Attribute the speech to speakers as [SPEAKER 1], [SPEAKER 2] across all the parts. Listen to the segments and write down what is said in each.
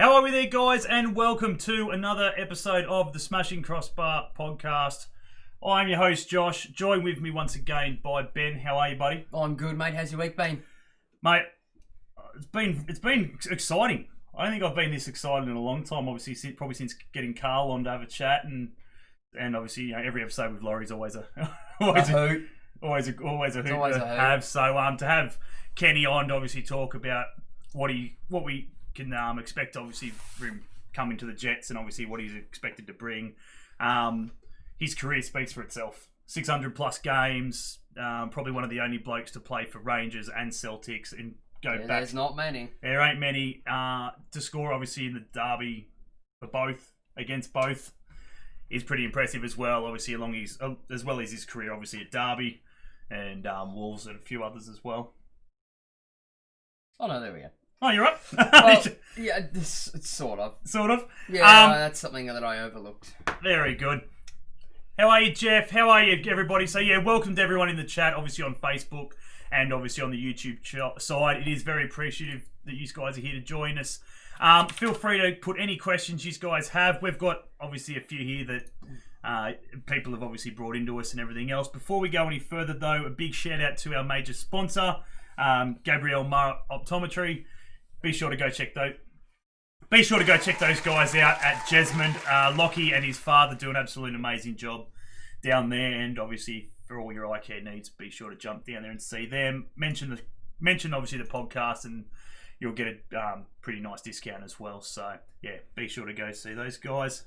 [SPEAKER 1] How are we there, guys? And welcome to another episode of the Smashing Crossbar Podcast. I'm your host, Josh, joined with me once again by Ben. How are you, buddy?
[SPEAKER 2] I'm good, mate. How's your week been?
[SPEAKER 1] Mate, it's been exciting. I don't think I've been this excited in a long time, obviously, probably since getting Carl on to have a chat, and obviously, every episode with Laurie's always a hoot to have. So to have Kenny on to obviously talk about what we can expect, obviously, for him coming to the Jets, and obviously what he's expected to bring. His career speaks for itself. 600 plus games, probably one of the only blokes to play for Rangers and Celtics and go back.
[SPEAKER 2] There's not many.
[SPEAKER 1] There ain't many. To score, obviously, in the derby for both, against both, is pretty impressive as well. Obviously, as well as his career, obviously, at Derby and Wolves and a few others as well.
[SPEAKER 2] Oh, no, there we go.
[SPEAKER 1] Oh, you're up.
[SPEAKER 2] Well, yeah, it's sort of.
[SPEAKER 1] Sort of?
[SPEAKER 2] Yeah, that's something that I overlooked.
[SPEAKER 1] Very good. How are you, Jeff? How are you, everybody? So, welcome to everyone in the chat, obviously on Facebook and obviously on the YouTube side. It is very appreciative that you guys are here to join us. Feel free to put any questions you guys have. We've got, obviously, a few here that people have obviously brought into us and everything else. Before we go any further, though, a big shout-out to our major sponsor, Gabriel Murrah Optometry. Be sure to go check those guys out at Jesmond. Lockie and his father do an absolute amazing job down there, and obviously for all your eye care needs, be sure to jump down there and see them. Mention obviously the podcast, and you'll get a pretty nice discount as well. So be sure to go see those guys.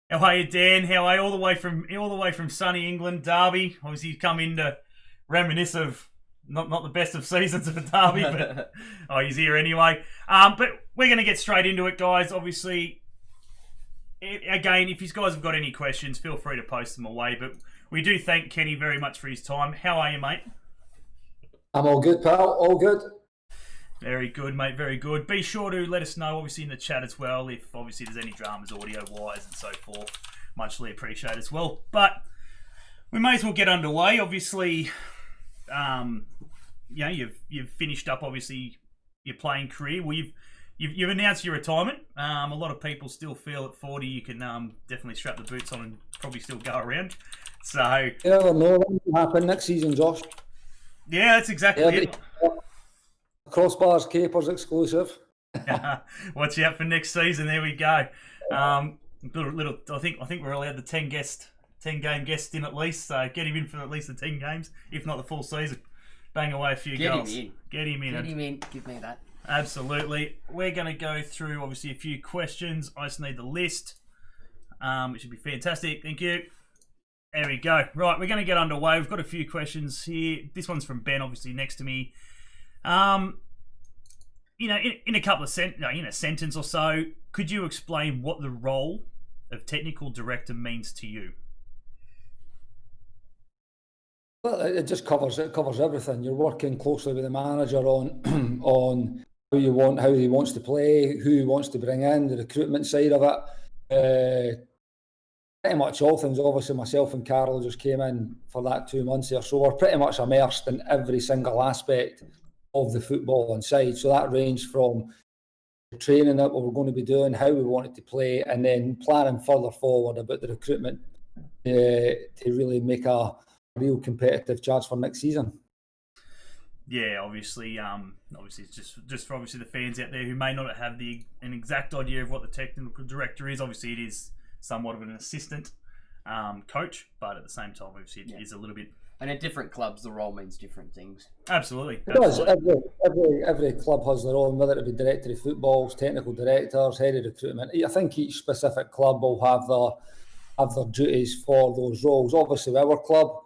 [SPEAKER 1] How are you, Dan? How are you all the way from sunny England, Derby? Obviously, you come in to reminisce of. Not the best of seasons of a derby, but he's here anyway. But we're going to get straight into it, guys. Obviously, again, if you guys have got any questions, feel free to post them away. But we do thank Kenny very much for his time. How are you, mate?
[SPEAKER 3] I'm all good, pal. All good.
[SPEAKER 1] Very good, mate. Very good. Be sure to let us know, obviously, in the chat as well, if obviously there's any dramas audio-wise and so forth. Muchly appreciated as well. But we may as well get underway. Obviously, you've finished up obviously your playing career. Well, you've announced your retirement. A lot of people still feel at 40 you can definitely strap the boots on and probably still go around. So
[SPEAKER 3] yeah, no, that will happen next season, Josh.
[SPEAKER 1] Yeah, that's exactly it.
[SPEAKER 3] Crossbar Capers exclusive.
[SPEAKER 1] Watch out for next season. There we go. Little. I think we're allowed the 10 game guest in at least. So get him in for at least the 10 games, if not the full season. Bang away a few goals. Get him in.
[SPEAKER 2] Give me that.
[SPEAKER 1] Absolutely. We're going to go through, obviously, a few questions. I just need the list, which would be fantastic. Thank you. There we go. Right, we're going to get underway. We've got a few questions here. This one's from Ben, obviously, next to me. In a couple of in a sentence or so, could you explain what the role of technical director means to you?
[SPEAKER 3] Well, it just covers everything. You're working closely with the manager on on how he wants to play, who he wants to bring in, the recruitment side of it. Pretty much all things. Obviously, myself and Carol just came in for that 2 months here, so we're pretty much immersed in every single aspect of the football inside. So that ranged from the training that we were going to be doing, how we wanted to play, and then planning further forward about the recruitment to really make a real competitive chance for next season.
[SPEAKER 1] Yeah, obviously, it's just for obviously the fans out there who may not have an exact idea of what the technical director is. Obviously, it is somewhat of an assistant coach, but at the same time, obviously, it is a little bit.
[SPEAKER 2] And at different clubs, the role means different things.
[SPEAKER 1] Absolutely.
[SPEAKER 3] It does. Every club has their own, whether it be director of football, technical directors, head of recruitment. I think each specific club will have their duties for those roles. Obviously, our club.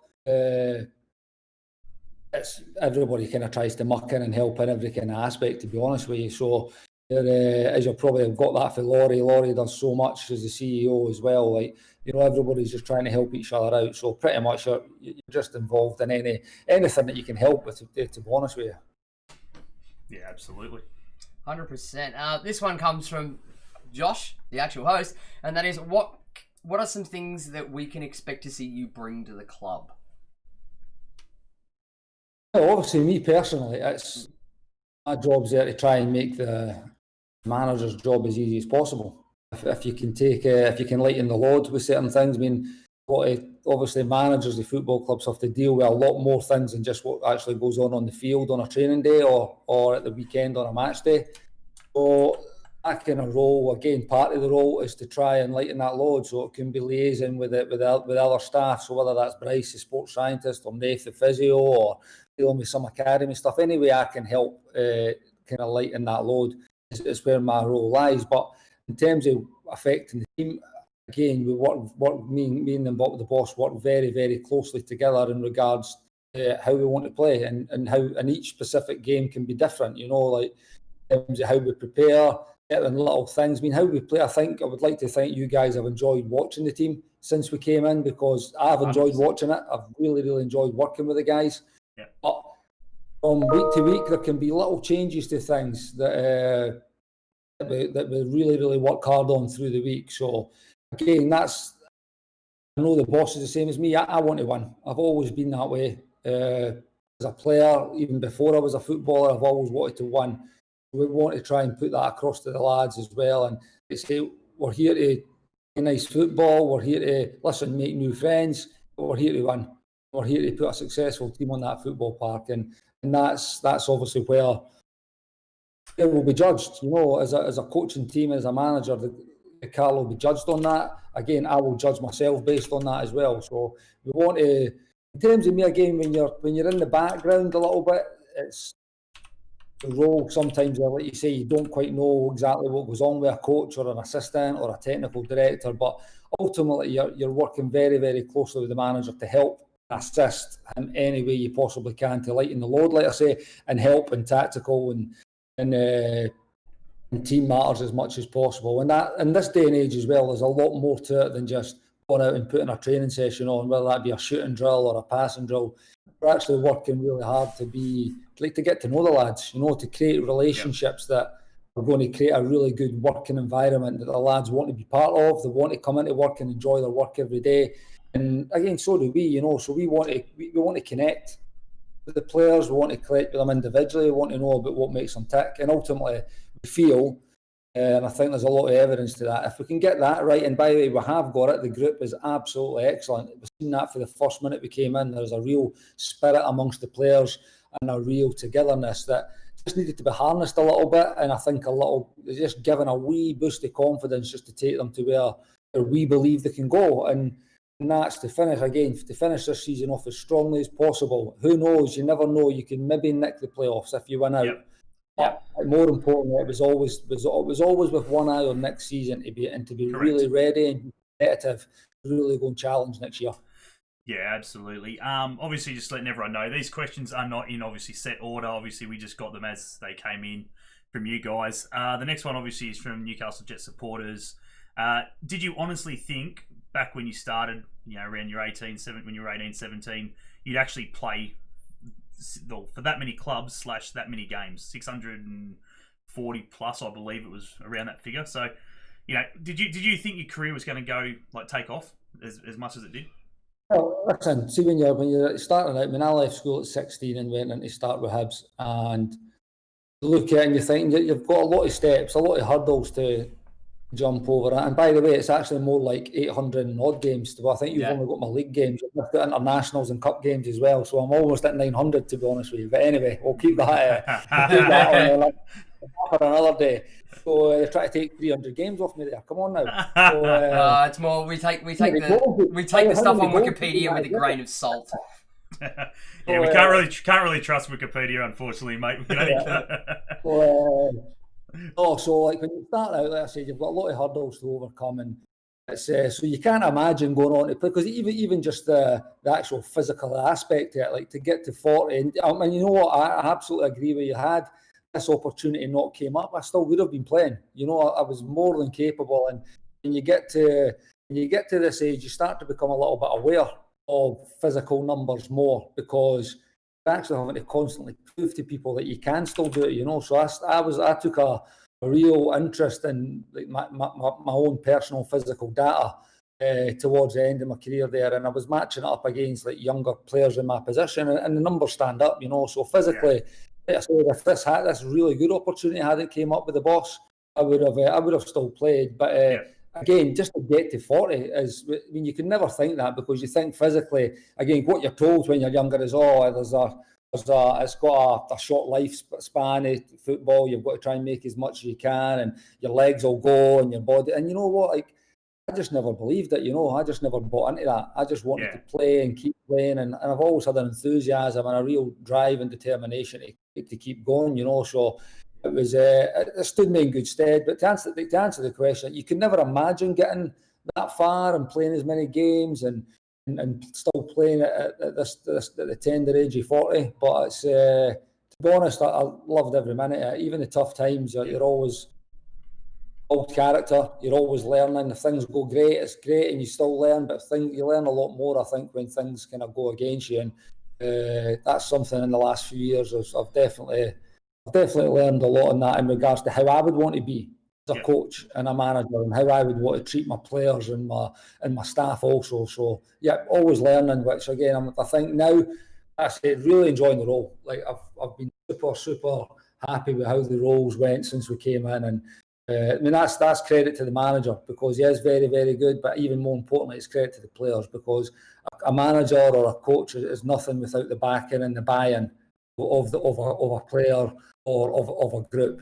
[SPEAKER 3] It's everybody kind of tries to muck in and help in every kind of aspect, to be honest with you. So, as you probably have got that for Laurie. Laurie does so much as the CEO as well. Everybody's just trying to help each other out. So pretty much you're just involved in anything that you can help with, to be honest with you.
[SPEAKER 1] Yeah, absolutely.
[SPEAKER 2] 100%. This one comes from Josh, the actual host, and that is what are some things that we can expect to see you bring to the club?
[SPEAKER 3] Well, obviously, me personally, it's my job's there to try and make the manager's job as easy as possible. If you can if you can lighten the load with certain things. I mean, obviously managers of football clubs have to deal with a lot more things than just what actually goes on the field on a training day or at the weekend on a match day. So that kind of role, again, part of the role is to try and lighten that load so it can be liaising with other staff. So whether that's Bryce, the sports scientist, or Nath, the physio, or dealing with some academy stuff, any way I can help kind of lighten that load is where my role lies. But in terms of affecting the team, again, we work me and the boss work very, very closely together in regards to how we want to play and how in each specific game can be different, you know, like in terms of how we prepare, certain little things. I mean, how we play, I would like to think you guys have enjoyed watching the team since we came in, because I've enjoyed watching it. I've really, really enjoyed working with the guys.
[SPEAKER 1] Yeah.
[SPEAKER 3] But from week to week, there can be little changes to things that we really, really work hard on through the week. So again, I know the boss is the same as me. I want to win. I've always been that way. As a player, even before I was a footballer, I've always wanted to win. We want to try and put that across to the lads as well. And say we're here to play nice football. We're here to make new friends. But we're here to win. We're here to put a successful team on that football park, and that's obviously where it will be judged. You know, as a coaching team, as a manager, the Carl will be judged on that. Again, I will judge myself based on that as well. So we want to, in terms of me, again, when you're in the background a little bit, it's the role sometimes, like you say, you don't quite know exactly what goes on with a coach or an assistant or a technical director, but ultimately you're working very, very closely with the manager to help assist in any way you possibly can to lighten the load, like I say, and help in tactical and team matters as much as possible. And that in this day and age as well, there's a lot more to it than just going out and putting a training session on, whether that be a shooting drill or a passing drill. We're actually working really hard to get to know the lads, you know, to create relationships that are going to create a really good working environment that the lads want to be part of. They want to come into work and enjoy their work every day. And again, so do we, you know, so we want to connect with the players, we want to connect with them individually, we want to know about what makes them tick. And ultimately, we feel, and I think there's a lot of evidence to that, if we can get that right, and by the way, we have got it, the group is absolutely excellent. We've seen that for the first minute we came in. There's a real spirit amongst the players and a real togetherness that just needed to be harnessed a little bit, and I think just given a wee boost of confidence just to take them to where we believe they can go. And that's to finish this season off as strongly as possible. Who knows? You never know. You can maybe nick the playoffs if you win out.
[SPEAKER 1] Yep.
[SPEAKER 3] But more importantly, it was always with one eye on next season to be
[SPEAKER 1] Correct.
[SPEAKER 3] really ready and competitive to really go and challenge next year.
[SPEAKER 1] Yeah, absolutely. Obviously, just letting everyone know, these questions are not in obviously set order. Obviously, we just got them as they came in from you guys. The next one obviously is from Newcastle Jet supporters. Did you honestly think back when you started, you know, around your 17, you'd actually play for that many clubs / that many games, 640 plus, I believe it was around that figure. So, you know, did you think your career was going to go take off as much as it did?
[SPEAKER 3] Well, listen, see, when you're starting out, when I left school at 16 and went in to start with Hibs, and you look at it and you think you've got a lot of steps, a lot of hurdles to jump over it. And by the way, it's actually more like 800 and odd games. But I think you've only got my league games. I've got internationals and cup games as well. So I'm almost at 900, to be honest with you. But anyway, we'll keep that on for another day. So they're trying to take 300 games off me there. Come on now. So,
[SPEAKER 2] it's more we take the stuff on Wikipedia with a grain of salt.
[SPEAKER 1] Yeah, we can't really trust Wikipedia, unfortunately, mate.
[SPEAKER 3] So like when you start out, like I said, you've got a lot of hurdles to overcome, and it's so you can't imagine going on to play, because even just the actual physical aspect of it, like to get to 40, and you know what, I absolutely agree with you. Had this opportunity not came up, I still would have been playing. You know, I was more than capable, and when you get to this age, you start to become a little bit aware of physical numbers more, because you're actually having to constantly prove to people that you can still do it, you know. So I took a real interest in like my own personal physical data towards the end of my career there, and I was matching it up against like younger players in my position, and the numbers stand up, you know. So physically, like I said, if this really good opportunity hadn't came up with the boss, I would have still played. But again, just to get to 40 is, I mean, you can never think that, because you think physically. Again, what you're told when you're younger is, it's got a short lifespan of football. You've got to try and make as much as you can, and your legs will go, and your body. And you know what? Like, I just never believed it. I just never bought into that. I just wanted to play and keep playing, and I've always had an enthusiasm and a real drive and determination to keep going. So it was it stood me in good stead. But to answer the question, you can never imagine getting that far and playing as many games and still playing at the tender age of 40. But it's to be honest, I loved every minute. Even the tough times, you're always old character. You're always learning. If things go great, it's great, and you still learn. But you learn a lot more, I think, when things kind of go against you. And that's something in the last few years I've definitely learned a lot in that, in regards to how I would want to be as a coach and a manager, and how I would want to treat my players and my staff also. So always learning. Which again, I think now, I say, really enjoying the role. Like, I've been super happy with how the roles went since we came in, and I mean, that's credit to the manager, because he is very, very good. But even more importantly, it's credit to the players, because a manager or a coach is nothing without the backing and the buy-in of a player or of a group.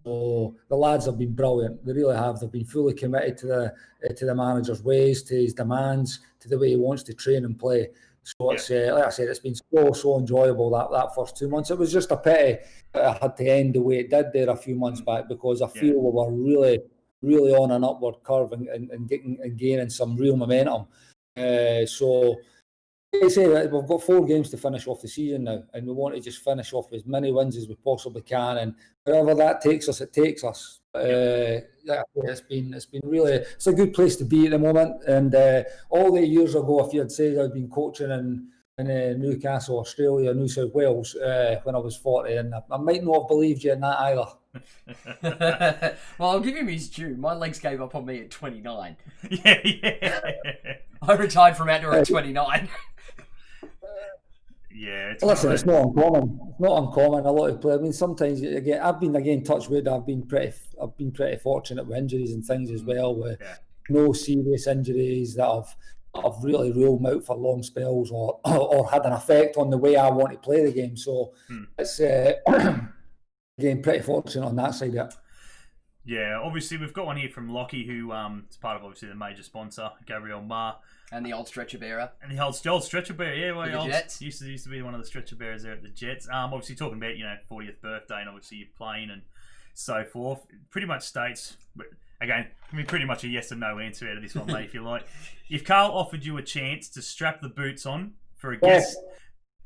[SPEAKER 3] So the lads have been brilliant. They really have. They've been fully committed to the manager's ways, to his demands, to the way he wants to train and play. So it's like I said, it's been so enjoyable that first 2 months. It was just a pity that it had to end the way it did there a few months back, because I feel we were really, really on an upward curve and gaining some real momentum. So I say that we've got 4 games to finish off the season now, and we want to just finish off with as many wins as we possibly can, and wherever that takes us, it takes us. It's been really, it's a good place to be at the moment. And all the years ago, if you had said I'd been coaching in Newcastle, Australia, New South Wales, when I was 40, and I might not have believed you in that either.
[SPEAKER 2] Well, I'll give him his due. My legs gave up on me at 29.
[SPEAKER 1] I
[SPEAKER 2] retired from outdoor at 29.
[SPEAKER 3] Listen, it's not uncommon. It's not uncommon. A lot of players. I mean, sometimes I've been touch wood. I've been pretty fortunate with injuries and things as well, with no serious injuries that have really ruled me out for long spells or had an effect on the way I want to play the game. So it's again pretty fortunate on that side.
[SPEAKER 1] Yeah, obviously we've got one here from Lockie, who is part of obviously the major sponsor, Gabriel Ma.
[SPEAKER 2] And the old stretcher bearer.
[SPEAKER 1] And the old stretcher bearer,
[SPEAKER 2] the Jets.
[SPEAKER 1] Used to be one of the stretcher bearers there at the Jets. Obviously talking about 40th birthday, and obviously you're playing and so forth. Pretty much states, but again, I mean, pretty much a yes or no answer out of this one, mate, if you like. If Carl offered you a chance to strap the boots on for a guest.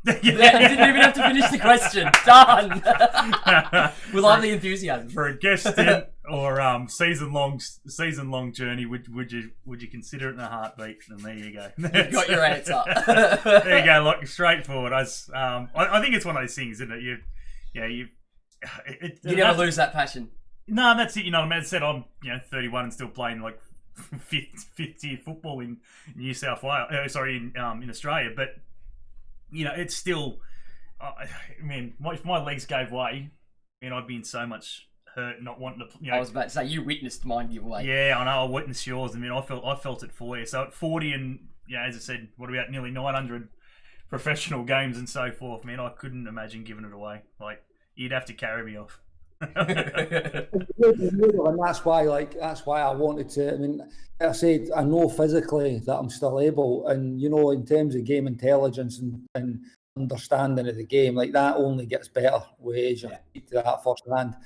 [SPEAKER 2] You didn't even have to finish the question. Done. We love the enthusiasm.
[SPEAKER 1] For a guest stint or season long journey, would you consider it in a heartbeat? And there you go.
[SPEAKER 2] You've got your answer.
[SPEAKER 1] There you go. Look, straightforward. I think it's one of those things, isn't it? You
[SPEAKER 2] never lose that passion.
[SPEAKER 1] No, that's it. You know what I mean? I said I'm 31 and still playing like fifth tier football in New South Wales. In Australia, but. It's still. I mean, if my legs gave way, I'd be in so much hurt, not wanting to.
[SPEAKER 2] I was about to say you witnessed mine give way.
[SPEAKER 1] Yeah, I know. I witnessed yours. I mean, I felt it for you. So at 40, and as I said, what about nearly 900 professional games and so forth? Man, I couldn't imagine giving it away. Like, you'd have to carry me off.
[SPEAKER 3] And that's why I wanted to. I mean, I said I know physically that I'm still able, and in terms of game intelligence and understanding of the game, like that only gets better with age. I speak to that firsthand.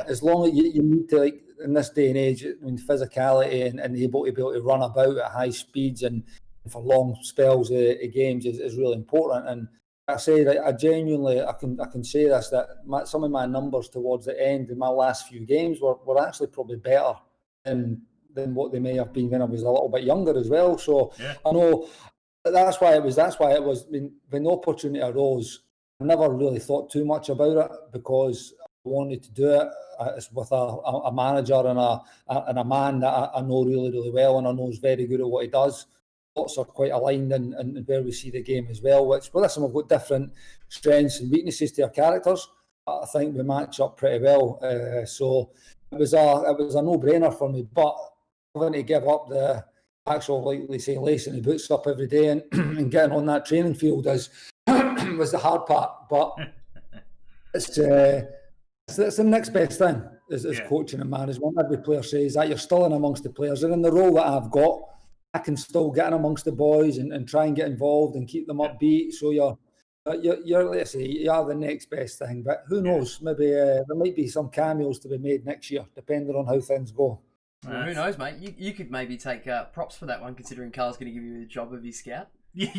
[SPEAKER 3] As long as you need to, like in this day and age, I mean, physicality and able to run about at high speeds and for long spells of games is really important. And I say that I genuinely, I can say this, that some of my numbers towards the end in my last few games were actually probably better than what they may have been when I was a little bit younger as well. So I know that's why it was. I mean, when the opportunity arose, I never really thought too much about it because I wanted to do it. It's with a manager and a man that I know really, really well, and I know is very good at what he does. Lots are quite aligned in where we see the game as well, listen, we've got different strengths and weaknesses to our characters. I think we match up pretty well. So was a no-brainer for me. But having to give up the actual, like they say, lacing the boots up every day and, and getting on that training field was the hard part. But it's the next best thing is coaching and management. Every player says that you're still in amongst the players, and in the role that I've got, I can still get in amongst the boys and try and get involved and keep them upbeat. So you're let's say you are the next best thing. But who knows? Maybe there might be some cameos to be made next year, depending on how things go.
[SPEAKER 2] Well, who knows, mate? You could maybe take props for that one, considering Carl's going to give you the job of his scout.
[SPEAKER 1] Yeah.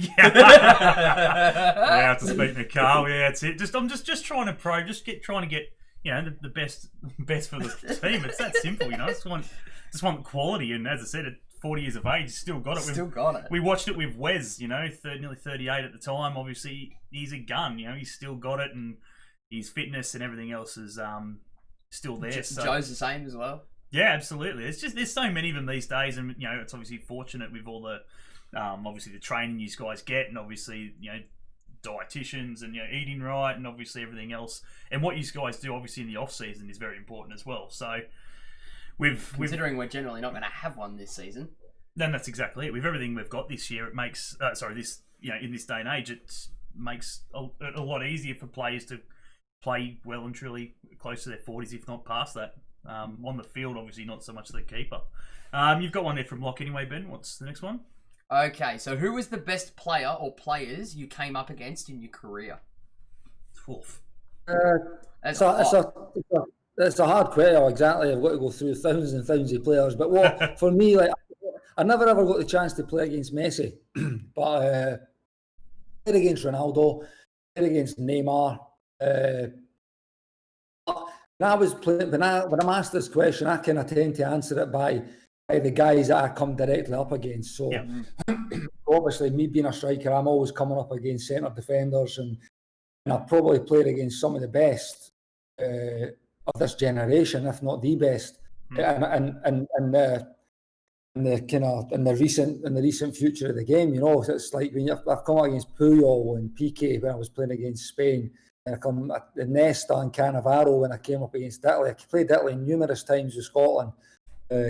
[SPEAKER 1] I have to speak to Carl. Yeah, that's it. I'm just trying to trying to get the best for the team. It's that simple, Just want quality, and as I said, at 40 years of age, still got it.
[SPEAKER 2] Still got it.
[SPEAKER 1] We watched it with Wes, nearly 38 at the time. Obviously, he's a gun. He's still got it, and his fitness and everything else is still there. So
[SPEAKER 2] Joe's the same as well.
[SPEAKER 1] Yeah, absolutely. There's so many of them these days, and it's obviously fortunate with all the obviously the training you guys get, and obviously dietitians and eating right, and obviously everything else, and what you guys do obviously in the off season is very important as well. So considering
[SPEAKER 2] we're generally not going to have one this season,
[SPEAKER 1] then that's exactly it. With everything we've got this year, it makes in this day and age, it makes a lot easier for players to play well and truly close to their 40s, if not past that. On the field, obviously not so much the keeper. You've got one there from Locke anyway, Ben. What's the next one?
[SPEAKER 2] Okay, so who was the best player or players you came up against in your career?
[SPEAKER 3] It's a hard question. Exactly, I've got to go through thousands and thousands of players. But for me, I never ever got the chance to play against Messi, but played against Ronaldo, played against Neymar. When I was playing, when I'm asked this question, I kind of tend to answer it by the guys that I come directly up against. So obviously, me being a striker, I'm always coming up against centre defenders, and I've probably played against some of the best of this generation, if not the best. And in the recent future of the game, it's like when I've come up against Puyol and Piqué when I was playing against Spain. And I come the Nesta and Cannavaro when I came up against Italy. I played Italy numerous times with Scotland.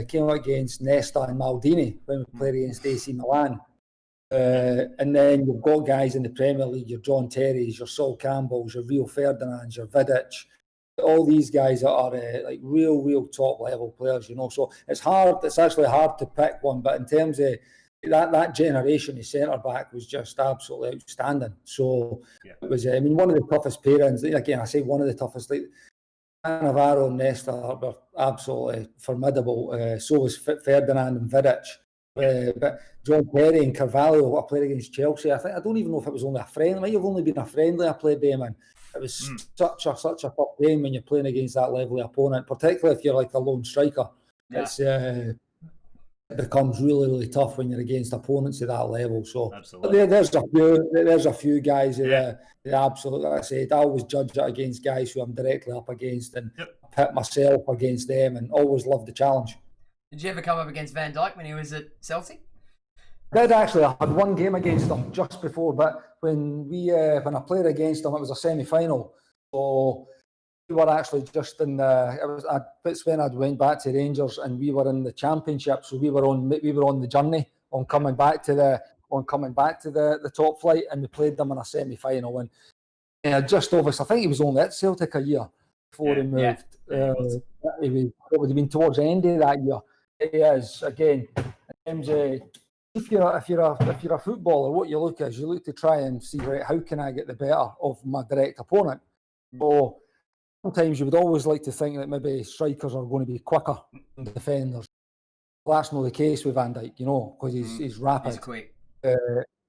[SPEAKER 3] Came up against Nesta and Maldini when we played against AC Milan. And then you've got guys in the Premier League, your John Terrys, your Sol Campbells, your Rio Ferdinands, your Vidic. All these guys that are like real top level players, So it's hard. It's actually hard to pick one. But in terms of that generation of centre back was just absolutely outstanding. So it was. One of the toughest pairings. Again, I say one of the toughest. Like Cannavaro and Nesta were absolutely formidable. So was Ferdinand and Vidic. But John Terry and Carvalho, I played against Chelsea. I don't even know if it was only a friendly. It might have only been a friendly I played them in. It was such a tough game when you're playing against that level of opponent, particularly if you're like a lone striker. It's it becomes really tough when you're against opponents at that level. So there's a few guys that absolutely, like I said, I always judge it against guys who I'm directly up against and pit myself against them, and always love the challenge.
[SPEAKER 2] Did you ever come up against Van Dijk when he was at Celtic?
[SPEAKER 3] I did actually. I had one game against him just before, but when I played against him, it was a semi-final. So we were actually just in it's when I went back to Rangers, and we were in the Championship. So we were on the journey on coming back to the top flight, and we played them in a semi-final. And just obviously, I think he was only at Celtic a year before he moved. It would have been towards the end of that year. He is again. In terms of, if you're a footballer, what you look to try and see, right, how can I get the better of my direct opponent? So sometimes you would always like to think that maybe strikers are going to be quicker than defenders. Well, that's not the case with Van Dijk, because he's rapid.
[SPEAKER 2] He's quick.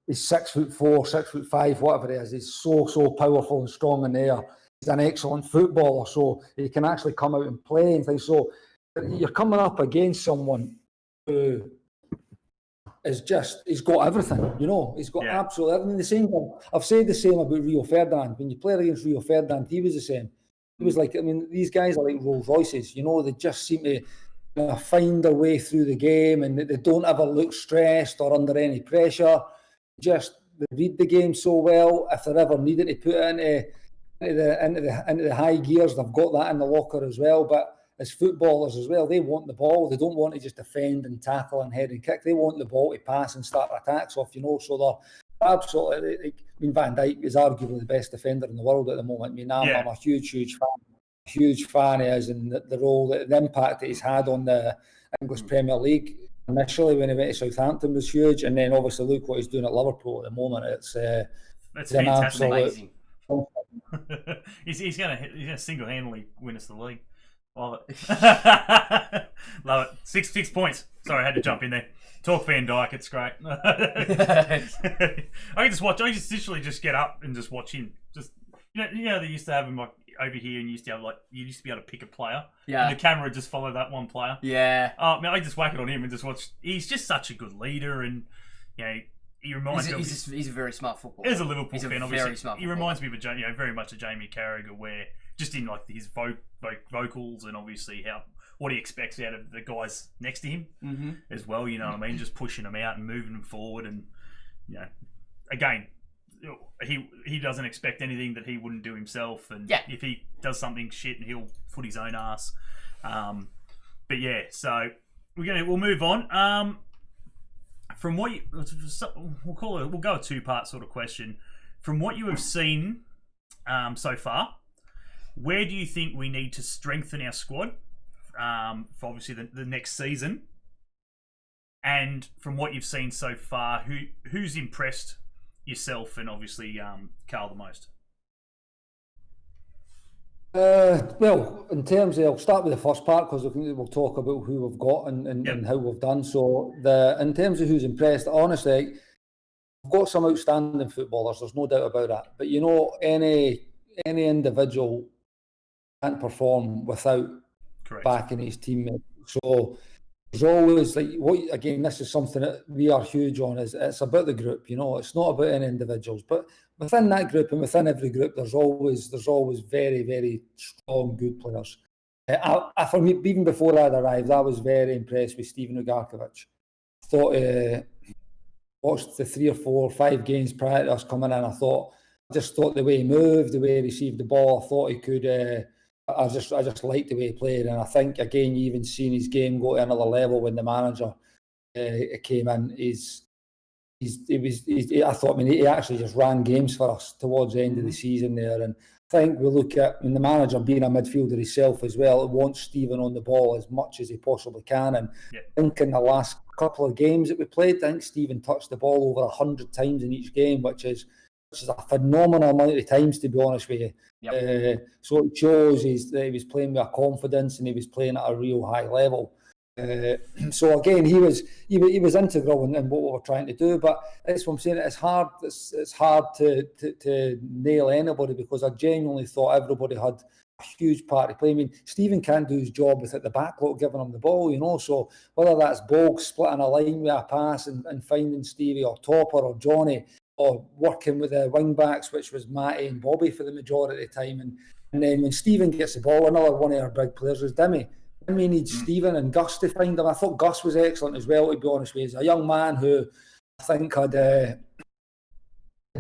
[SPEAKER 3] He's 6'4", 6'5", whatever it is. He's so powerful and strong in the air. He's an excellent footballer, so he can actually come out and play and things. So you're coming up against someone who is he's got everything, He's got absolutely everything. The same thing. I've said the same about Rio Ferdinand. When you play against Rio Ferdinand, he was the same. He was like, these guys are like Rolls Royces, they just seem to find their way through the game, and they don't ever look stressed or under any pressure. They read the game so well. If they're ever needing to put it into the high gears, they've got that in the locker as well. But as footballers as well, they want the ball. They don't want to just defend and tackle and head and kick. They want the ball to pass and start attacks off, So they're absolutely. Van Dijk is arguably the best defender in the world at the moment. I'm a huge fan of his, and the role, the impact that he's had on the English Premier League initially when he went to Southampton was huge, and then obviously look what he's doing at Liverpool at the moment. It's
[SPEAKER 1] fantastic.
[SPEAKER 2] Amazing.
[SPEAKER 1] he's gonna single-handedly win us the league. Love it. Love it. 6 points. Sorry, I had to jump in there. Talk Van Dijk, it's great. I just literally just get up and just watch him. Just they used to have him like over here, and you used to be able to pick a player.
[SPEAKER 2] Yeah.
[SPEAKER 1] And the camera would just follow that one player.
[SPEAKER 2] Yeah.
[SPEAKER 1] I just whack it on him and just watch. He's just such a good leader, and he reminds me.
[SPEAKER 2] He's a very smart footballer.
[SPEAKER 1] As a Liverpool fan, obviously,
[SPEAKER 2] very smart
[SPEAKER 1] he reminds me of very much of Jamie Carragher, where just in like his vocals and obviously what he expects out of the guys next to him as well. You know what I mean? Just pushing them out and moving them forward, and again, he doesn't expect anything that he wouldn't do himself, and if he does something shit, he'll foot his own ass. But yeah, so we'll move on. From what we'll go a 2-part sort of question. From what you have seen so far, where do you think we need to strengthen our squad for obviously the next season? And from what you've seen so far, who's impressed yourself and obviously Carl the most?
[SPEAKER 3] Well, in terms of, I'll start with the first part because we'll talk about who we've got and how we've done. So, in terms of who's impressed, honestly, we've got some outstanding footballers. There's no doubt about that. But any individual can't perform without backing his teammates. So there's always again, this is something that we are huge on. Is it's about the group. It's not about any individuals, but within that group and within every group, there's always very, very strong, good players. For me, even before I'd arrived, I was very impressed with Steven Ugarkovic. I thought watched the 3 or 4 or 5 games prior to us coming in. I just thought the way he moved, the way he received the ball, I thought he could. I just liked the way he played, and I think again, you even seen his game go to another level when the manager came in. I thought, he actually just ran games for us towards the end of the season there, and I think we look at the manager being a midfielder himself as well. Wants Steven on the ball as much as he possibly can, and I think in the last couple of games that we played, I think Steven touched the ball over 100 times in each game, which is a phenomenal amount of times, to be honest with you. So it shows that he was playing with a confidence and he was playing at a real high level. So again, he was integral in what we were trying to do. But that's what I'm saying. It's hard. It's hard to nail anybody because I genuinely thought everybody had a huge part to play. Steven can't do his job without the backlook giving him the ball. So whether that's Bog splitting a line with a pass and finding Stevie or Topper or Johnny, or working with the wing backs, which was Matty and Bobby for the majority of the time. And then when Steven gets the ball, another one of our big players is Dimmy. Dimmy needs Steven and Gus to find him. I thought Gus was excellent as well, to be honest with you. He's a young man who I think had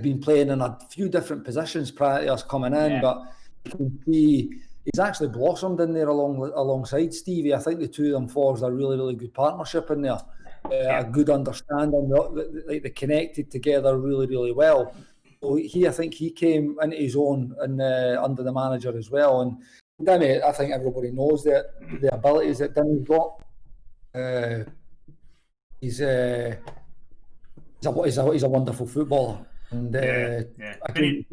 [SPEAKER 3] been playing in a few different positions prior to us coming in, but you can see he's actually blossomed in there alongside Stevie. I think the two of them forged a really, really good partnership in there. A good understanding, they connected together really, really well. So I think he came into his own under the manager as well. And Dimmy, I think everybody knows that the abilities that Dimmy's got. He's a wonderful footballer. And
[SPEAKER 1] Benny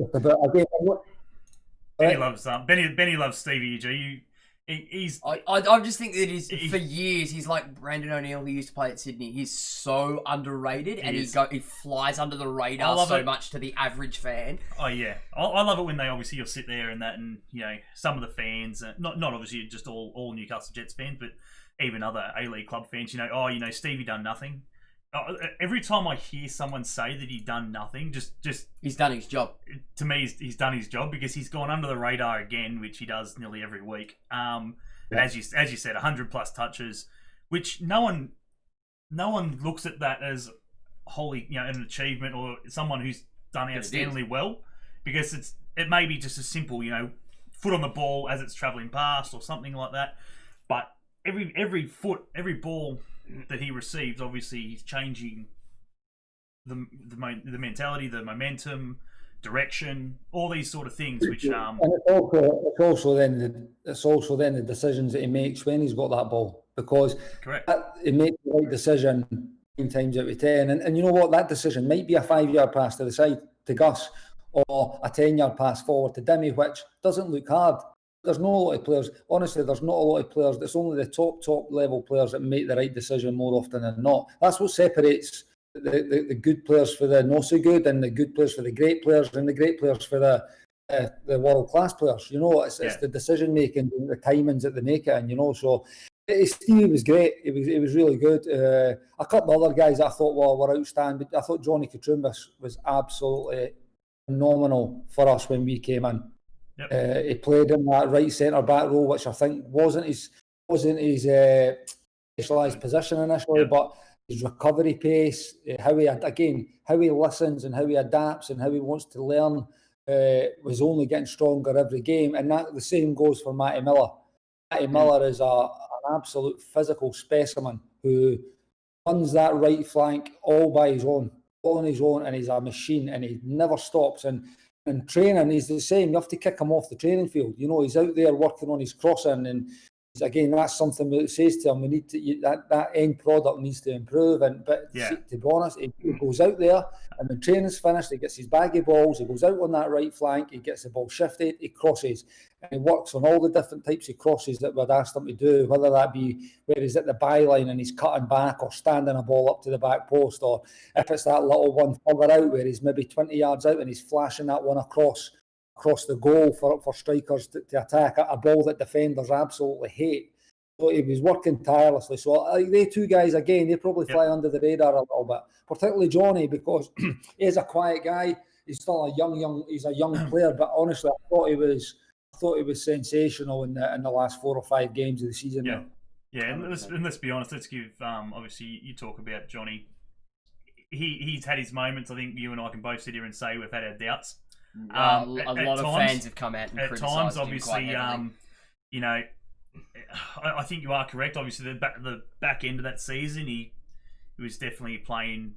[SPEAKER 1] loves Stevie G.
[SPEAKER 2] I just think that for years he's like Brandon O'Neill, who used to play at Sydney. He's so underrated, and he flies under the radar so much to the average fan.
[SPEAKER 1] Oh yeah, I love it when you'll sit there and that, and some of the fans, not obviously just all Newcastle Jets fans, but even other A League club fans. Stevie done nothing. Every time I hear someone say that he done nothing, just
[SPEAKER 2] he's done his job.
[SPEAKER 1] To me, he's done his job because he's gone under the radar again, which he does nearly every week. As you said, 100+ touches, which no one looks at that as wholly an achievement or someone who's done outstandingly well, because it may be just a simple foot on the ball as it's travelling past or something like that. but every ball that he receives, obviously he's changing the mentality, the momentum, direction, all these sort of things. Which
[SPEAKER 3] and it's also then the decisions that he makes when he's got that ball, because he makes the right decision 9 times out of 10. And you know what? That decision might be a 5-yard pass to the side to Gus, or a 10-yard pass forward to Dimmy, which doesn't look hard. There's not a lot of players. Honestly, there's not a lot of players. It's only the top level players that make the right decision more often than not. That's what separates the good players for the not so good, and the good players for the great players, and the great players for the world class players. You know, it's the decision making, the timings that they make it, and you know. So Stevie was great. It was really good. A couple of other guys I thought were outstanding. I thought Johnny Katrumbas was absolutely phenomenal for us when we came in. Yep. He played in that right centre back role, which I think wasn't his specialised position initially, but his recovery pace, how he listens and how he adapts and how he wants to learn, was only getting stronger every game. And that the same goes for Matty Miller. Matty Miller is an absolute physical specimen who runs that right flank all by his own, all on his own, and he's a machine, and he never stops. And in training, he's the same. You have to kick him off the training field. You know, he's out there working on his crossing, and again, that's something that says to him, we need to that end product needs to improve. But to be honest, he goes out there, and when training's finished, he gets his bag of balls, he goes out on that right flank, he gets the ball shifted, he crosses, and he works on all the different types of crosses that we'd asked him to do, whether that be where he's at the byline and he's cutting back, or standing a ball up to the back post, or if it's that little one further out where he's maybe 20 yards out and he's flashing that one across the goal for strikers to attack, a ball that defenders absolutely hate. So he was working tirelessly. So they two guys, again, they probably fly under the radar a little bit, particularly Johnny, because he's a quiet guy. He's still he's a young player, but honestly, I thought he was sensational in the last 4 or 5 games of the season.
[SPEAKER 1] And let's be honest. Let's give obviously you talk about Johnny. He's had his moments. I think you and I can both sit here and say we've had our doubts.
[SPEAKER 2] A lot of fans have come out and criticised
[SPEAKER 1] times, obviously, you know, I think you are correct. Obviously, the back end of that season, he was definitely playing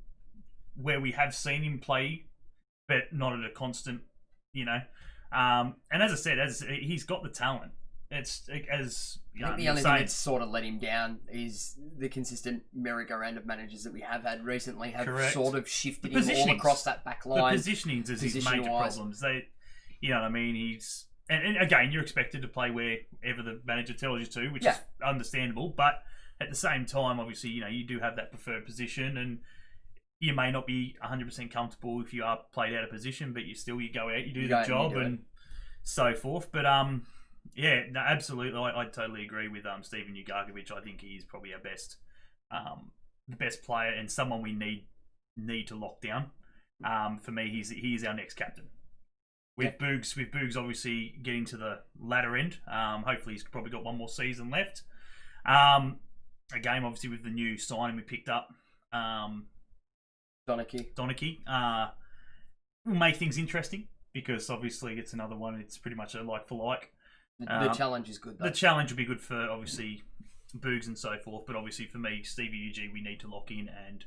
[SPEAKER 1] where we have seen him play, but not at a constant, you know. And as I said, he's got the talent. It's as
[SPEAKER 2] I think the only thing that's sort of let him down is the consistent merry-go-round of managers that we have had recently have sort of shifted him all across that back line.
[SPEAKER 1] The positionings is his major problems. You know what I mean? He's and again, you're expected to play wherever the manager tells you to, which is understandable. But at the same time, obviously, you know, you do have that preferred position, and you may not be 100% comfortable if you are played out of position, but you go out, you do the job, and so forth. But yeah, no, absolutely. I totally agree with Steven Ugarkovic. I think he's probably our the best player, and someone we need to lock down. For me, he's our next captain. With Boogs obviously getting to the latter end. Hopefully he's probably got one more season left. A game obviously with the new signing we picked up. Donachie. Will make things interesting, because obviously it's another one. It's pretty much a like for like.
[SPEAKER 2] The challenge is good, though.
[SPEAKER 1] The challenge will be good for, obviously, Boogs and so forth. But obviously, for me, Stevie UG, we need to lock in, and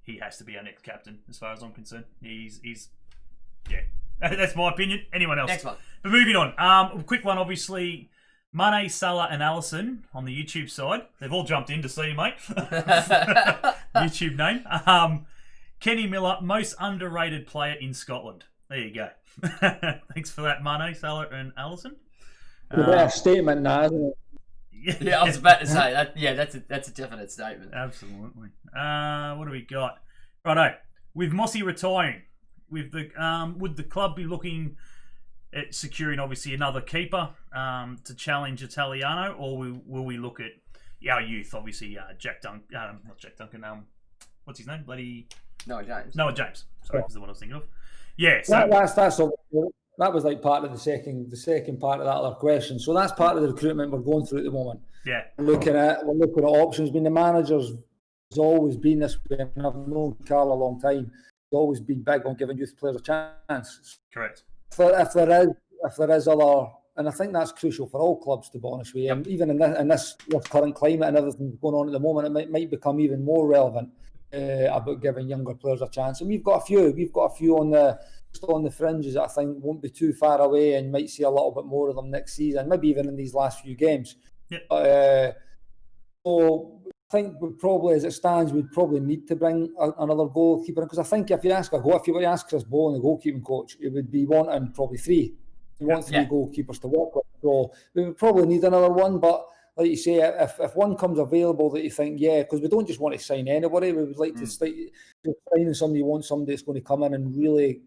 [SPEAKER 1] he has to be our next captain, as far as I'm concerned. He's that's my opinion. Anyone else?
[SPEAKER 2] Next one.
[SPEAKER 1] But moving on. A quick one, obviously. Mane, Salah, and Allison on the YouTube side. They've all jumped in to see you, mate. YouTube name. Kenny Miller, most underrated player in Scotland. There you go. Thanks for that, Mane, Salah, and Allison.
[SPEAKER 3] A statement now, isn't it?
[SPEAKER 2] Yeah, I was about to say that. Yeah, that's a definite statement.
[SPEAKER 1] Absolutely. What do we got? Righto. With Mossy retiring, with would the club be looking at securing obviously another keeper to challenge Italiano, or will we look at our youth? Obviously, not Jack Duncan. What's his name?
[SPEAKER 2] Noah James.
[SPEAKER 1] Sorry, is the one I was thinking of. Yeah, so
[SPEAKER 3] that was like part of the second part of that other question. So that's part of the recruitment we're going through at the moment.
[SPEAKER 1] Yeah,
[SPEAKER 3] we're looking at options. I mean, the manager's has always been this way. I've known Carl a long time. He's always been big on giving youth players a chance.
[SPEAKER 1] Correct.
[SPEAKER 3] If there is And I think that's crucial for all clubs, to be honest with you. And even in this current climate and everything going on at the moment, it might become even more relevant about giving younger players a chance. And we've got a few on the fringes that I think won't be too far away and might see a little bit more of them next season, maybe even in these last few games. So I think as it stands, we'd probably need to bring another goalkeeper, because I think if you were to ask Chris Bowen, the goalkeeping coach, it would be wanting probably three. You want three goalkeepers to work with, so we would probably need another one. But like you say, if one comes available that you think, because we don't just want to sign anybody, we would like to sign somebody. Want somebody that's going to come in and really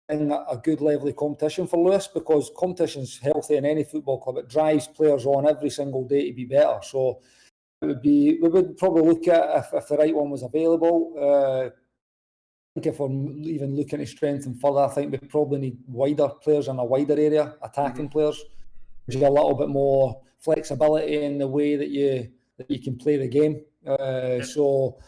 [SPEAKER 3] in a good level of competition for Lewis, because competition's healthy in any football club. It drives players on every single day to be better. So we would probably look at if the right one was available. I think if we're even looking to strengthen further, I think we probably need wider players in a wider area, attacking players. Gives you a little bit more flexibility in the way that you can play the game. So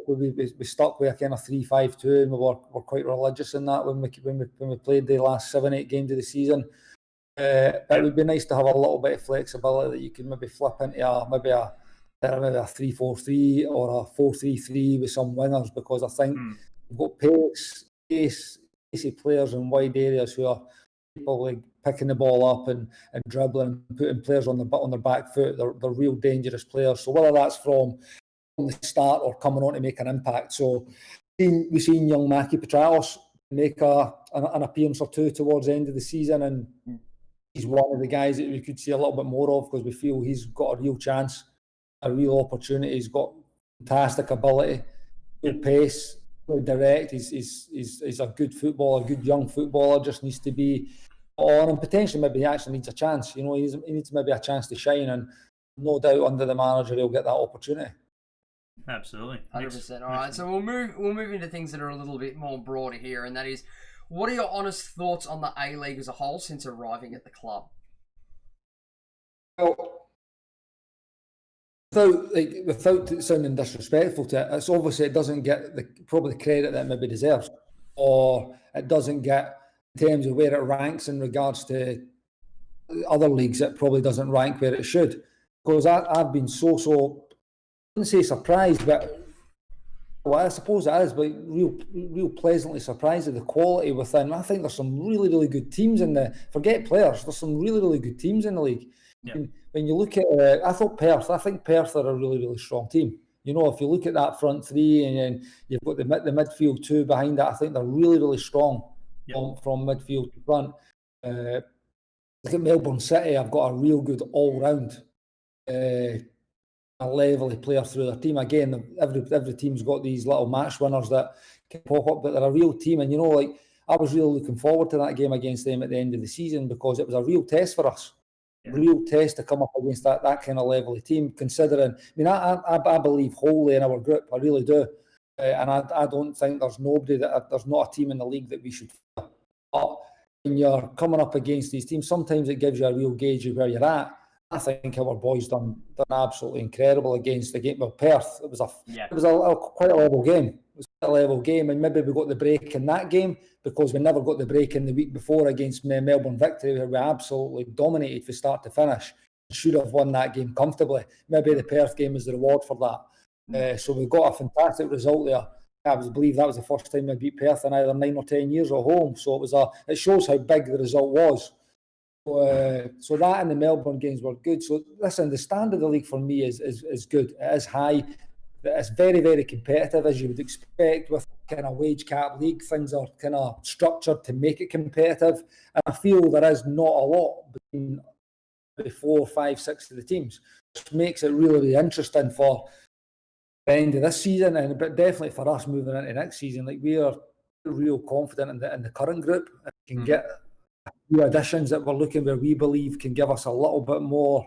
[SPEAKER 3] we stuck with a kind of 3-5-2, and we're quite religious in that when we played the last 7-8 games of the season. It would be nice to have a little bit of flexibility that you can maybe flip into maybe a 3-4-3 or a 4-3-3 with some wingers, because I think we've got pacey players in wide areas who are probably picking the ball up and dribbling and putting players on their back foot. They're real dangerous players. So whether that's from the start or coming on to make an impact. So we've seen young Maki Petraos make an appearance or two towards the end of the season, and he's one of the guys that we could see a little bit more of, because we feel he's got a real chance, a real opportunity. He's got fantastic ability, good pace, good direct. He's a good footballer, a good young footballer. Just needs to be on, and potentially maybe he actually needs a chance. He needs maybe a chance to shine, and no doubt under the manager he'll get that opportunity.
[SPEAKER 1] Absolutely,
[SPEAKER 2] 100%. All right, so we'll move into things that are a little bit more broader here, and that is, what are your honest thoughts on the A League as a whole since arriving at the club?
[SPEAKER 3] Well, without sounding disrespectful to it, it's obviously it doesn't get probably the credit that it maybe deserves, or it doesn't get, in terms of where it ranks in regards to other leagues, it probably doesn't rank where it should. Because I've been so I wouldn't say surprised, but well, I suppose it is, but real pleasantly surprised at the quality within. I think there's some really, really good teams in forget players, there's some really, really good teams in the league. Yeah. When you look at, I think Perth are a really, really strong team. If you look at that front three and then you've got the midfield two behind that, I think they're really, really strong from midfield to front. Look at Melbourne City, I've got a real good all-round a level of player through their team. Again, every team's got these little match winners that can pop up, but they're a real team. And I was really looking forward to that game against them at the end of the season, because it was a real test for us. Real test to come up against that kind of level of team, considering, I believe wholly in our group, I really do. And I don't think there's not a team in the league that we should fear. But when you're coming up against these teams, sometimes it gives you a real gauge of where you're at. I think our boys done absolutely incredible against the game. Well, Perth, it was quite a level game. It was quite a level game, and maybe we got the break in that game because we never got the break in the week before against Melbourne Victory, where we absolutely dominated from start to finish. Should have won that game comfortably. Maybe the Perth game is the reward for that. So we got a fantastic result there. I believe that was the first time we beat Perth in either 9 or 10 years at home. So it shows how big the result was. So that and the Melbourne games were good. So listen, the standard of the league for me is good. It is high. It's very, very competitive, as you would expect with kind of wage cap league. Things are kind of structured to make it competitive. And I feel there is not a lot between the 4, 5, 6 of the teams, which makes it really, really interesting for the end of this season, but definitely for us moving into next season. We are real confident in the current group and can get few additions that we're looking where we believe can give us a little bit more,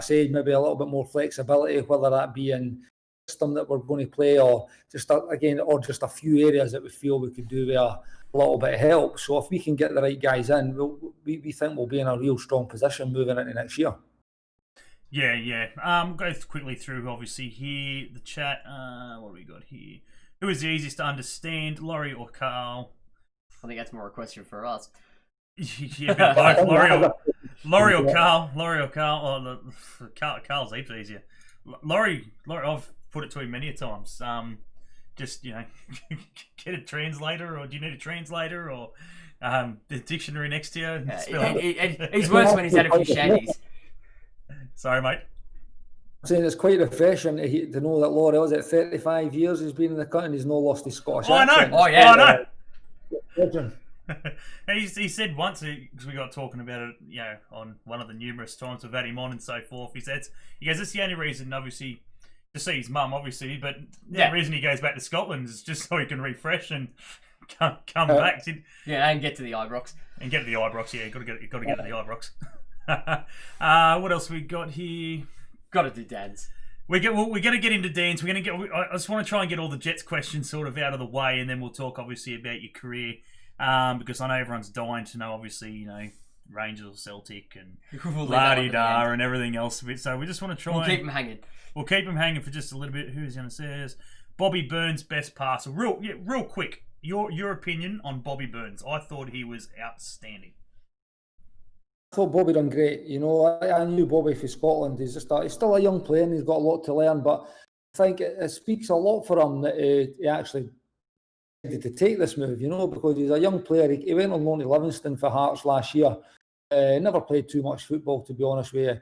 [SPEAKER 3] maybe a little bit more flexibility, whether that be in the system that we're going to play or just a few areas that we feel we could do with a little bit of help. So if we can get the right guys in, we think we'll be in a real strong position moving into next year.
[SPEAKER 1] Yeah. Go quickly through, obviously, here, the chat. What have we got here? Who is the easiest to understand, Laurie or Carl?
[SPEAKER 2] I think that's more a question for us.
[SPEAKER 1] Yeah, both Laurie Laurie or Carl. Carl's heaps easier. Laurie, I've put it to him many a times. Just, get a translator, or do you need a translator, or the dictionary next to you?
[SPEAKER 2] He's worse when he's had a few shandies.
[SPEAKER 1] Sorry, mate.
[SPEAKER 3] I'm saying it's quite refreshing to know that Laurie, was it 35 years he's been in the country and he's not lost his Scottish accent.
[SPEAKER 2] Oh, yeah.
[SPEAKER 1] I know. He said once, because we got talking about it, on one of the numerous times we've had him on and so forth, he goes, that's the only reason, obviously, to see his mum, obviously, but the reason he goes back to Scotland is just so he can refresh and come back.
[SPEAKER 2] And get to the Ibrox.
[SPEAKER 1] And get to the Ibrox, got to get to the Ibrox. What else we got here?
[SPEAKER 2] Got to do Dan's.
[SPEAKER 1] We're going to get into Dan's. I just want to try and get all the Jets questions sort of out of the way, and then we'll talk, obviously, about your career. Because I know everyone's dying to know, obviously, Rangers or Celtic and la-di-da and everything else of it. So we just want to try.
[SPEAKER 2] We'll keep them hanging.
[SPEAKER 1] We'll keep them hanging for just a little bit. Who's going to say this? Bobby Burns, best passer. Real quick. Your opinion on Bobby Burns? I thought he was outstanding.
[SPEAKER 3] I thought Bobby done great. I knew Bobby from Scotland. He's still a young player and he's got a lot to learn. But I think it speaks a lot for him that he actually to take this move, because he's a young player. He went on loan to Livingston for Hearts last year. Never played too much football, to be honest with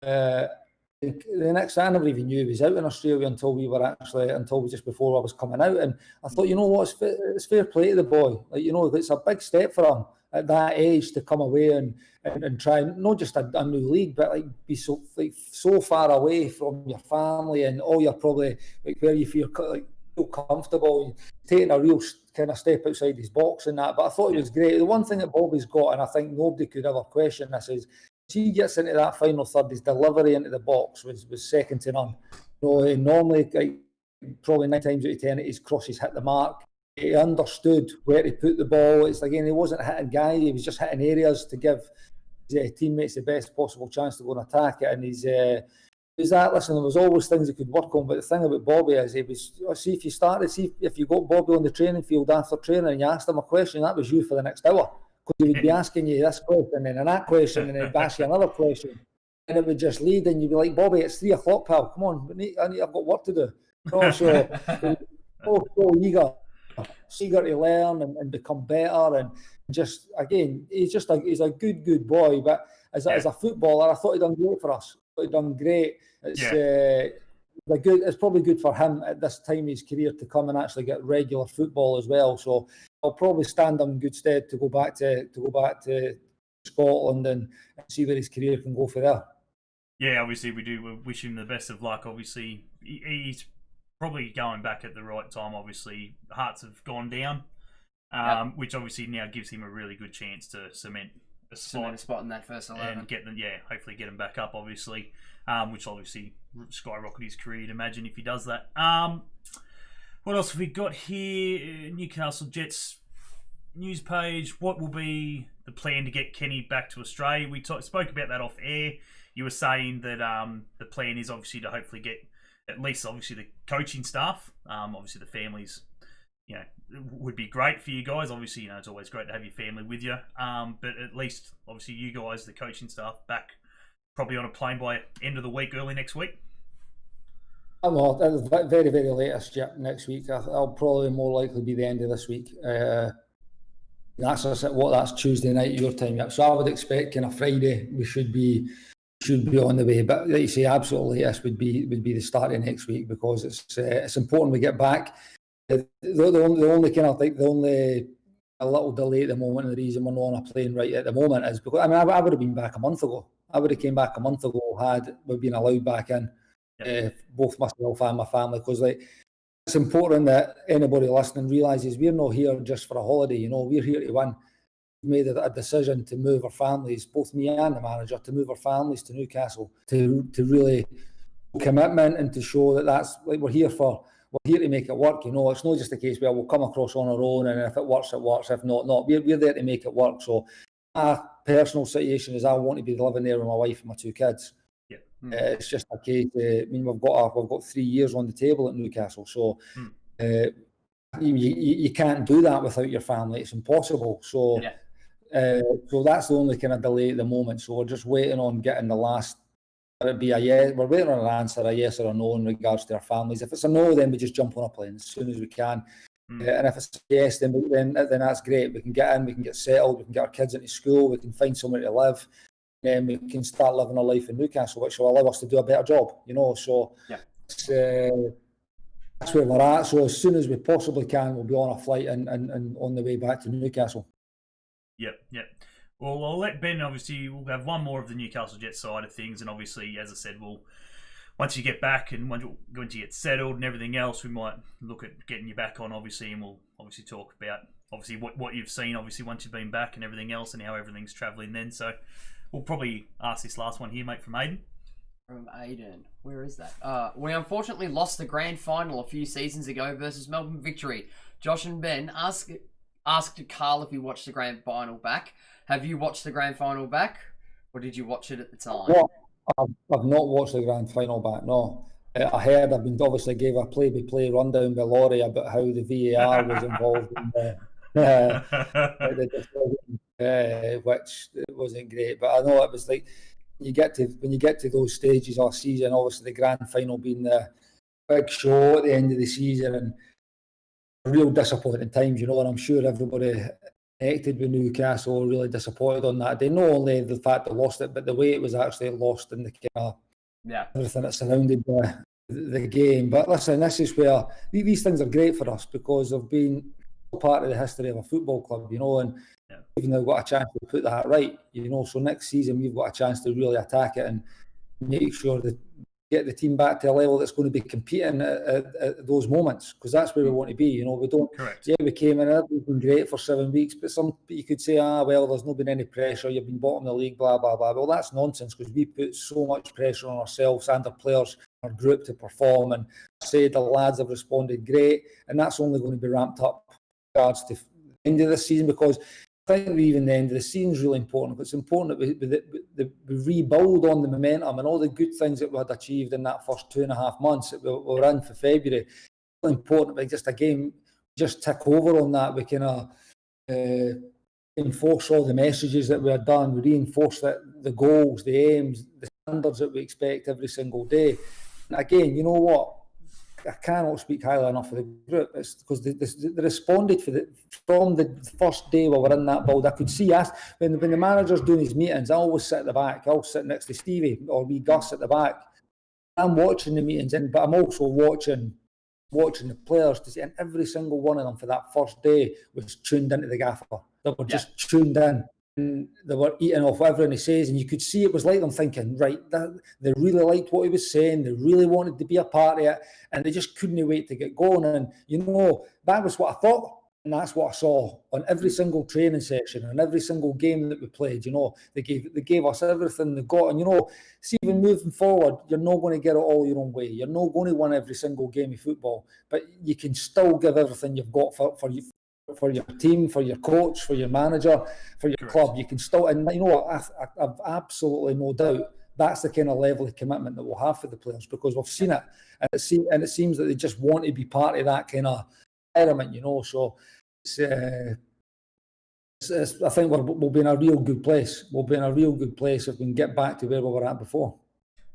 [SPEAKER 3] you. The next I never even knew he was out in Australia until just before I was coming out. And I thought, it's fair play to the boy. It's a big step for him at that age to come away and try not just a new league, but be so far away from your family and all your probably where you feel comfortable, taking a real kind of step outside his box and that. But I thought it was great. The one thing that Bobby's got, and I think nobody could ever question this, is he gets into that final third, his delivery into the box was second to none. Normally, probably 9 times out of 10, his crosses hit the mark. He understood where to put the ball. It's again, he wasn't hitting guys, he was just hitting areas to give his teammates the best possible chance to go and attack it. And there was always things he could work on. But the thing about Bobby is if you got Bobby on the training field after training and you asked him a question, that was you for the next hour. Because he would be asking you this question and that question, and then he'd ask you another question. And it would just lead, and you'd be like, Bobby, it's 3 o'clock, pal. Come on, I've got work to do. So eager to learn and become better, and just again, he's a good boy. But as a footballer, I thought he'd done great for us. He'd done great. It's probably good for him at this time in his career to come and actually get regular football as well. So I'll probably stand him in good stead to go back to Scotland and see where his career can go for there.
[SPEAKER 1] Yeah, obviously we wish him the best of luck. Obviously, he's probably going back at the right time. Obviously, Hearts have gone down, which obviously now gives him a really good chance to cement a spot in
[SPEAKER 2] that first 11
[SPEAKER 1] and hopefully get him back up. Obviously, which obviously skyrocket his career. You'd imagine if he does that. What else have we got here? Newcastle Jets news page. What will be the plan to get Kenny back to Australia? We spoke about that off air. You were saying that the plan is obviously to hopefully get at least obviously the coaching staff. Obviously the families, would be great for you guys. Obviously, it's always great to have your family with you. But at least obviously you guys, the coaching staff, back probably on a plane by end of the week, early next week.
[SPEAKER 3] Very, very latest, next week. I'll probably more likely be the end of this week. That's Tuesday night your time. So I would expect kind of Friday we should be on the way. But like you say, absolutely latest would be the start of next week, because it's important we get back. The only a little delay at the moment, and the reason we're not on a plane right at the moment is because I would have been back a month ago. I would have came back a month ago had we been allowed back in. Both myself and my family, because it's important that anybody listening realises we're not here just for a holiday. We're here to win. We've made a decision to move our families, both me and the manager, to move our families to Newcastle to really commitment and to show that that's like we're here to make it work. It's not just a case where we'll come across on our own, and if it works, it works. If not, we're there to make it work. So my personal situation is I want to be living there with my wife and my 2 kids. It's just a case. We've got 3 years on the table at Newcastle, so you can't do that without your family. It's impossible. So So that's the only kind of delay at the moment. So we're just waiting on getting the last. It'd be a yes. We're waiting on an answer, a yes or a no in regards to our families. If it's a no, then we just jump on a plane as soon as we can. And if it's a yes, then that's great. We can get in, we can get settled, we can get our kids into school, we can find somewhere to live, and we can start living a life in Newcastle, which will allow us to do a better job. So that's where we're at. So as soon as we possibly can, we'll be on a flight and on the way back to Newcastle.
[SPEAKER 1] Yep. Well, I'll let Ben, obviously, we'll have one more of the Newcastle Jets side of things. And obviously, as I said, once you get back and once you get settled and everything else, we might look at getting you back on, obviously. And we'll obviously talk about, obviously, what you've seen, obviously, once you've been back and everything else and how everything's travelling then. So we'll probably ask this last one here, mate, from Aiden.
[SPEAKER 2] From Aiden. Where is that? We unfortunately lost the grand final a few seasons ago versus Melbourne Victory. Josh and Ben asked Carl if he watched the grand final back. Have you watched the grand final back, or did you watch it at the time?
[SPEAKER 3] No, I've not watched the grand final back, no. I heard, I've been obviously gave a play-by-play rundown by Laurie about how the VAR was involved in the decision, which wasn't great. But I know it was like, when you get to those stages of the season, obviously the grand final being the big show at the end of the season, and real disappointing times, and I'm sure everybody connected with Newcastle were really disappointed on that day. Not only the fact they lost it, but the way it was actually lost and the kind of everything that surrounded the game. But listen, this is where these things are great for us because they've been part of the history of a football club, and we've now got a chance to put that right, So next season we've got a chance to really attack it and make sure that get the team back to a level that's going to be competing at those moments, because that's where we want to be. We don't.
[SPEAKER 1] Correct.
[SPEAKER 3] Yeah, we came in, it's been great for 7 weeks, but you could say, well, there's not been any pressure. You've been bottom of the league, blah blah blah. Well, that's nonsense because we put so much pressure on ourselves and our players, our group to perform. And I say the lads have responded great, and that's only going to be ramped up in regards to the end of the season, because I think even the end of the season is really important. It's important that we rebuild on the momentum and all the good things that we had achieved in that first 2.5 months that we were in for February. It's really important, but just again, just tick over on that. We kind of enforce all the messages that we had done. We reinforce the goals, the aims, the standards that we expect every single day. And again, you know what? I cannot speak highly enough of the group. It's because they responded from the first day we were in that build. I could see us when the manager's doing his meetings. I always sit at the back. I'll sit next to Stevie or wee Gus at the back. I'm watching the meetings, but I'm also watching the players to see. And every single one of them for that first day was tuned into the gaffer. They were just tuned in. And they were eating off everything he says, and you could see it was like them thinking, right, they really liked what he was saying, they really wanted to be a part of it, and they just couldn't wait to get going. And that was what I thought, and that's what I saw on every single training session and every single game that we played. They gave us everything they got. And see, even moving forward, you're not going to get it all your own way. You're not going to win every single game of football, but you can still give everything you've got for your team, for your coach, for your manager, for your club. You can still, and I've absolutely no doubt that's the kind of level of commitment that we'll have for the players, because we've seen it, and it seems that they just want to be part of that kind of environment, So I think we'll be in a real good place. We'll be in a real good place if we can get back to where we were at before.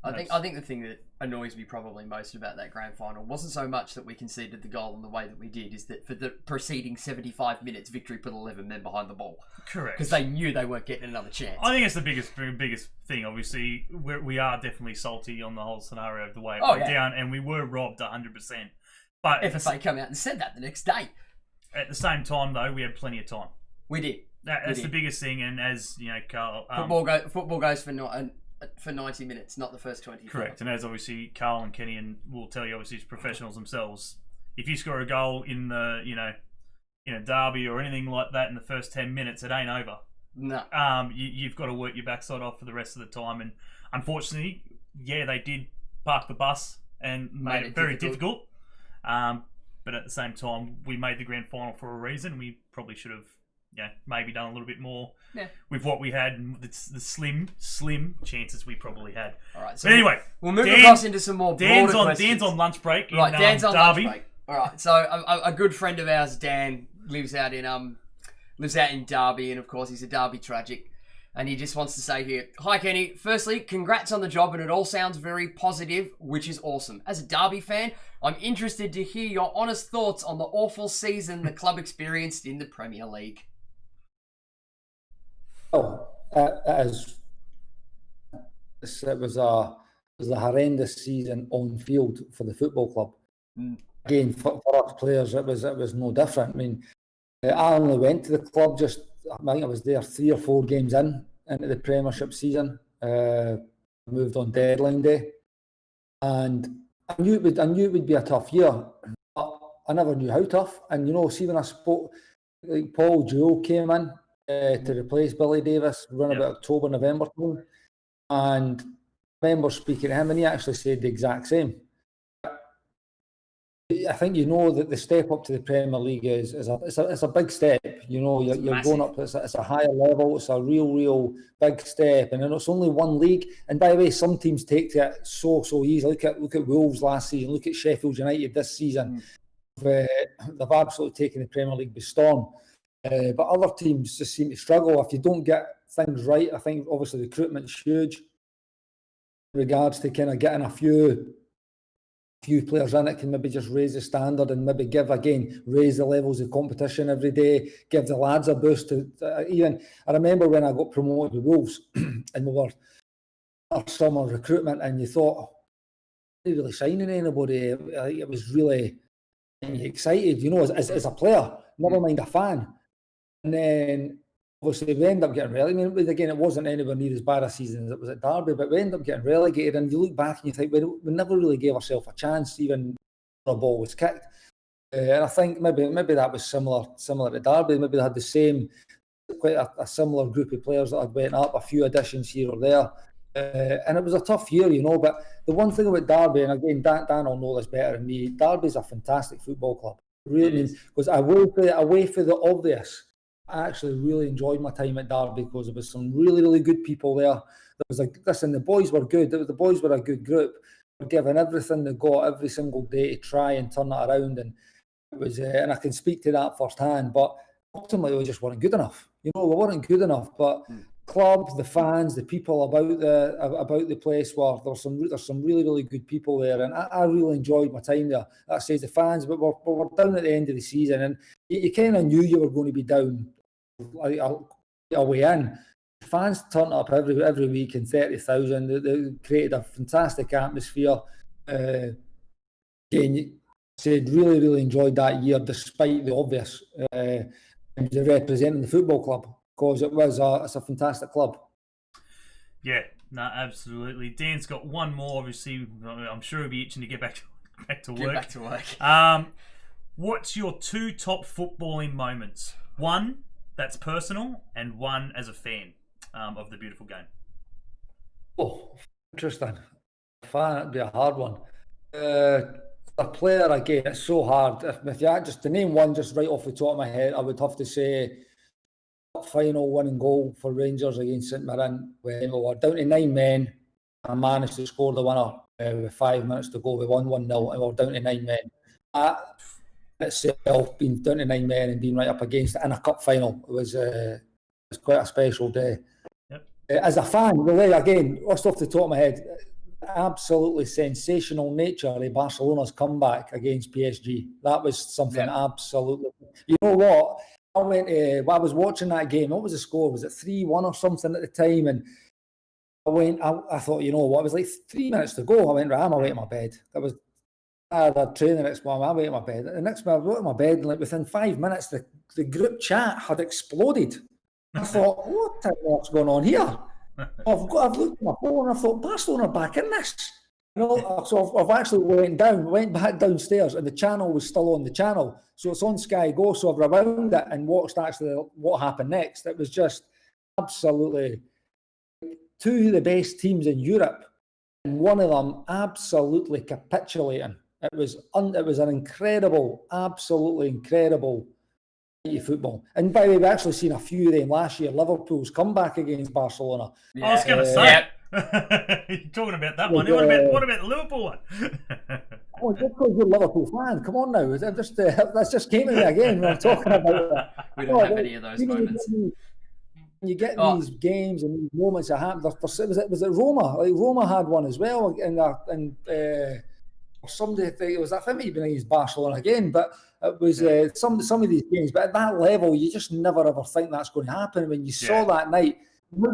[SPEAKER 2] I think the thing that annoys me probably most about that grand final wasn't so much that we conceded the goal in the way that we did, is that for the preceding 75 minutes, Victory put 11 men behind the ball.
[SPEAKER 1] Correct.
[SPEAKER 2] Because they knew they weren't getting another chance.
[SPEAKER 1] I think it's the biggest thing. Obviously, we are definitely salty on the whole scenario of the way it went down, and we were robbed 100%. But
[SPEAKER 2] FFA came out and said that the next day.
[SPEAKER 1] At the same time, though, we had plenty of time.
[SPEAKER 2] We did.
[SPEAKER 1] That's the biggest thing, and as Carl,
[SPEAKER 2] football goes for 90 minutes, not the first 20.
[SPEAKER 1] Correct, and as obviously Carl and Kenny will tell you, obviously as professionals themselves, if you score a goal in the in a derby or anything like that in the first 10 minutes, it ain't over.
[SPEAKER 2] No.
[SPEAKER 1] You've got to work your backside off for the rest of the time, and unfortunately, they did park the bus and made it very difficult. But at the same time, we made the grand final for a reason. We probably should have maybe done a little bit more with what we had and the slim chances we probably had.
[SPEAKER 2] All right.
[SPEAKER 1] So anyway,
[SPEAKER 2] we'll move across into some more broader questions.
[SPEAKER 1] Dan's on lunch break in
[SPEAKER 2] Dan's on
[SPEAKER 1] Derby.
[SPEAKER 2] lunch break. All right. So a good friend of ours, Dan, lives out in lives out in Derby, and of course he's a Derby tragic. And he just wants to say here, hi Kenny, firstly, congrats on the job, and it all sounds very positive, which is awesome. As a Derby fan, I'm interested to hear your honest thoughts on the awful season the club experienced in the Premier League.
[SPEAKER 3] Oh, it was a horrendous season on field for the football club. Again, for us players, it was no different. I mean, I only went to the club I think I was there 3 or 4 games into the Premiership season. Moved on deadline day, and I knew it would be a tough year, but I never knew how tough. And see, when I spoke, like Paul Jewell came in to replace Billy Davis around about October, November time, and I remember speaking to him, and he actually said the exact same. I think that the step up to the Premier League is a big step. You're going up. It's a higher level. It's a real big step, and it's only one league. And by the way, some teams take it so easy. Look at Wolves last season. Look at Sheffield United this season. They've absolutely taken the Premier League by storm. But other teams just seem to struggle if you don't get things right. I think obviously recruitment's huge in regards to kind of getting a few players in it can maybe just raise the standard and maybe raise the levels of competition every day, give the lads a boost. I remember when I got promoted with Wolves and we were our summer recruitment, and you thought, are they really signing anybody? It was really excited, as a player, never mind a fan. And then obviously we ended up getting relegated. I mean, again, it wasn't anywhere near as bad a season as it was at Derby, but we ended up getting relegated, and you look back and you think, we never really gave ourselves a chance, even when a ball was kicked. And I think maybe that was similar to Derby. Maybe they had the same, quite a similar group of players that had went up, a few additions here or there. And it was a tough year, but the one thing about Derby, and again, Dan will know this better than me, Derby's a fantastic football club. Really, because away for the obvious, I actually really enjoyed my time at Derby because there was some really good people there. The boys were good. The boys were a good group. They were giving everything they got every single day to try and turn it around, and it was. And I can speak to that firsthand. But ultimately, we just weren't good enough. We weren't good enough. But club, the fans, the people about the place there's some really good people there, and I really enjoyed my time there. That says the fans, but we're down at the end of the season, and you kind of knew you were going to be down away in. Fans turned up every week in 30,000. They created a fantastic atmosphere. Again, you said really enjoyed that year despite the obvious. Representing the football club, because it's a fantastic club.
[SPEAKER 1] Yeah, no, absolutely. Dan's got one more. Obviously, I'm sure he'll be itching to get back to work.
[SPEAKER 2] Get back to work.
[SPEAKER 1] What's your 2 top footballing moments? One that's personal, and one as a fan of the beautiful game.
[SPEAKER 3] Oh, interesting. Fan, it'd be a hard one. A player, again, it's so hard. If you had just to name one just right off the top of my head, I would have to say final winning goal for Rangers against St Mirren when we were down to 9 men and managed to score the winner with 5 minutes to go. We won 1-0 and we were down to 9 men. That itself, being down to 9 men and being right up against it in a cup final, it was quite a special day.
[SPEAKER 1] Yep.
[SPEAKER 3] As a fan, really, again, just off the top of my head, absolutely sensational nature of Barcelona's comeback against PSG. That was something absolutely. You know what? I was watching that game. What was the score? Was it 3-1 or something at the time? And I thought, you know what? It was like 3 minutes to go. I went, right, I'm away to my bed. I had a train the next morning. I'm away to my bed. The next morning, I went to my bed, and within 5 minutes, the group chat had exploded. I thought, what the hell's going on here? I've looked at my phone and I thought, Barcelona are back in this. So I've actually went back downstairs, and the channel was still on the channel. So it's on Sky Go. So I've rewound it and watched actually what happened next. It was just absolutely 2 of the best teams in Europe, and one of them absolutely capitulating. It was an incredible, absolutely incredible football. And by the way, we've actually seen a few of them last year. Liverpool's comeback against Barcelona.
[SPEAKER 1] Yeah. I was going to say, you're talking about that one. What about the Liverpool one?
[SPEAKER 3] Oh, just because you're a Liverpool fan, come on now. That's just came to me again when I'm talking about that.
[SPEAKER 2] We don't have any of those moments.
[SPEAKER 3] You get these games and these moments that happen. Was it Roma? Like Roma had one as well, somebody. It was, I think maybe against Barcelona again, but it was some of these games. But at that level, you just never ever think that's going to happen. When you saw that night,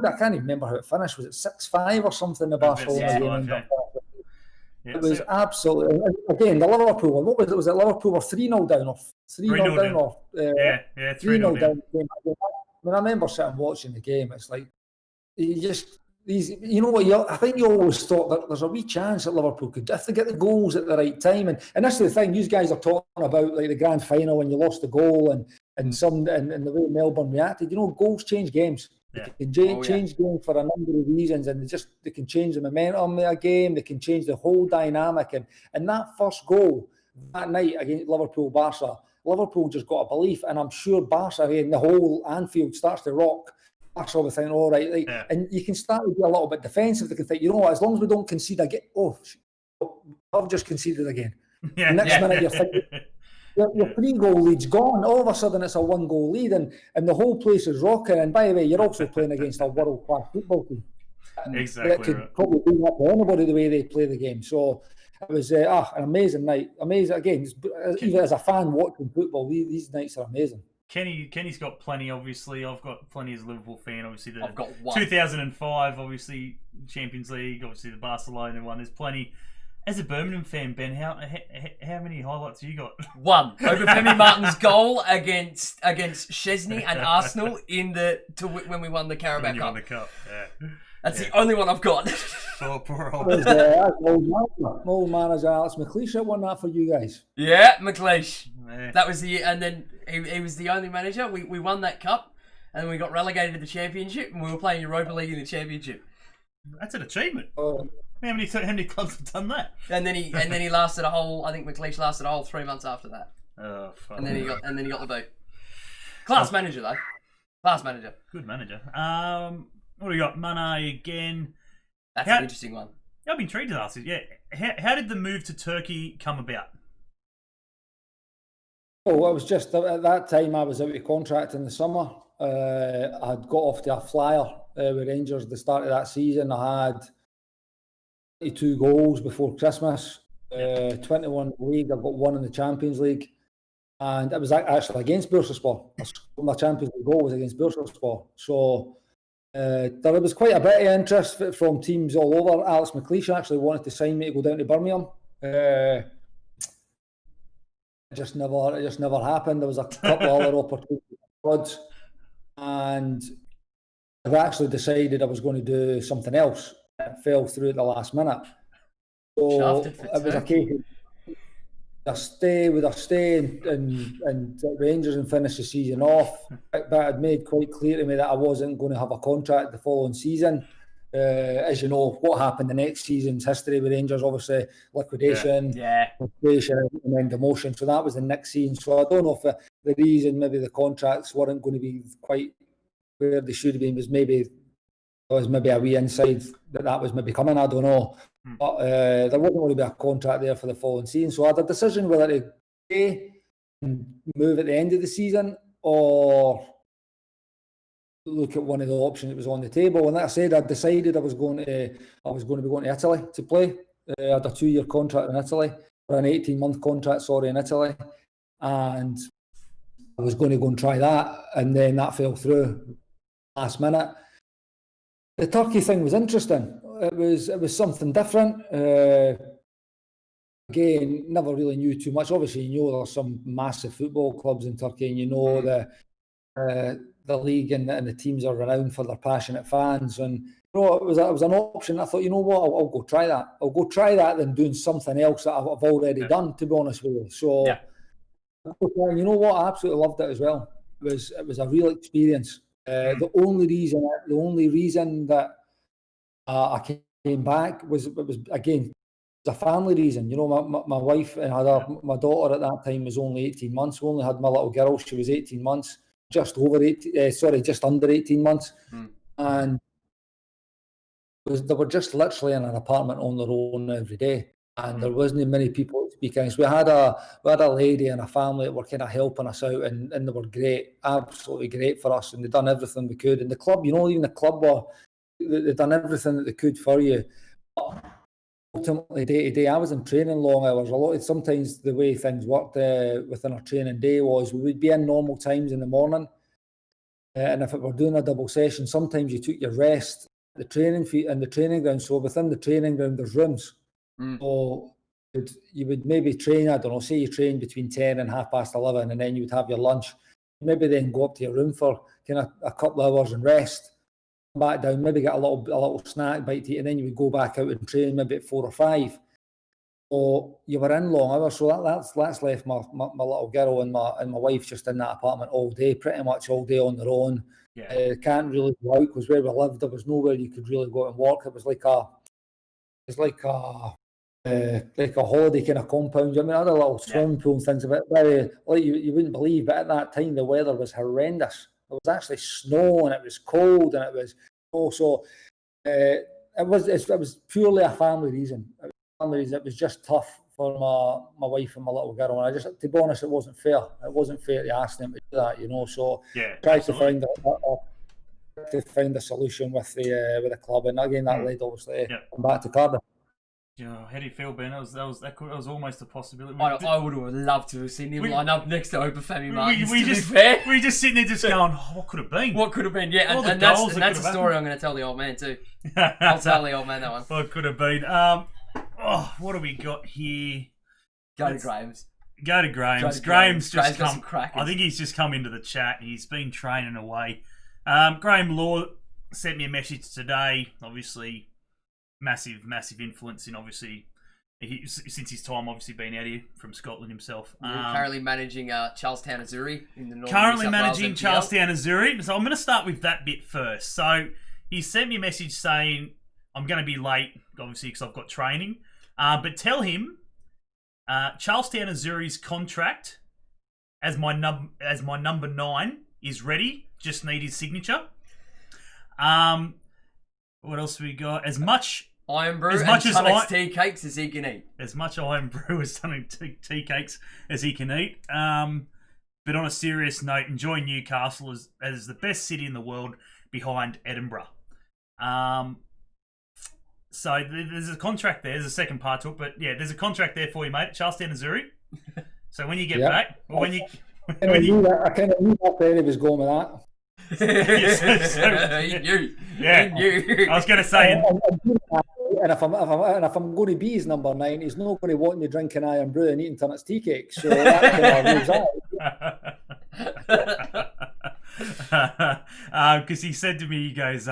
[SPEAKER 3] I can't even remember how it finished. Was it 6-5 or something? The Barcelona game. It was absolutely, again, the Liverpool one. What was it? Was it Liverpool were 3-0 down or 3-0 down or 3-0 down? When I remember sitting watching the game, it's like you know what? I think you always thought that there's a wee chance that Liverpool could, if they get the goals at the right time. And that's the thing. You guys are talking about like the grand final when you lost the goal and the way Melbourne reacted. You know, goals change games. They can change games for a number of reasons, and they can change the momentum of a game. They can change the whole dynamic. And that first goal that night against Liverpool-Barca, Liverpool just got a belief, and I'm sure Barca and the whole Anfield starts to rock. Barca will think, all right, and you can start to be a little bit defensive. They can think, you know what, as long as we don't concede again, I've just conceded again. Next minute you're thinking, your 3-goal lead's gone. All of a sudden it's a 1-goal lead, and the whole place is rocking. And by the way, you're also playing against a world-class football team.
[SPEAKER 1] Exactly.
[SPEAKER 3] It could probably do that to anybody the way they play the game. So it was an amazing night. Amazing again. Even as a fan watching football, these nights are amazing.
[SPEAKER 1] Kenny's got plenty. Obviously, I've got plenty as a Liverpool fan. Obviously,
[SPEAKER 2] I've got one.
[SPEAKER 1] 2005, obviously Champions League. Obviously, the Barcelona one. There's plenty. As a Birmingham fan, Ben, how many highlights have you got? One.
[SPEAKER 2] Over Femi Martin's goal against Szczesny and Arsenal when we won the Carabao Cup.
[SPEAKER 1] Won the cup. Yeah.
[SPEAKER 2] That's the only one I've got.
[SPEAKER 1] Poor old.
[SPEAKER 3] Old manager Alex McLeish won that for you guys.
[SPEAKER 2] Yeah, McLeish. Yeah. That was and then he was the only manager. We won that cup, and then we got relegated to the Championship, and we were playing Europa League in the Championship.
[SPEAKER 1] That's an achievement. How many clubs have done that?
[SPEAKER 2] And then he lasted a whole. I think McLeish lasted a whole 3 months after that.
[SPEAKER 1] Oh, fuck.
[SPEAKER 2] And then he got the boot. Class manager though. Class manager.
[SPEAKER 1] Good manager. What do we got? Mane again.
[SPEAKER 2] That's an interesting one.
[SPEAKER 1] I've been intrigued to ask it. Yeah. How did the move to Turkey come about?
[SPEAKER 3] Oh, I was just at that time. I was out of contract in the summer. I'd got off to a flyer with Rangers at the start of that season. I had 22 goals before Christmas, 21 in the league. I've got 1 in the Champions League, and it was actually against Bursaspor. My Champions League goal was against Bursaspor. So there was quite a bit of interest from teams all over. Alex McLeish actually wanted to sign me to go down to Birmingham. It just never happened. There was a couple of other opportunities, and I've actually decided I was going to do something else. It fell through at the last minute. So it was a case of would I stay and Rangers and finish the season off. But I'd made quite clear to me that I wasn't going to have a contract the following season. As you know, what happened the next season's history with Rangers, obviously liquidation, liquidation, and then demotion. So that was the next season. So I don't know if the reason maybe the contracts weren't going to be quite where they should have been was maybe there was maybe a wee inside that was maybe coming. I don't know. But there wasn't going to be a contract there for the following season. So I had a decision whether to stay and move at the end of the season or look at one of the options that was on the table. And like I said, I decided I was going to be going to Italy to play. I had a 2-year contract in Italy, or an 18-month contract, in Italy. And I was going to go and try that, and then that fell through last minute. The Turkey thing was interesting. It was something different. Again, never really knew too much. Obviously, you know there's some massive football clubs in Turkey, and you know the league and the teams are renowned for their passionate fans. And you know, it was an option. I thought, you know what, I'll go try that. I'll go try that than doing something else that I've already done, to be honest with you. So, you know what, I absolutely loved it as well. It was a real experience. The only reason that I came back was again a family reason. You know, my wife and my daughter at that time was only 18 months. We only had my little girl. She was 18 months, just under 18 months, and they were just literally in an apartment on their own every day, and there wasn't many people be honest. We had a lady and a family that were kind of helping us out, and they were great, absolutely great for us, and they done everything we could. And the club, even the club they done everything that they could for you. But ultimately, day to day, I was in training long hours. Sometimes the way things worked within our training day was we would be in normal times in the morning, and if it were doing a double session, sometimes you took your rest at the training ground. So within the training ground, there's rooms. So you would maybe train, I don't know, say you train between 10 and 11:30, and then you would have your lunch. Maybe then go up to your room for kind of a couple of hours and rest. Come back down, maybe get a little snack bite to eat, and then you would go back out and train maybe at 4 or 5. So you were in long hours. So that's left my little girl and my wife just in that apartment all day, pretty much all day on their own.
[SPEAKER 1] Yeah.
[SPEAKER 3] Can't really go out because where we lived, there was nowhere you could really go out and walk. It was like a holiday kind of compound. I mean, I had a little swimming pool and things of it. Very, like you wouldn't believe, but at that time the weather was horrendous. It was actually snow and it was cold and it was also. It was purely a family reason. It was just tough for my wife and my little girl, and to be honest, it wasn't fair. It wasn't fair to ask them to do that, So tried to find a solution with the club, and again that led obviously come back to Cardiff.
[SPEAKER 1] Yeah, how do you feel, Ben? That was almost a possibility.
[SPEAKER 2] I would have loved to have seen him line up next to Obafemi Martins.
[SPEAKER 1] We were just sitting there just going, what could have been?
[SPEAKER 2] What could have been? Yeah, and that's a story I'm going to tell the old man too. I'll tell the old man that one.
[SPEAKER 1] What could have been? What do we got here?
[SPEAKER 2] Go to Graham's.
[SPEAKER 1] Graham's just come.
[SPEAKER 2] Crackers.
[SPEAKER 1] I think he's just come into the chat. He's been training away. Graham Law sent me a message today. Obviously, massive influence in since his time obviously being out here from Scotland himself.
[SPEAKER 2] Currently managing Charlestown Azuri in the northern
[SPEAKER 1] Currently
[SPEAKER 2] New South
[SPEAKER 1] managing
[SPEAKER 2] Wales
[SPEAKER 1] Charlestown Azuri. So I'm going to start with that bit first. So he sent me a message saying I'm going to be late, obviously because I've got training. But tell him Charlestown Azuri's contract as my number 9 is ready. Just need his signature. What else have we got? As much
[SPEAKER 2] Iron Brew and Tunnock's tea cakes as he can eat.
[SPEAKER 1] As much Iron Brew as Tunnock's tea cakes as he can eat. But on a serious note, enjoy Newcastle as the best city in the world behind Edinburgh. So there's a contract there. There's a second part to it, but yeah, there's a contract there for you, mate. Charlestown Azuri. So when you get back, or when you,
[SPEAKER 3] I kind of knew that Ferreira was going with that.
[SPEAKER 2] He knew.
[SPEAKER 1] I was going to say,
[SPEAKER 3] and if I'm going to be his number 9, he's not going to want me drinking Iron Brew and eating Tunnock's tea cakes. So that kind of rules
[SPEAKER 1] out. Because he said to me, he goes,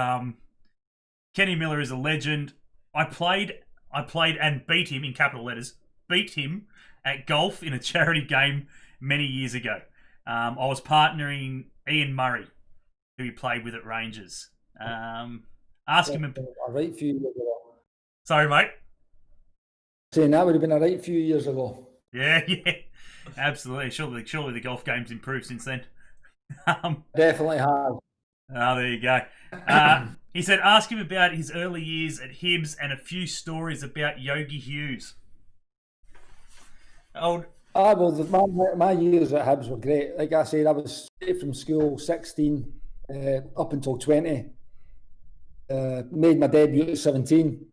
[SPEAKER 1] Kenny Miller is a legend. I played and beat him in capital letters. Beat him at golf in a charity game many years ago. I was partnering Ian Murray, who he played with at Rangers. Ask him
[SPEAKER 3] a right few years ago.
[SPEAKER 1] Sorry, mate.
[SPEAKER 3] Saying that would have been a right few years ago.
[SPEAKER 1] Yeah, absolutely. Surely the golf game's improved since then.
[SPEAKER 3] Definitely have.
[SPEAKER 1] Oh, there you go. He said, ask him about his early years at Hibs and a few stories about Yogi Hughes.
[SPEAKER 3] Well, my years at Hibs were great. Like I said, I was straight from school, 16, up until 20. Made my debut at 17.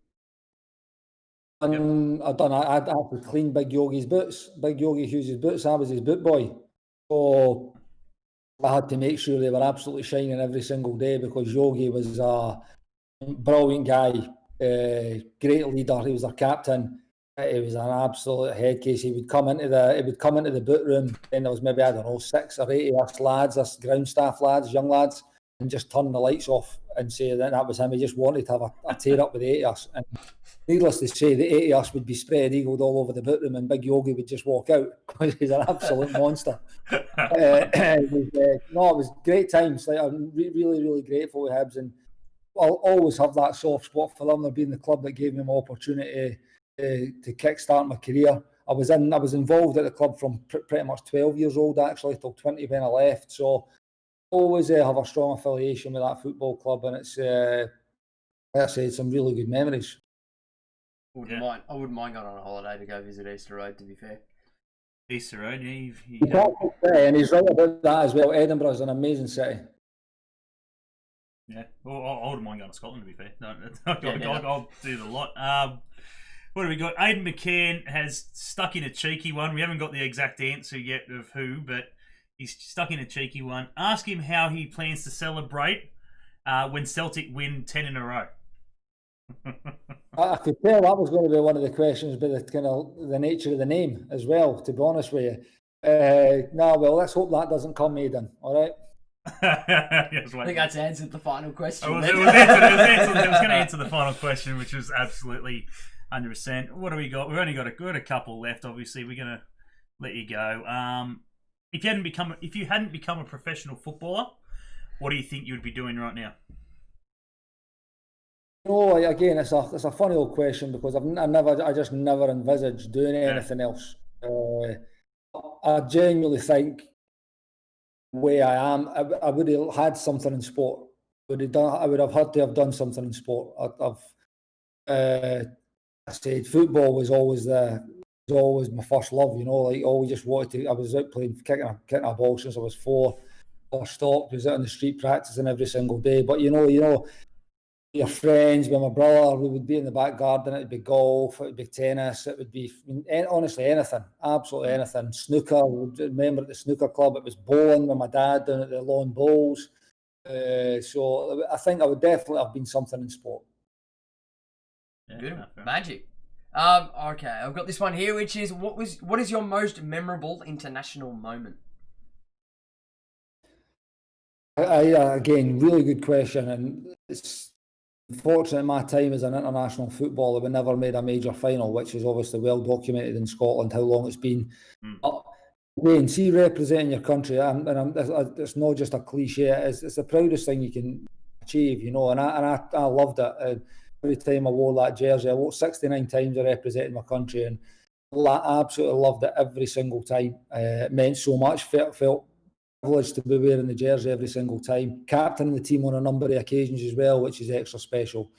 [SPEAKER 3] And I actually cleaned Big Yogi Hughes' boots. I was his boot boy. So I had to make sure they were absolutely shining every single day because Yogi was a brilliant guy, great leader. He was our captain. He was an absolute head case. He would come into the boot room, and there was maybe, 6 or 8 of us lads, us ground staff lads, young lads, and just turn the lights off and say that was him. He just wanted to have a tear up with the 8 of us. And needless to say, the 8 of us would be spread eagled all over the boot room, and Big Yogi would just walk out because he's an absolute monster. It was great times. Like, I'm really, really grateful with Hibs, and I'll always have that soft spot for them. They've been the club that gave me an opportunity to kickstart my career. I was involved at the club from pretty much 12 years old actually till 20 when I left. So always have a strong affiliation with that football club, and it's like I said, some really good memories.
[SPEAKER 2] I wouldn't mind going on a holiday to go visit Easter Road, to be fair.
[SPEAKER 1] Easter Road,
[SPEAKER 3] and he's right about that as well. Edinburgh's an amazing city.
[SPEAKER 1] Yeah, well, I wouldn't mind going to Scotland, to be fair. I'll do the lot. What have we got? Aidan McCann has stuck in a cheeky one. We haven't got the exact answer yet of who, but he's stuck in a cheeky one. Ask him how he plans to celebrate when Celtic win 10 in a row.
[SPEAKER 3] I could tell that was going to be one of the questions, but the nature of the name as well, to be honest with you. Well, let's hope that doesn't come, Aidan. All right.
[SPEAKER 2] I think that's answered the final question.
[SPEAKER 1] It was going to answer the final question, which was absolutely 100%. What do we got? We've only got a couple left. Obviously, we're going to let you go. If you hadn't become a professional footballer, what do you think you would be doing right now?
[SPEAKER 3] Again, it's a funny old question because I just never envisaged doing anything else. I genuinely think where I am, I would have had something in sport. I would have had to have done something in sport. I said football was always my first love. Always just wanted to. I was out playing kicking a ball since I was 4. Or stopped. I was out on the street practicing every single day. But your friends, with my brother, we would be in the back garden. It'd be golf, it'd be tennis, it would be honestly anything, absolutely anything. Snooker. Remember at the snooker club, it was bowling with my dad down at the lawn bowls. So I think I would definitely have been something in sport.
[SPEAKER 2] Beautiful, magic. Okay, I've got this one here, which is what is your most memorable international moment?
[SPEAKER 3] Again, really good question, and it's unfortunate in my time as an international footballer, we never made a major final, which is obviously well documented in Scotland how long it's been. Again, see, representing your country, it's not just a cliche. It's the proudest thing you can achieve, and I loved it. Every time I wore that jersey, I wore 69 times I represented my country, and I absolutely loved it every single time. It meant so much. Felt privileged to be wearing the jersey every single time, captaining the team on a number of occasions as well, which is extra special.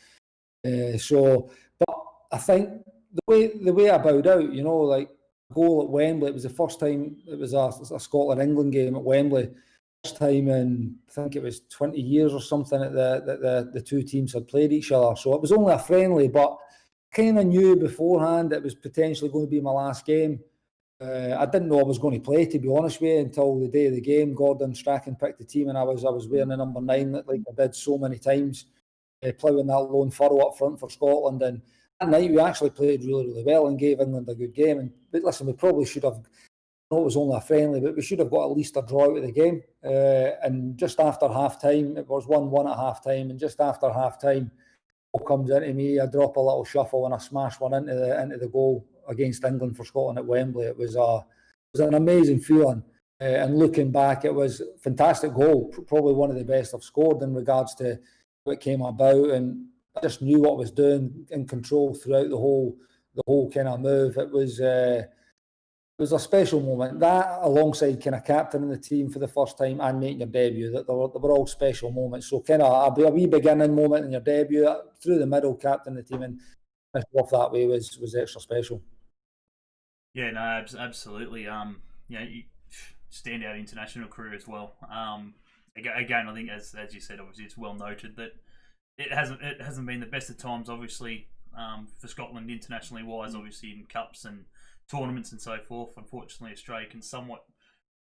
[SPEAKER 3] But I think the way I bowed out, like goal at Wembley, it was the first time it was a Scotland-England game at Wembley. First time in, I think it was 20 years or something that the two teams had played each other. So it was only a friendly, but kind of knew beforehand it was potentially going to be my last game. I didn't know I was going to play, to be honest with you, until the day of the game. Gordon Strachan picked the team, and I was wearing the number 9, like I did so many times, ploughing that lone furrow up front for Scotland. And that night we actually played really, really well and gave England a good game. But listen, we probably should have. I know it was only a friendly, but we should have got at least a draw out of the game. And just after half time, it was 1-1 at half time, and just after half time, ball comes into me. I drop a little shuffle and I smash one into the goal against England for Scotland at Wembley. It was an amazing feeling, and looking back, it was a fantastic goal, probably one of the best I've scored in regards to what came about, and I just knew what I was doing, in control throughout the whole kind of move. It was a special moment. That, alongside kind of captaining the team for the first time and making your debut, that they were all special moments. So kind of a wee beginning moment in your debut, through the middle, captaining the team, and finish off that way was extra special.
[SPEAKER 1] Yeah, no, absolutely. You stand out international career as well. Again, I think as you said, obviously it's well noted that it hasn't been the best of times, obviously, for Scotland internationally wise, obviously in cups and tournaments and so forth. Unfortunately, Australia can somewhat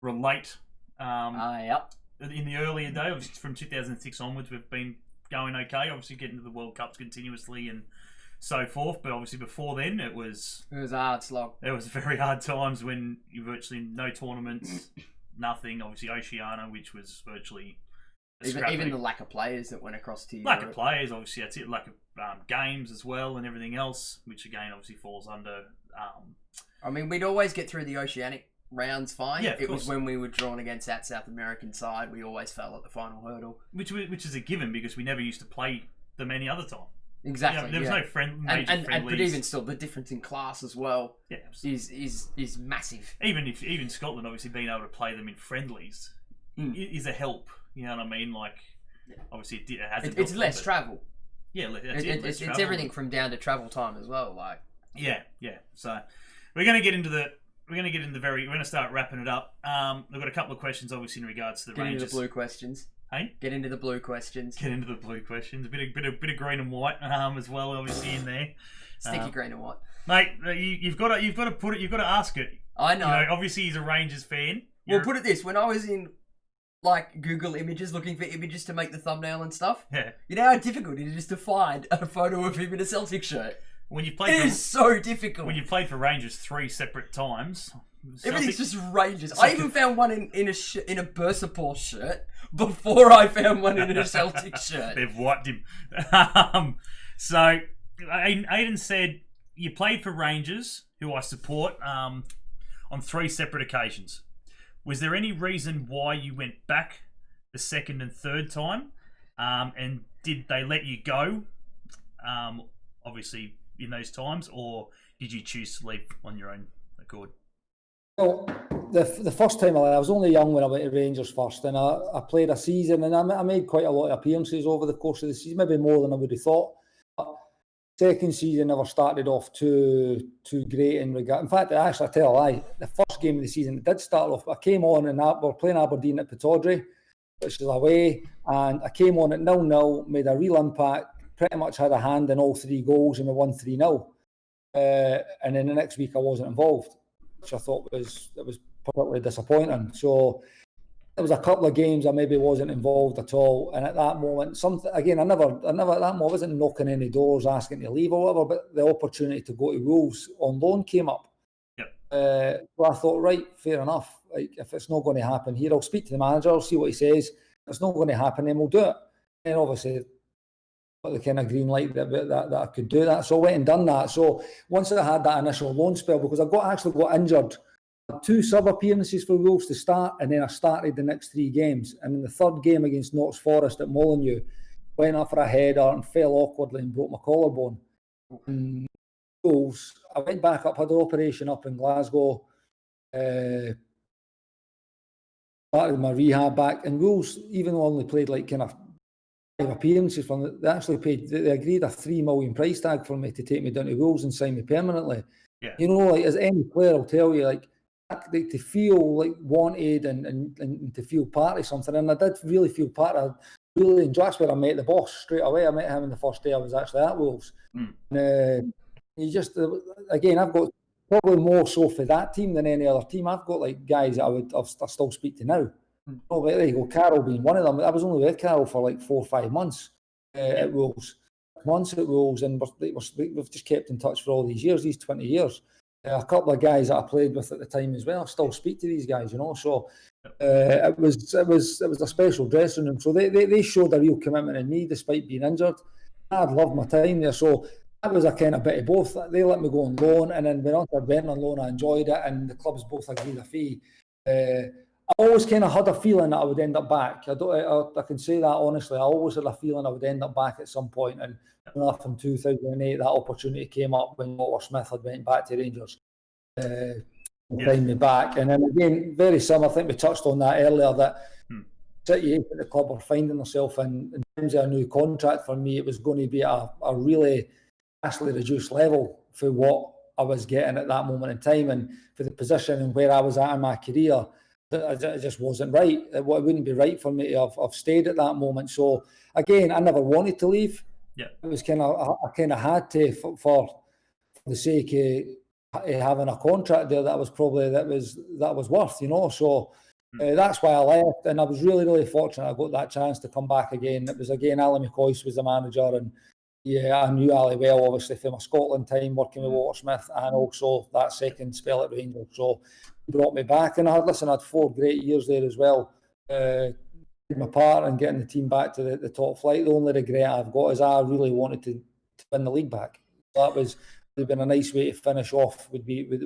[SPEAKER 1] relate. In the earlier days, obviously from 2006 onwards, we've been going okay. Obviously, getting to the World Cups continuously and so forth, but obviously before then it was
[SPEAKER 2] hard slog.
[SPEAKER 1] It was very hard times when you virtually no tournaments, nothing. Obviously Oceania, which was virtually
[SPEAKER 2] even the lack of players that went across to
[SPEAKER 1] lack of players. Obviously that's it. Lack of games as well, and everything else, which again obviously falls under.
[SPEAKER 2] I mean, we'd always get through the Oceanic rounds fine.
[SPEAKER 1] Yeah,
[SPEAKER 2] it was when we were drawn against that South American side, we always fell at the final hurdle.
[SPEAKER 1] Which is a given because we never used to play them any other time.
[SPEAKER 2] Exactly.
[SPEAKER 1] There was no friendlies.
[SPEAKER 2] But even still, the difference in class as well is massive.
[SPEAKER 1] Even Scotland, obviously being able to play them in friendlies is a help. You know what I mean? Like, obviously it hasn't.
[SPEAKER 2] It's less travel.
[SPEAKER 1] Yeah,
[SPEAKER 2] It's everything from down to travel time as well. Like,
[SPEAKER 1] yeah. So we're going to get into the. We're going to start wrapping it up. We've got a couple of questions, obviously, in regards to the Rangers.
[SPEAKER 2] Get into the blue questions.
[SPEAKER 1] Hey?
[SPEAKER 2] Get into the blue questions.
[SPEAKER 1] Get into the blue questions. A bit of green and white as well, obviously, in there.
[SPEAKER 2] Sticky green and white.
[SPEAKER 1] Mate, you've got to put it. You've got to ask it.
[SPEAKER 2] I know.
[SPEAKER 1] Obviously, he's a Rangers fan.
[SPEAKER 2] Well, put it this: when I was in like Google Images looking for images to make the thumbnail and stuff,
[SPEAKER 1] yeah,
[SPEAKER 2] you know how difficult it is to find a photo of him in a Celtic shirt.
[SPEAKER 1] When you played,
[SPEAKER 2] is so difficult.
[SPEAKER 1] When you played for Rangers 3 separate times,
[SPEAKER 2] everything's just Rangers. I even found one in a Bursapor shirt before I found one in a Celtic shirt.
[SPEAKER 1] They've wiped him. So Aiden said you played for Rangers, who I support, on 3 separate occasions. Was there any reason why you went back the second and third time? And did they let you go? Obviously in those times, or did you choose to leave on your own accord?
[SPEAKER 3] Well, the first time I was only young when I went to Rangers first, and I played a season, and I made quite a lot of appearances over the course of the season, maybe more than I would have thought. But second season never started off too great in regard. In fact, I tell a lie. The first game of the season, it did start off. I came on and we were playing Aberdeen at Pittodrie, which is away, and I came on at 0-0, made a real impact. Pretty much had a hand in all 3 goals, and we won 3-0. And then the next week I wasn't involved, which I thought was particularly disappointing. So there was a couple of games I maybe wasn't involved at all, and at that moment, I never at that moment wasn't knocking any doors asking to leave or whatever, but the opportunity to go to Wolves on loan came up.
[SPEAKER 1] Yep.
[SPEAKER 3] So I thought, right, fair enough. Like, if it's not going to happen here, I'll speak to the manager, I'll see what he says. If it's not going to happen, then we'll do it. And obviously, the kind of green light that I could do that. So I went and done that. So once I had that initial loan spell, because I actually got injured, I had 2 sub appearances for Wolves to start, and then I started the next 3 games. And in the third game against Notts Forest at Molineux, went up for a header and fell awkwardly and broke my collarbone. And Wolves, I went back up, had an operation up in Glasgow, started my rehab back, and Wolves, even though I only played like kind of 5 appearances from it, they agreed a $3 million price tag for me to take me down to Wolves and sign me permanently.
[SPEAKER 1] Yeah.
[SPEAKER 3] You know, like, as any player will tell you, like to feel like wanted and to feel part of something. And I did really feel part of. Really enjoyed. That's where I met the boss straight away. I met him in the first day I was actually at Wolves. And, you just again, I've got probably more so for that team than any other team. I've got like guys that I still speak to now. Oh, but there you go, Carroll being one of them. I was only with Carroll for like 4 or 5 months at Wolves. And we've just kept in touch for all these years, these 20 years. A couple of guys that I played with at the time as well, I still speak to these guys, you know. So it was a special dressing room. So they showed a real commitment in me despite being injured. I'd loved my time there. So that was a kind of bit of both. They let me go on loan, and then when I went on loan, I enjoyed it, and the clubs both agreed a fee. I always kind of had a feeling that I would end up back. I can say that honestly. I always had a feeling I would end up back at some point. And enough in 2008, that opportunity came up when Walter Smith had went back to Rangers. Signed me back. And then again, very similar. I think we touched on that earlier, that City at the club were finding themselves in terms of a new contract for me. It was going to be a really vastly reduced level for what I was getting at that moment in time, and for the position and where I was at in my career. It just wasn't right. It wouldn't be right for me to have stayed at that moment. So again, I never wanted to leave.
[SPEAKER 1] Yeah,
[SPEAKER 3] it was I kind of had to for the sake of having a contract there that was worth, you know. So that's why I left, and I was really fortunate I got that chance to come back again. It was again Ali McCoist was the manager, and yeah, I knew Ali well, obviously from my Scotland time working with Walter Smith, and also that second spell at Rangers. So brought me back, and I had 4 great years there as well. Did my part in getting the team back to the top flight. The only regret I've got is I really wanted to win the league back. So would have been a nice way to finish off. Would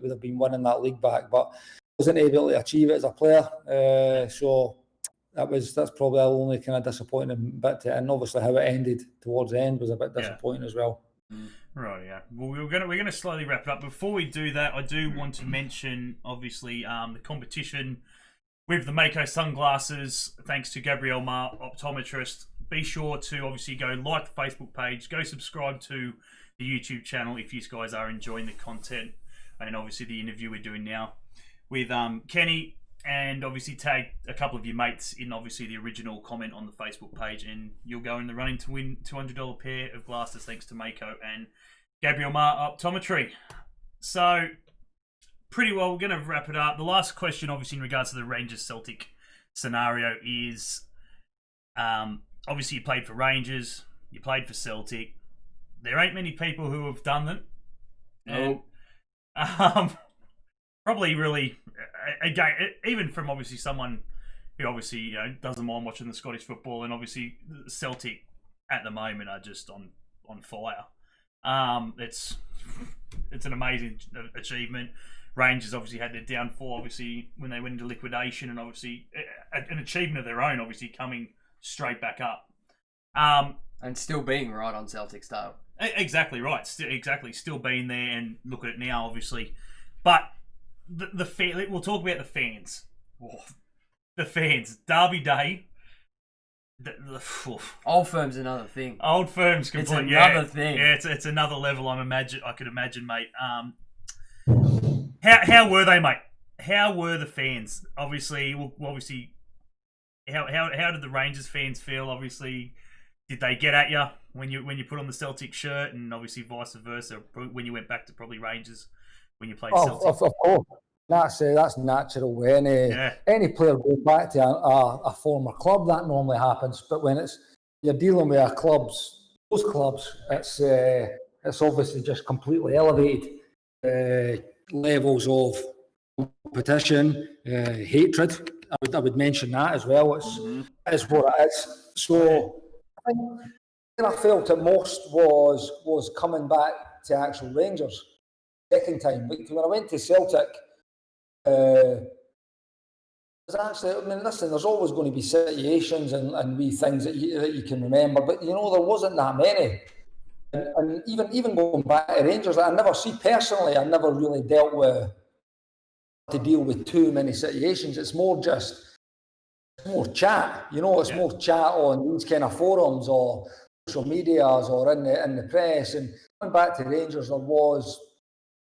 [SPEAKER 3] have been winning that league back, but wasn't able to achieve it as a player. So that's probably the only kind of disappointing bit to it. And obviously how it ended towards the end was a bit disappointing as well.
[SPEAKER 1] Right, yeah. Well, we're gonna slowly wrap it up. Before we do that, I do want to mention, obviously, the competition with the Mako sunglasses. Thanks to Gabrielle Mar, optometrist. be sure to obviously go like the Facebook page, go subscribe to the YouTube channel if you guys are enjoying the content, and obviously the interview we're doing now with Kenny, and obviously tag a couple of your mates in obviously the original comment on the Facebook page, and you'll go in the running to win $200 pair of glasses thanks to Mako and Gabriel Ma Optometry. So pretty well, we're going to wrap it up. The last question, obviously, in regards to the Rangers Celtic scenario is, obviously you played for Rangers, you played for Celtic. There ain't many people who have done that.
[SPEAKER 2] Nope.
[SPEAKER 1] Probably really, again, even from obviously someone who obviously doesn't mind watching the Scottish football, and obviously Celtic at the moment are just on fire. It's an amazing achievement. Rangers obviously had their downfall, obviously, when they went into liquidation, and obviously an achievement of their own, obviously coming straight back up.
[SPEAKER 2] And still being right on Celtic's tail.
[SPEAKER 1] Exactly right. Still being there, and look at it now, obviously. But we'll talk about the fans. Oh, the fans. Derby Day.
[SPEAKER 2] Old Firm's another thing.
[SPEAKER 1] Old Firm's
[SPEAKER 2] completely. It's another thing.
[SPEAKER 1] Yeah, it's another level. I could imagine, mate. How were they, mate? How were the fans? Obviously, how did the Rangers fans feel? Obviously, did they get at you when you put on the Celtic shirt, and obviously vice versa when you went back to probably Rangers when you played Celtic?
[SPEAKER 3] Of course. That's natural. Any player going back to a former club, that normally happens. But when you're dealing with those clubs, it's obviously just completely elevated. Levels of competition, hatred. I would mention that as well. It's what it is. So I think I felt it most was coming back to actual Rangers second time. But when I went to Celtic, there's always going to be situations and wee things that you can remember, but there wasn't that many. And even going back to Rangers, I never really dealt with to deal with too many situations. It's more chat. It's more chat on these kind of forums or social medias or in the press. And going back to Rangers, there was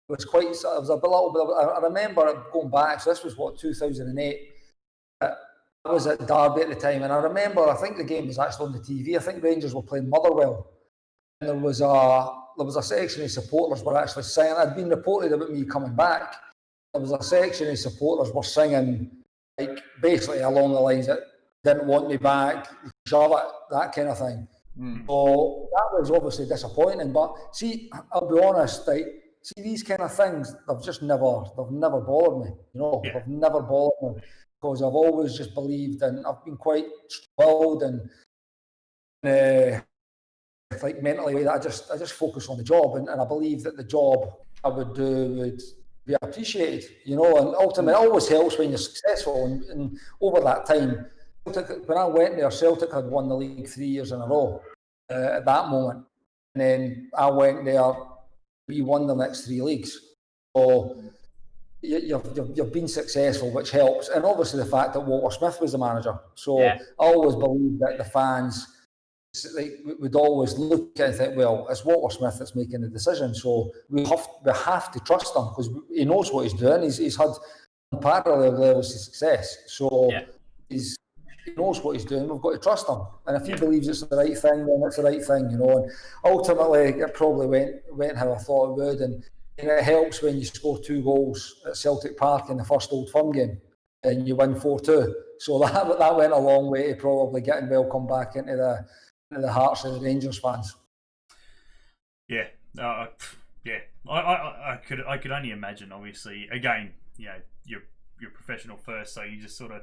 [SPEAKER 3] a little bit. I remember going back. So this was 2008. I was at Derby at the time, and I think the game was actually on the TV. I think Rangers were playing Motherwell. And there was a section of supporters were actually singing. It had been reported about me coming back. There was a section of supporters were singing, like basically along the lines that didn't want me back, Charlotte, that kind of thing. So that was obviously disappointing. But see, I'll be honest, these kind of things, they've never bothered me. They've never bothered me because I've always just believed, and I've been quite strong-willed and mentally, that I just focus on the job, and I believe that the job I would do would be appreciated, and ultimately it always helps when you're successful. And over that time, when I went there, Celtic had won the league 3 years in a row at that moment, and then I went there, we won the next 3 leagues. So you've been successful, which helps, and obviously the fact that Walter Smith was the manager. So I always believe that the fans would always look at it and think, well, it's Walter Smith that's making the decision, so we have to trust him because he knows what he's doing. He's had unparalleled levels of success, so he knows what he's doing. We've got to trust him, and if he believes it's the right thing, then it's the right thing, And ultimately, it probably went how I thought it would, and it helps when you score 2 goals at Celtic Park in the first Old Firm game and you win 4-2. So that went a long way to probably getting welcome back into the hearts of the Rangers fans.
[SPEAKER 1] I could only imagine. Obviously, again, you're professional first, so you just sort of,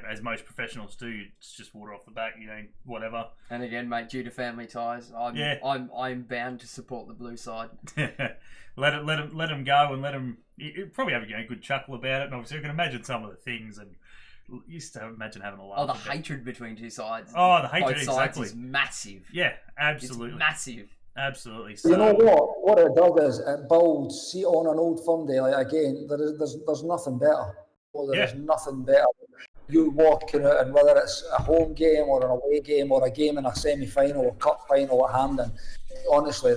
[SPEAKER 1] as most professionals do, you just water off the back, whatever. And
[SPEAKER 2] again, mate, due to family ties, I'm bound to support the blue side.
[SPEAKER 1] let him go, and let him. You probably have a good chuckle about it, and obviously I can imagine some of the things and. Used to imagine having a laugh.
[SPEAKER 2] The hatred between two sides.
[SPEAKER 1] The hatred,
[SPEAKER 2] both sides is massive.
[SPEAKER 1] Yeah, absolutely.
[SPEAKER 2] It's massive.
[SPEAKER 1] Absolutely.
[SPEAKER 3] So, what it does is it builds. See, on an Old Firm day, like again, there's nothing better. There's nothing better you walking out, and whether it's a home game or an away game or a game in a semi-final or cup final at Hampden, honestly,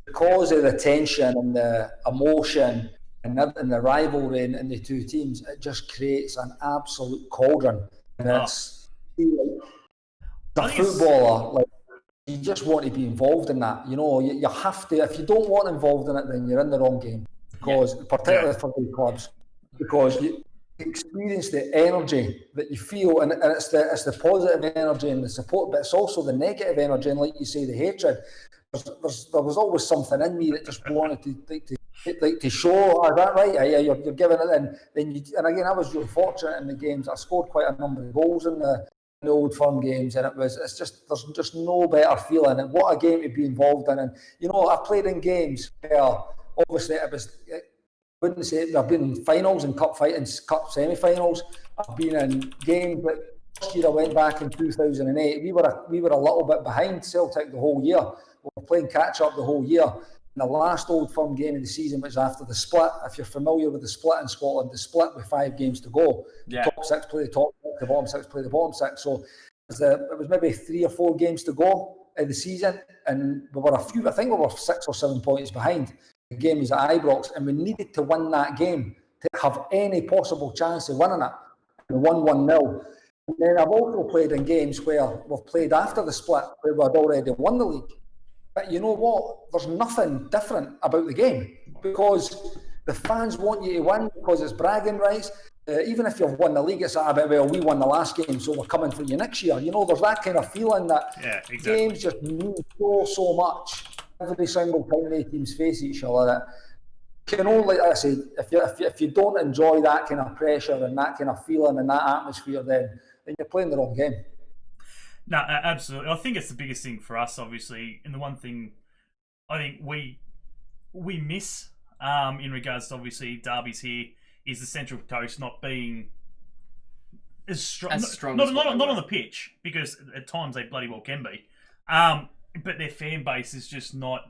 [SPEAKER 3] because of the tension and the emotion and the rivalry in the two teams, it just creates an absolute cauldron. And it's a footballer, like, you just want to be involved in that. You have to. If you don't want involved in it, then you're in the wrong game. Because particularly for big clubs, because you experience the energy that you feel, and it's the positive energy and the support, but it's also the negative energy, and like you say, the hatred. There was always something in me that just wanted to show, is that right? Yeah, you're giving it, and again, I was really fortunate in the games. I scored quite a number of goals in the Old Firm games, and there's just no better feeling, and what a game to be involved in. And I've played in games where obviously I wouldn't say I've been in finals and cup semi-finals. I've been in games, but last year I went back in 2008. We were a little bit behind Celtic the whole year. We were playing catch up the whole year. And the last Old Firm game of the season was after the split. If you're familiar with the split in Scotland, the split with 5 games to go.
[SPEAKER 2] Yeah.
[SPEAKER 3] Top 6 play the top 6, the bottom 6 play the bottom 6. So it was maybe 3 or 4 games to go in the season, and I think we were 6 or 7 points behind. The game was at Ibrox, and we needed to win that game to have any possible chance of winning it. We won 1-0. And then I've also played in games where we've played after the split, where we'd already won the league. But you know what? There's nothing different about the game, because the fans want you to win, because it's bragging rights. Even if you've won the league, it's a bit, well, we won the last game, so we're coming for you next year. There's that kind of feeling that games just mean so much every single time the teams face each other. That can only, like I say, if you don't enjoy that kind of pressure and that kind of feeling and that atmosphere, then you're playing the wrong game.
[SPEAKER 1] No, absolutely. I think it's the biggest thing for us, obviously, and the one thing I think we miss in regards to obviously derbies here is the Central Coast not being as strong. Not on the pitch, because at times they bloody well can be. But their fan base is just not.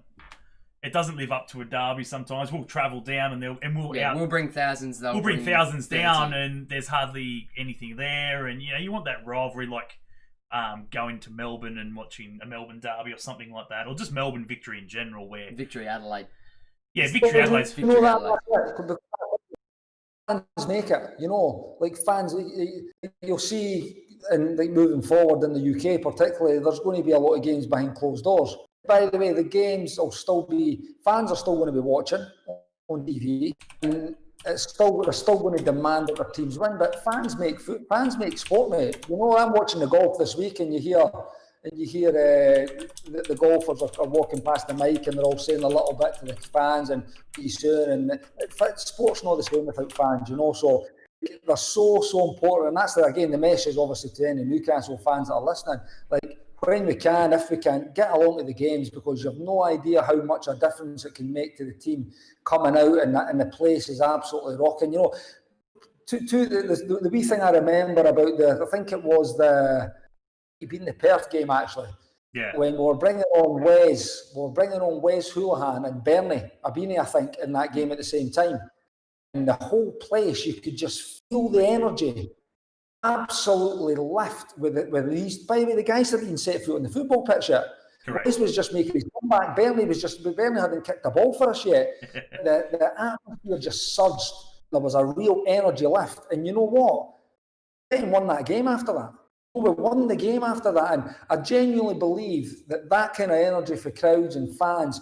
[SPEAKER 1] It doesn't live up to a derby. Sometimes we'll travel down we'll
[SPEAKER 2] bring thousands.
[SPEAKER 1] We'll bring thousands down, and there's hardly anything there. And you want that rivalry, like going to Melbourne and watching a Melbourne derby or something like that, or just Melbourne victory in general. Where
[SPEAKER 2] Victory Adelaide.
[SPEAKER 1] Yeah, Victory Adelaide's Victory Adelaide.
[SPEAKER 3] Fans make it, like fans. You'll see, and like moving forward in the UK, particularly, there's going to be a lot of games behind closed doors. By the way, the games will still be. Fans are still going to be watching on TV, and they're still going to demand that their teams win. But fans make sport, mate. I'm watching the golf this week, and you hear the golfers are walking past the mic, and they're all saying a little bit to the fans, and you soon. And sport's not the same without fans, So they're so important, and that's again the message, obviously, to any Newcastle fans that are listening. Like, when we can, if we can, get along to the games, because you have no idea how much a difference it can make to the team coming out, and the place is absolutely rocking. The wee thing I remember about I think it was he'd been the Perth game, actually.
[SPEAKER 1] Yeah.
[SPEAKER 3] When we were bringing on Wes Houlihan and Bernie Abini, I think, in that game at the same time. And the whole place, you could just feel the energy absolutely lift with these. By the way, the guys hadn't even set foot on the football pitch yet.
[SPEAKER 1] Correct.
[SPEAKER 3] Wes was just making his comeback. Bernie hadn't kicked the ball for us yet. The atmosphere just surged. There was a real energy lift. And you know what? We won that game after that. We won the game after that, and I genuinely believe that kind of energy for crowds and fans,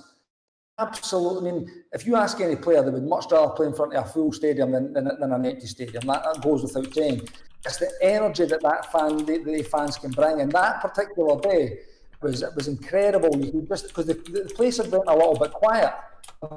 [SPEAKER 3] absolutely. I mean, if you ask any player, they would much rather play in front of a full stadium than an empty stadium. That goes without saying. It's the energy the fans can bring, and that particular day was incredible. You could just, because the place had went a little bit quiet. It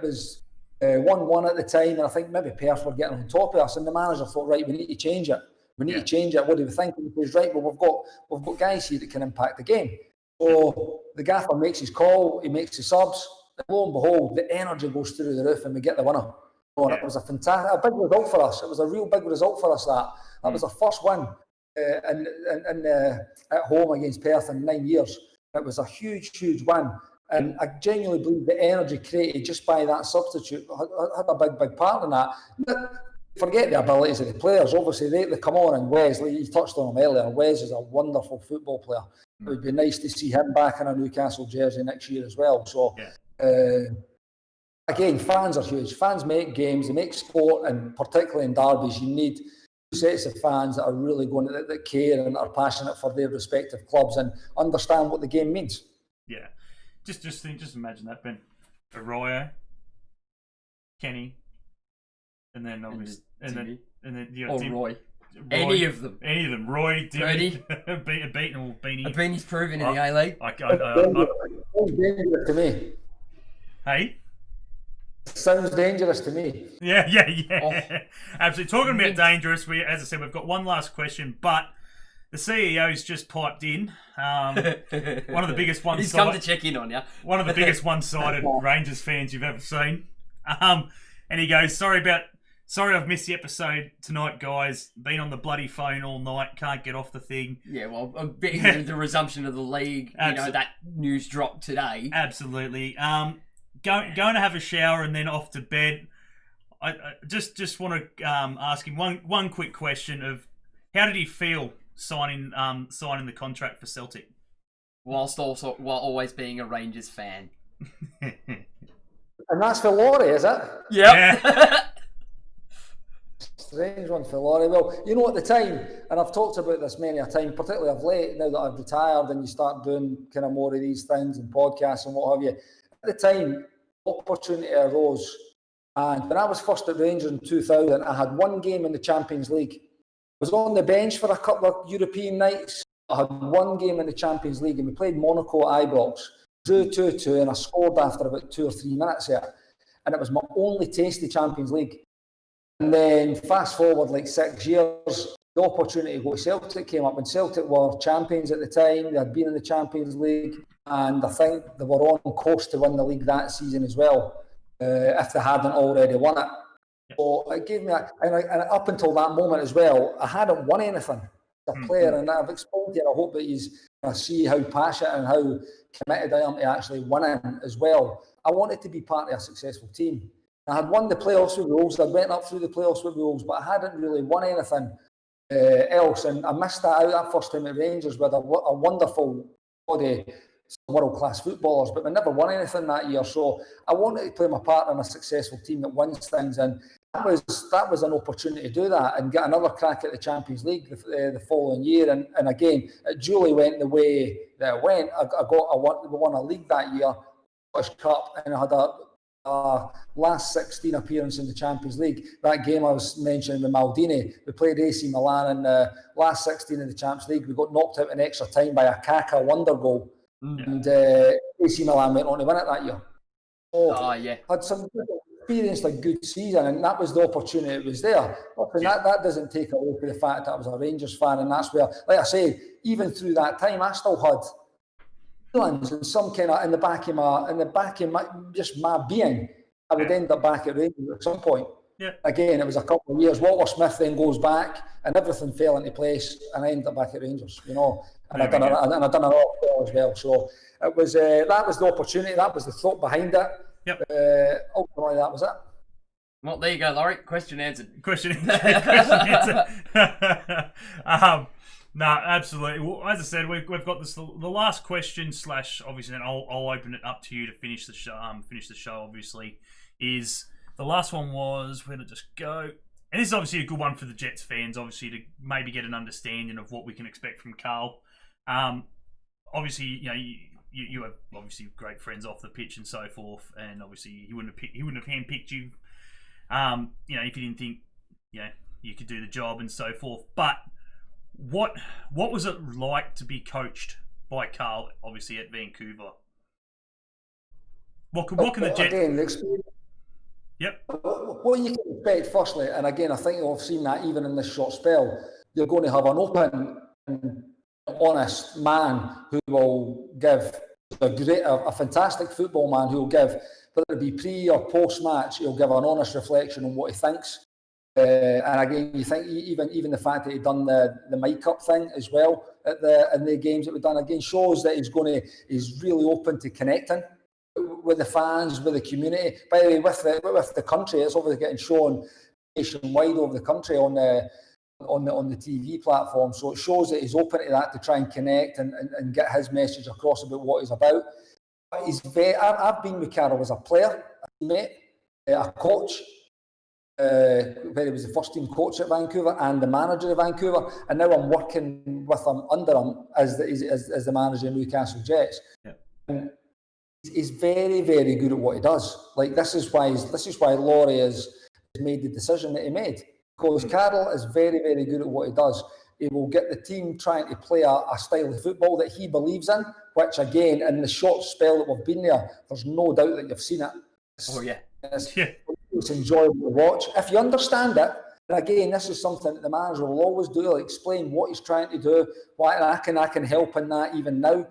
[SPEAKER 3] was 1-1 at the time, and I think maybe Perth were getting on top of us, and the manager thought, right, we need to change it. We need to change it. What do we think? He goes, right, well, we've got guys here that can impact the game. So the gaffer makes his call, he makes the subs, and lo and behold, the energy goes through the roof, and we get the winner. And it was a big result for us. It was a real big result for us. That was our first win at home against Perth in 9 years. It was a huge win. And I genuinely believe the energy created just by that substitute had a big part in that. But forget the abilities of the players. Obviously, they come on, and Wesley, you touched on him earlier. Wes is a wonderful football player. It would be nice to see him back in a Newcastle jersey next year as well. So, again, fans are huge. Fans make games, they make sport, and particularly in derbies, you need two sets of fans that are really going to that care and are passionate for their respective clubs and understand what the game means.
[SPEAKER 1] Yeah, just imagine that, Ben. Arroyo, Kenny, and then obviously, and then you got
[SPEAKER 2] Roy. Any of them.
[SPEAKER 1] Roy, Dimmy, beaten or Beanie.
[SPEAKER 2] Beanie's proven in the A League.
[SPEAKER 3] Sounds dangerous to me.
[SPEAKER 1] Hey?
[SPEAKER 3] Sounds dangerous to me.
[SPEAKER 1] Yeah. Oh. Absolutely. Talking about dangerous, as I said, we've got one last question, but the CEO's just piped in. One of the biggest one-sided...
[SPEAKER 2] He's come to check in on you.
[SPEAKER 1] One of the biggest one-sided Rangers fans you've ever seen. And he goes, Sorry I've missed the episode tonight, guys. Been on the bloody phone all night. Can't get off the thing.
[SPEAKER 2] Yeah, well, the resumption of the league, that news dropped today.
[SPEAKER 1] Absolutely. Going to have a shower and then off to bed. I just want to ask him one quick question of how did he feel signing the contract for Celtic?
[SPEAKER 2] While always being a Rangers fan.
[SPEAKER 3] And that's for Laurie, is it?
[SPEAKER 2] Yep. Yeah.
[SPEAKER 3] Strange one for Laurie. Well, you know, at the time, and I've talked about this many a time, particularly of late, now that I've retired and you start doing kind of more of these things and podcasts and what have you. At the time, opportunity arose. And when I was first at Rangers in 2000, I had one game in the Champions League. I was on the bench for a couple of European nights. I had one game in the Champions League and we played Monaco at Ibrox. Drew 2-2 and I scored after about 2 or 3 minutes there. And it was my only taste of Champions League. And then fast forward like 6 years, the opportunity to go to Celtic came up, and Celtic were champions at the time. They had been in the Champions League, and I think they were on course to win the league that season as well, if they hadn't already won it. So it gave me and up until that moment as well, I hadn't won anything as a player, and I've explained to you, and I hope that you see how passionate and how committed I am to actually winning as well. I wanted to be part of a successful team. I had won the playoffs with Wolves. I went up through the playoffs with Wolves, but I hadn't really won anything else. And I missed that out that first time at Rangers with a wonderful body, world-class footballers, but we never won anything that year. So I wanted to play my part in a successful team that wins things. And that was an opportunity to do that and get another crack at the Champions League the following year. And again, it duly went the way that it went. We won a league that year, Scottish Cup, and I had a last 16 appearance in the Champions League. That game I was mentioning with Maldini, we played AC Milan in the last 16 in the Champions League. We got knocked out in extra time by a Kaka wonder goal, and AC Milan went on to win it that year. So had some good experience, a good season, and that was the opportunity that was there. And that doesn't take away from the fact that I was a Rangers fan, and that's where, like I say, even through that time, I still had feelings and some kind of in the back of my being, I would end up back at Rangers at some point. Yeah. Again, it was a couple of years. Walter Smith then goes back, and everything fell into place, and I ended up back at Rangers. You know, and I've done it all as well. So it was that was the opportunity. That was the thought behind it. Yep. Ultimately, that was it.
[SPEAKER 2] Well, there you go, Laurie. Question answered.
[SPEAKER 1] Question answered. No, absolutely. Well, as I said, we've got this. The last question / obviously, and I'll open it up to you to finish the show. Obviously, is the last one was where did it just go? And this is obviously a good one for the Jets fans, obviously, to maybe get an understanding of what we can expect from Carl. Obviously, you have obviously great friends off the pitch and so forth, and obviously he wouldn't have handpicked you, if you didn't think, you could do the job and so forth. But what was it like to be coached by Carl, obviously at Vancouver? What can the Jets? Again, the experience. Yep.
[SPEAKER 3] What you can expect, firstly, and again, I think I've seen that even in this short spell, you're going to have an open and honest man who will give a fantastic football man who will give, whether it be pre or post match, he'll give an honest reflection on what he thinks. And again, you think even the fact that he'd done the mic up thing as well in the games that we've done again shows that he's really open to connecting with the fans, with the community. By the way, with the country, it's obviously getting shown nationwide over the country on the TV platform. So it shows that he's open to that to try and connect and get his message across about what he's about. But I've been with Carroll as a player, a teammate, a coach, where he was the first team coach at Vancouver and the manager of Vancouver, and now I'm working with him under him as the manager of Newcastle Jets. Yeah. And he's very, very good at what he does. Like this is why Laurie has made the decision that he made, because Carroll is very, very good at what he does. He will get the team trying to play a style of football that he believes in, which again, in the short spell that we've been there's no doubt that you've seen it. It's enjoyable to watch. If you understand it, and again, this is something that the manager will always do, explain what he's trying to do, and I can help in that even now.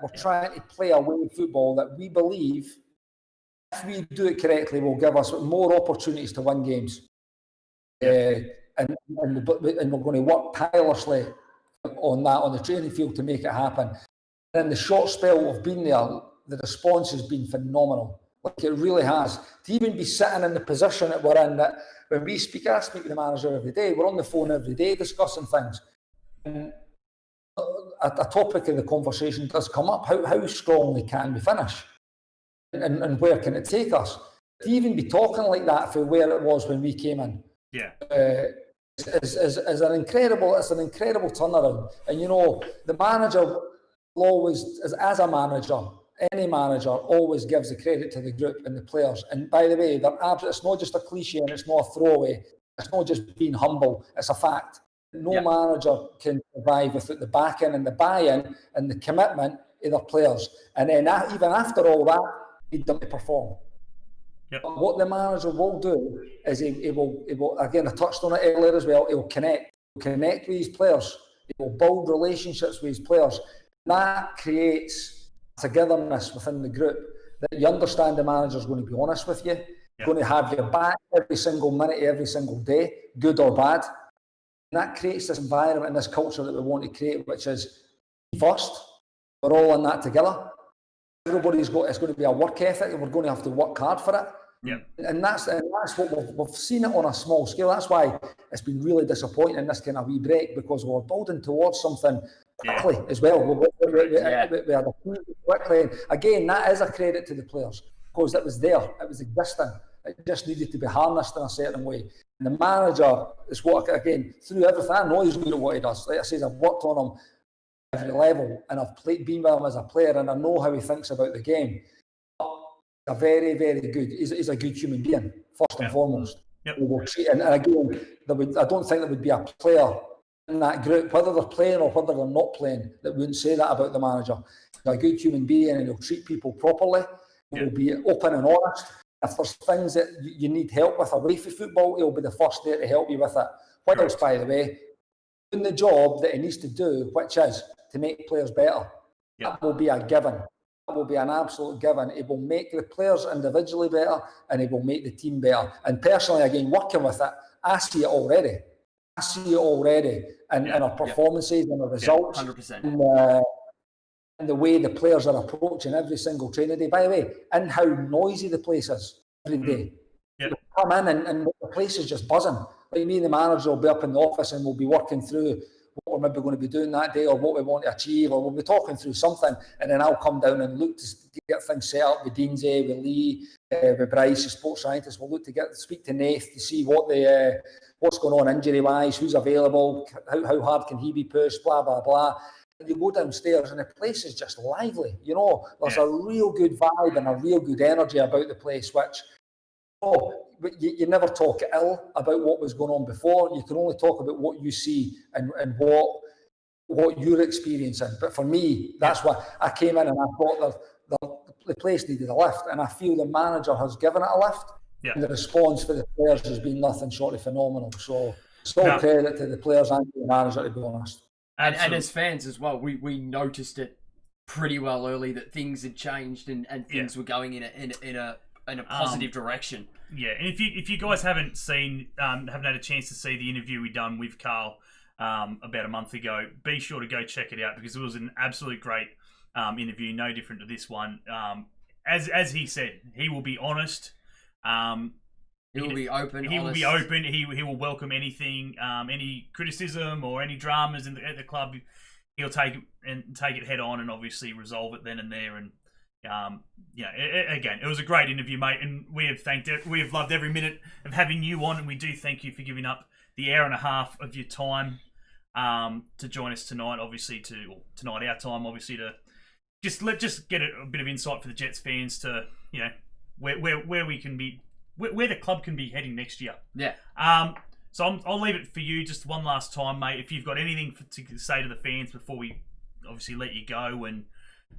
[SPEAKER 3] We're trying to play a way of football that we believe, if we do it correctly, will give us more opportunities to win games. And we're going to work tirelessly on that on the training field to make it happen. And in the short spell we've been there, the response has been phenomenal. Like it really has. To even be sitting in the position that we're in, that when I speak to the manager every day, we're on the phone every day discussing things. And a topic of the conversation does come up. How strongly can we finish? And where can it take us? To even be talking like that for where it was when we came in. Yeah. Is an incredible turnaround. And you know, the manager always, as a manager, any manager always gives the credit to the group and the players. And by the way, it's not just a cliche and it's not a throwaway. It's not just being humble. It's a fact. No manager can survive without the backing and the buy-in and the commitment of their players. And then even after all that, they need them to perform. Yep. But what the manager will do is he will, again, I touched on it earlier as well, he will connect with his players. He will build relationships with his players. That creates togetherness within the group, that you understand the manager is going to be honest with you, going to have your back every single minute, every single day, good or bad. And that creates this environment and this culture that we want to create, which is first, we're all in that together. It's going to be a work ethic, and we're going to have to work hard for it. Yeah. And that's what we've seen it on a small scale. That's why it's been really disappointing in this kind of wee break, because we're building towards something quickly as well. We had a quickly. And again, that is a credit to the players, because it was there, it was existing. It just needed to be harnessed in a certain way. And the manager is what, again, through everything, I know he's good at what he does. Like I say, I've worked on him every level, and I've been with him as a player, and I know how he thinks about the game. A very, very good. He's a good human being, first and foremost. Yep. And again, I don't think there would be a player in that group, whether they're playing or whether they're not playing, that wouldn't say that about the manager. He's a good human being, and he'll treat people properly. He'll be open and honest. If there's things that you need help with away from football, he'll be the first there to help you with it. What else, by the way, doing the job that he needs to do, which is to make players better. That will be a given. That will be an absolute given. It will make the players individually better, and it will make the team better. And personally, again, working with it, I see it already. And our performances and our results. 100%. And the way the players are approaching every single training day. By the way, and how noisy the place is every day. Yep. You come in and the place is just buzzing. Like me and the manager will be up in the office, and we'll be working through what we're maybe going to be doing that day, or what we want to achieve, or we'll be talking through something, and then I'll come down and look to get things set up with Deansy, with Lee, with Bryce, the sports scientist. We'll look to speak to Nath to see what's going on injury-wise, who's available, how hard can he be pushed, blah, blah, blah. And you go downstairs and the place is just lively. You know, there's a real good vibe and a real good energy about the place, which, you never talk ill about what was going on before. You can only talk about what you see and what you're experiencing. But for me, that's why I came in and I thought the place needed a lift, and I feel the manager has given it a lift. Yeah. And the response for the players has been nothing short of phenomenal. So it's all credit to the players and to the manager, to be honest.
[SPEAKER 2] And as fans as well, we noticed it pretty well early that things had changed and things were going in a positive direction.
[SPEAKER 1] Yeah, and if you guys haven't had a chance to see the interview we done with Carl about a month ago, be sure to go check it out, because it was an absolute great interview, no different to this one. As he said, he will be honest.
[SPEAKER 2] He will be open.
[SPEAKER 1] He will be open. He will welcome anything, any criticism or any dramas at the club. He'll take it head on and obviously resolve it then and there. And again, it was a great interview, mate. And we have loved every minute of having you on, and we do thank you for giving up the hour and a half of your time to join us tonight. Obviously, tonight our time, obviously to just get a bit of insight for the Jets fans to where we can be. Where the club can be heading next year.
[SPEAKER 2] Yeah.
[SPEAKER 1] So I'll leave it for you just one last time, mate. If you've got anything to say to the fans before we obviously let you go, and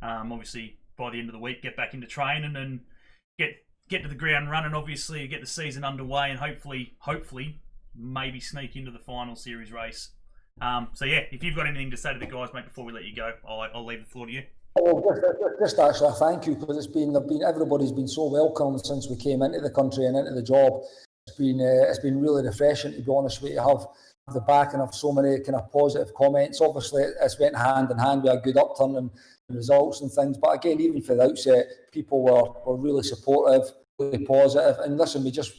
[SPEAKER 1] obviously by the end of the week get back into training and get to the ground running, obviously get the season underway, and hopefully maybe sneak into the final series race. If you've got anything to say to the guys, mate, before we let you go, I'll leave the floor to you.
[SPEAKER 3] Well, just actually a thank you, because everybody's been so welcome since we came into the country and into the job. It's been really refreshing, to be honest with you, have the backing of so many kind of positive comments. Obviously, it's went hand in hand with a good upturn and results and things. But again, even for the outset, people were really supportive, really positive. And listen, we just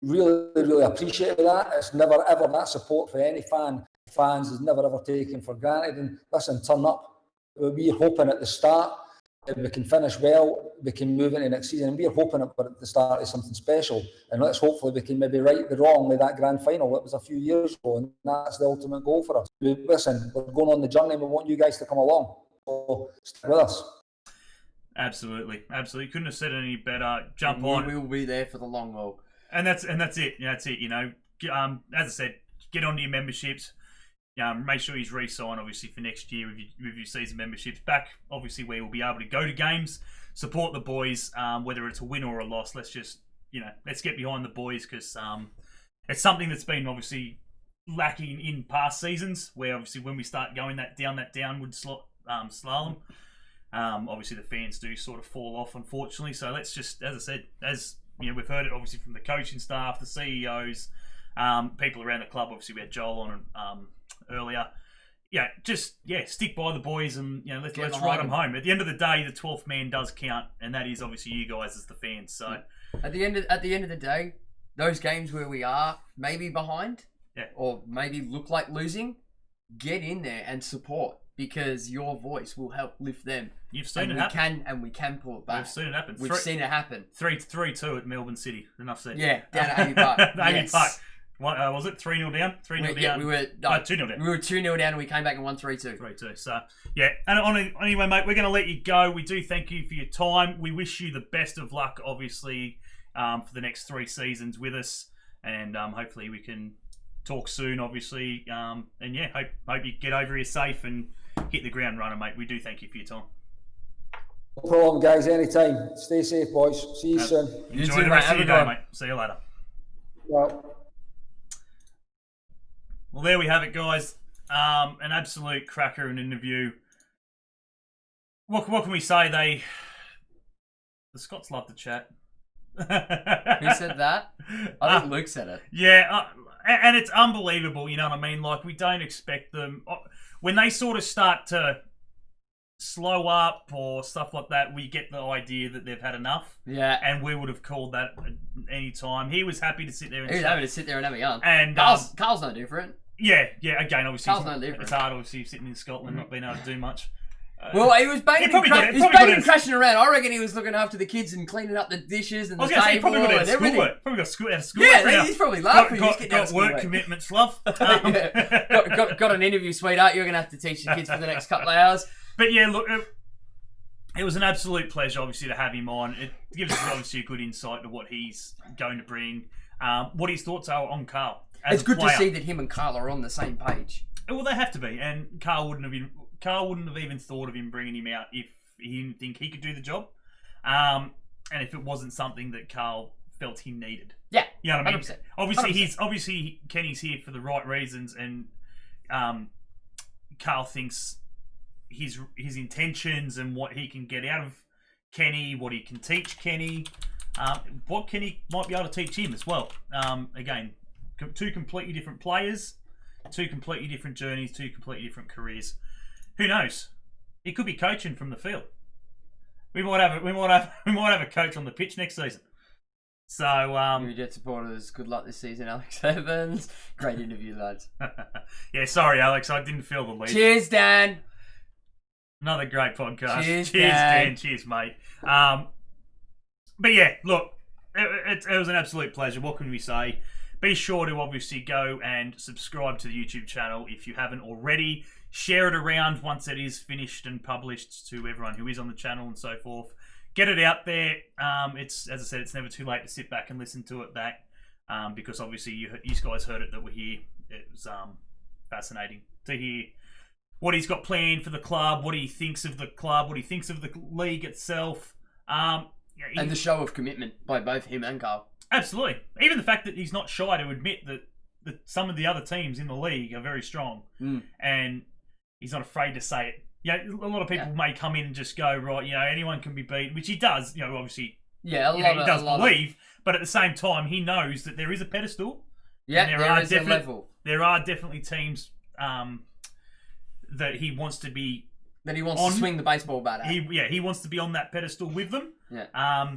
[SPEAKER 3] really appreciate that. It's never ever that support for any fans is never ever taken for granted. And listen, turn up. We're hoping at the start, if we can finish well, we can move into next season. And we're hoping at the start is something special. And hopefully we can maybe right the wrong with that grand final. It was a few years ago, and that's the ultimate goal for us. Listen, we're going on the journey, and we want you guys to come along. So stick with us.
[SPEAKER 1] Absolutely. Couldn't have said it any better. Jump on.
[SPEAKER 2] We will be there for the long haul.
[SPEAKER 1] And that's it. That's it. As I said, get onto your memberships. Make sure he's re-signed, obviously, for next year with your season memberships back. Obviously, we will be able to go to games, support the boys, whether it's a win or a loss. Let's just, let's get behind the boys, because it's something that's been obviously lacking in past seasons, where obviously when we start going that downward slalom, obviously the fans do sort of fall off, unfortunately. So let's just, as I said, we've heard it obviously from the coaching staff, the CEOs, people around the club. Obviously, we had Joel on earlier. Stick by the boys, and let's ride them home. At the end of the day, the 12th man does count, and that is obviously you guys as the fans. So
[SPEAKER 2] at the end of the day, those games where we are maybe behind, or maybe look like losing, get in there and support, because your voice will help lift them.
[SPEAKER 1] You've seen it happen.
[SPEAKER 2] We can pull it back.
[SPEAKER 1] We've seen it happen.
[SPEAKER 2] We've seen it happen.
[SPEAKER 1] 3-2 at Melbourne City. Enough said.
[SPEAKER 2] Yeah, down at Amy Park.
[SPEAKER 1] Amy Park. What, was it 3-0 down? 3-0 down?
[SPEAKER 2] We were
[SPEAKER 1] 2-0 down.
[SPEAKER 2] We were 2-0 down, and we came back and won 3-2.
[SPEAKER 1] 3-2. So, And anyway, mate, we're going to let you go. We do thank you for your time. We wish you the best of luck, obviously, for the next 3 seasons with us. And hopefully we can talk soon, obviously. Hope you get over here safe and hit the ground running, mate. We do thank you for your time.
[SPEAKER 3] No problem, guys. Anytime. Stay safe, boys. See you soon.
[SPEAKER 1] Enjoy the rest of your day, mate. See you later. Well, there we have it, guys. An absolute cracker of an interview. What can we say? The Scots love to chat.
[SPEAKER 2] Who said that? I think Luke said it.
[SPEAKER 1] Yeah, and it's unbelievable, you know what I mean? Like, we don't expect them. When they sort of start to slow up or stuff like that, we get the idea that they've had enough.
[SPEAKER 2] Yeah.
[SPEAKER 1] And we would have called that any time. He was happy to sit there and
[SPEAKER 2] happy to sit there and have a yarn.
[SPEAKER 1] And
[SPEAKER 2] Carl's no different.
[SPEAKER 1] Yeah. Again, obviously,
[SPEAKER 2] Carl's no different.
[SPEAKER 1] It's hard, obviously, sitting in Scotland, not being able to do much.
[SPEAKER 2] Well, he was banging and crashing around. I reckon he was looking after the kids and cleaning up the dishes and the table and everything.
[SPEAKER 1] Probably got school.
[SPEAKER 2] Yeah, he's probably laughing.
[SPEAKER 1] Got work commitments, love.
[SPEAKER 2] Got an interview, sweetheart. You're going to have to teach the kids for the next couple of hours.
[SPEAKER 1] But yeah, look, it was an absolute pleasure, obviously, to have him on. It gives us obviously a good insight to what he's going to bring, what his thoughts are on Carl.
[SPEAKER 2] It's good to see that him and Carl are on the same page.
[SPEAKER 1] Well, they have to be, and Carl wouldn't have even thought of him bringing him out if he didn't think he could do the job, and if it wasn't something that Carl felt he needed.
[SPEAKER 2] Yeah,
[SPEAKER 1] you know what I mean.
[SPEAKER 2] 100%.
[SPEAKER 1] Obviously Kenny's here for the right reasons, and Carl thinks his intentions and what he can get out of Kenny, what he can teach Kenny, what Kenny might be able to teach him as well. Again, 2 completely different players, 2 completely different journeys, 2 completely different careers. Who knows? He could be coaching from the field. We might have a coach on the pitch next season. So,
[SPEAKER 2] New Jet supporters, good luck this season, Alex Evans. Great interview, lads.
[SPEAKER 1] yeah, sorry, Alex, I didn't feel the lead.
[SPEAKER 2] Cheers, Dan.
[SPEAKER 1] Another great podcast.
[SPEAKER 2] Cheers,
[SPEAKER 1] Dan. Cheers, mate. But yeah, look, it was an absolute pleasure. What can we say? Be sure to obviously go and subscribe to the YouTube channel if you haven't already. Share it around once it is finished and published to everyone who is on the channel and so forth. Get it out there. It's, as I said, it's never too late to sit back and listen to it back, because obviously you guys heard it that we're here. It was fascinating to hear what he's got planned for the club, what he thinks of the club, what he thinks of the league itself. And
[SPEAKER 2] the show of commitment by both him and Carl.
[SPEAKER 1] Absolutely. Even the fact that he's not shy to admit that some of the other teams in the league are very strong. And he's not afraid to say it. A lot of people may come in and just go, right, anyone can be beat, which he does, obviously.
[SPEAKER 2] Yeah,
[SPEAKER 1] he does believe, but at the same time, he knows that there is a pedestal.
[SPEAKER 2] Yeah, there is a level.
[SPEAKER 1] There are definitely teams that he wants to be
[SPEAKER 2] to swing the baseball bat at.
[SPEAKER 1] He wants to be on that pedestal with them.
[SPEAKER 2] Yeah.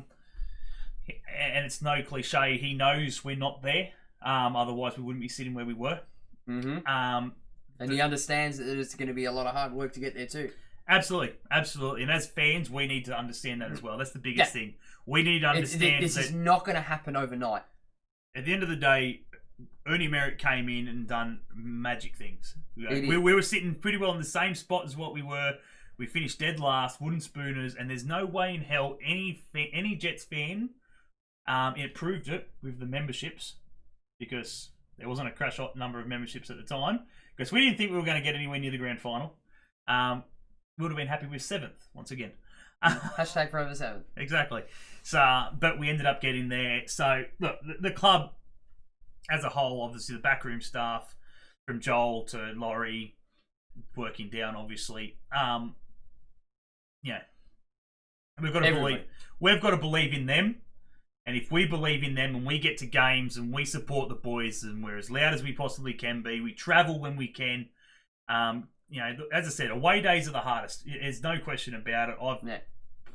[SPEAKER 1] And it's no cliche. He knows we're not there. Otherwise, we wouldn't be sitting where we were.
[SPEAKER 2] Mm-hmm. And he understands that it's going to be a lot of hard work to get there too.
[SPEAKER 1] Absolutely. And as fans, we need to understand that as well. That's the biggest thing. We need to understand
[SPEAKER 2] this is not going to happen overnight.
[SPEAKER 1] At the end of the day, Ernie Merritt came in and done magic things. We were sitting pretty well in the same spot as what we were. We finished dead last, wooden spooners, and there's no way in hell any Jets fan, it proved it with the memberships, because there wasn't a crash hot number of memberships at the time, because we didn't think we were going to get anywhere near the grand final. We would have been happy with 7th once again.
[SPEAKER 2] Hashtag forever 7th.
[SPEAKER 1] Exactly. So, but we ended up getting there. So, look, the club as a whole, obviously the backroom staff, from Joel to Laurie, working down, obviously. We've got to believe. We've got to believe in them. And if we believe in them and we get to games and we support the boys and we're as loud as we possibly can be, we travel when we can. As I said, away days are the hardest. There's no question about it. I've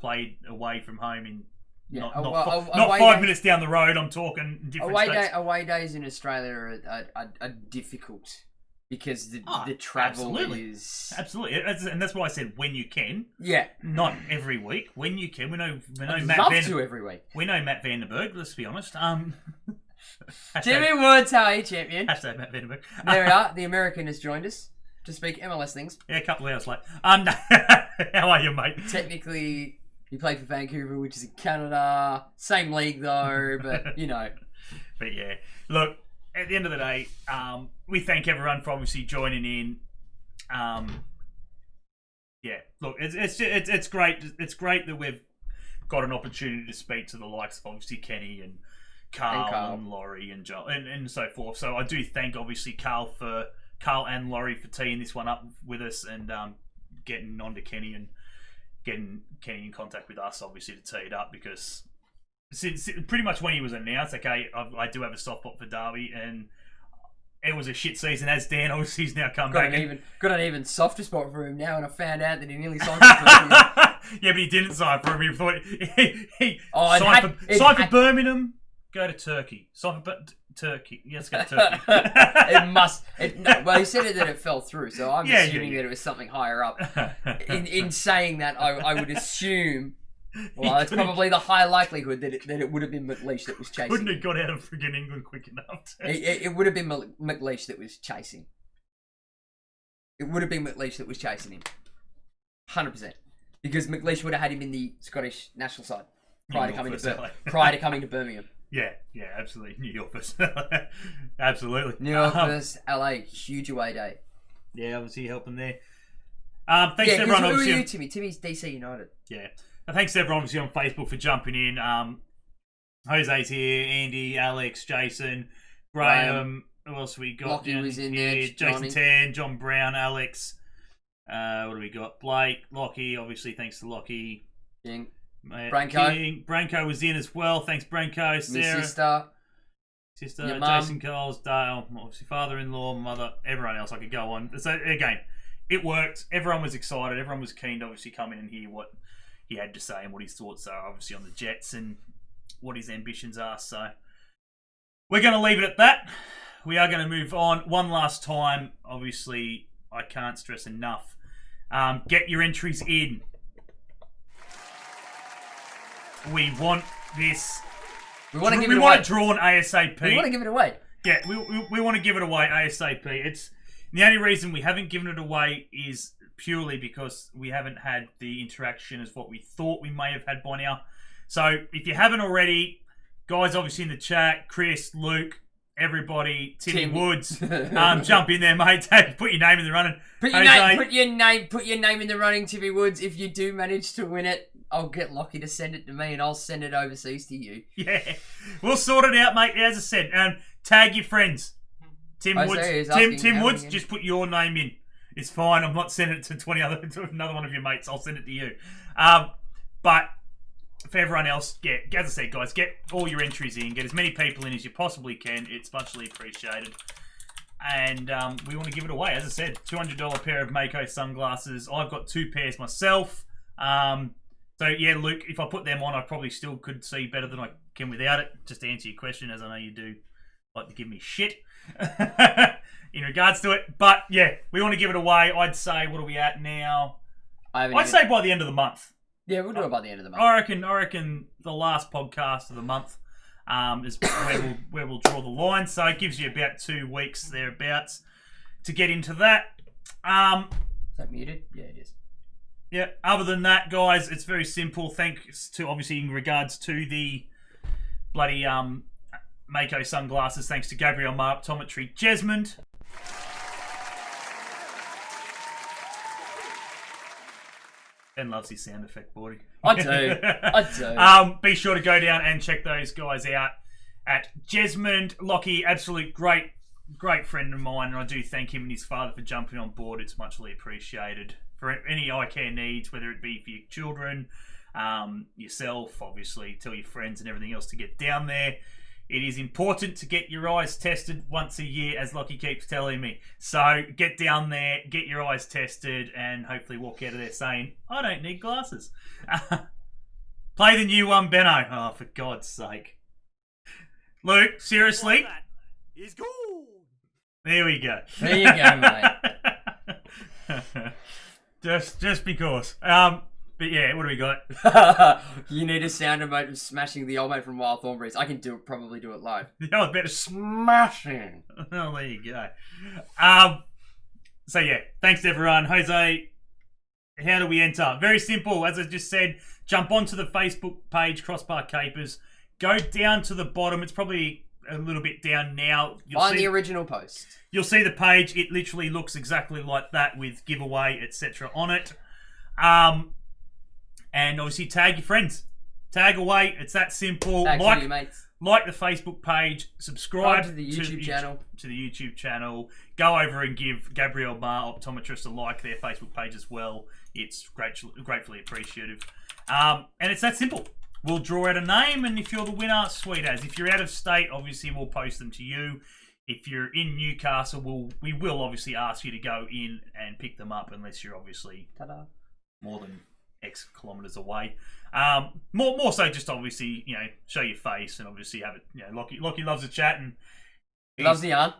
[SPEAKER 1] played away from home in not 5 minutes down the road. I'm talking different states.
[SPEAKER 2] Away days in Australia are difficult because the travel is...
[SPEAKER 1] Absolutely. And that's why I said when you can.
[SPEAKER 2] Yeah.
[SPEAKER 1] Not every week. When you can. We know Matt
[SPEAKER 2] every week.
[SPEAKER 1] We know Matt Vandenberg, let's be honest.
[SPEAKER 2] Jimmy Woods, how are you, champion?
[SPEAKER 1] Hashtag Matt Vandenberg.
[SPEAKER 2] There we are. The American has joined us to speak MLS things.
[SPEAKER 1] Yeah, a couple of hours late. How are you, mate?
[SPEAKER 2] Technically, he played for Vancouver, which is in Canada. Same league, though, but,
[SPEAKER 1] But, yeah. Look, at the end of the day, we thank everyone for obviously joining in. Look, it's great. It's great that we've got an opportunity to speak to the likes of obviously Kenny and Carl and Laurie and Joel and so forth. So I do thank obviously Carl and Laurie for teeing this one up with us and getting on to Kenny and getting Kenny in contact with us obviously to tee it up, because since pretty much when he was announced, I do have a soft spot for Derby, and it was a shit season, as Dan obviously has now come back.
[SPEAKER 2] Got an even softer spot for him now, and I found out that he nearly signed for Birmingham.
[SPEAKER 1] Yeah, but he didn't sign for him. He thought he signed for Birmingham. Go to Turkey. Sign for Turkey. Yes, go to Turkey.
[SPEAKER 2] Well, he said that it fell through, so I'm assuming that it was something higher up. In saying that, I would assume... Well, it's probably the high likelihood that it would have been McLeish that was chasing.
[SPEAKER 1] Wouldn't have got out of friggin' England quick enough.
[SPEAKER 2] It would have been McLeish that was chasing. It would have been McLeish that was chasing him. 100%. Because McLeish would have had him in the Scottish national side prior to coming to Birmingham.
[SPEAKER 1] Yeah, absolutely. New York versus LA. Absolutely.
[SPEAKER 2] New York versus LA. Huge away day.
[SPEAKER 1] Yeah, obviously helping there. Thanks everyone.
[SPEAKER 2] Who are you, Timmy? Timmy's DC United.
[SPEAKER 1] Yeah. Thanks everyone obviously on Facebook for jumping in. Jose's here, Andy, Alex, Jason, Graham. Who else we got?
[SPEAKER 2] Lockie was in there.
[SPEAKER 1] Jason Tan, John Brown, Alex. What do we got? Blake, Lockie. Obviously, thanks to Lockie.
[SPEAKER 2] King.
[SPEAKER 1] Branko. Branko was in as well. Thanks, Branko. Sarah.
[SPEAKER 2] My
[SPEAKER 1] sister.
[SPEAKER 2] Your
[SPEAKER 1] Jason Coles, Dale, obviously father-in-law, mother, everyone else. I could go on. So again, it worked. Everyone was excited. Everyone was keen to obviously come in and hear what he had to say and what his thoughts are obviously on the Jets. And what his ambitions are. So we're going to leave it at that. We are going to move on one last time. Obviously, I can't stress enough. Get your entries in. We want this.
[SPEAKER 2] We want to give
[SPEAKER 1] We
[SPEAKER 2] it
[SPEAKER 1] want
[SPEAKER 2] away.
[SPEAKER 1] it drawn ASAP.
[SPEAKER 2] We want to give it away.
[SPEAKER 1] Yeah, we want to give it away ASAP. It's the only reason we haven't given it away is purely because we haven't had the interaction as what we thought we may have had by now. So if you haven't already, guys, obviously in the chat, Chris, Luke, everybody, Timmy Woods, jump in there, mate. Put your name in the running.
[SPEAKER 2] Put your name in the running, Timmy Woods. If you do manage to win it, I'll get Lockie to send it to me, and I'll send it overseas to you.
[SPEAKER 1] Yeah, we'll sort it out, mate. As I said, tag your friends. Tim Woods, just put your name in. It's fine. I'm not sending it to another one of your mates. I'll send it to you. But for everyone else, yeah, as I said, guys, get all your entries in. Get as many people in as you possibly can. It's muchly appreciated. And we want to give it away. As I said, $200 pair of Mako sunglasses. I've got 2 pairs myself. So, yeah, Luke, if I put them on, I probably still could see better than I can without it. Just to answer your question, as I know you do like to give me shit in regards to it. But, yeah, we want to give it away. I'd say, what are we at now? I'd say by the end of the month.
[SPEAKER 2] Yeah, we'll do it by the end of the month.
[SPEAKER 1] I reckon the last podcast of the month is where we'll draw the line. So it gives you about 2 weeks thereabouts to get into that.
[SPEAKER 2] Is that muted? Yeah, it is.
[SPEAKER 1] Yeah, other than that, guys, it's very simple. Thanks to, obviously, in regards to the bloody Mako sunglasses, thanks to Gabriel Ma Optometry Jesmond. Ben loves his sound effect, Bordy.
[SPEAKER 2] I do.
[SPEAKER 1] Be sure to go down and check those guys out at Jesmond. Lockie, absolute great friend of mine, and I do thank him and his father for jumping on board. It's muchly appreciated. For any eye care needs, whether it be for your children, yourself, obviously, tell your friends and everything else to get down there. It is important to get your eyes tested once a year, as Lockie keeps telling me. So get down there, get your eyes tested, and hopefully walk out of there saying, I don't need glasses. Play the new one, Benno. Oh, for God's sake. Luke, seriously?
[SPEAKER 4] He's good.
[SPEAKER 1] There we go.
[SPEAKER 2] There you go, mate.
[SPEAKER 1] Just because. But yeah, what do we got?
[SPEAKER 2] You need a sound emote of smashing the old mate from Wild Thornberries. I can probably do it live.
[SPEAKER 1] I was better
[SPEAKER 2] Smashing.
[SPEAKER 1] Oh, there you go. So yeah, thanks to everyone. Jose, how do we enter? Very simple. As I just said, jump onto the Facebook page, Crossbar Capers. Go down to the bottom. It's probably a little bit down now.
[SPEAKER 2] Find the original post.
[SPEAKER 1] You'll see the page. It literally looks exactly like that with giveaway, etc. on it. And obviously tag your friends. Tag away. It's that simple.
[SPEAKER 2] Tag to your mates.
[SPEAKER 1] Like the Facebook page. Subscribe
[SPEAKER 2] to the YouTube channel.
[SPEAKER 1] To the YouTube channel. Go over and give Gabriel Ma Optometrist a like their Facebook page as well. It's gratefully appreciative. And it's that simple. We'll draw out a name, and if you're the winner, sweet as. If you're out of state, obviously we'll post them to you. If you're in Newcastle, we will obviously ask you to go in and pick them up, unless you're obviously more than X kilometres away. More so just obviously, show your face and obviously have it. Lockie loves to chat and
[SPEAKER 2] he loves the yarn.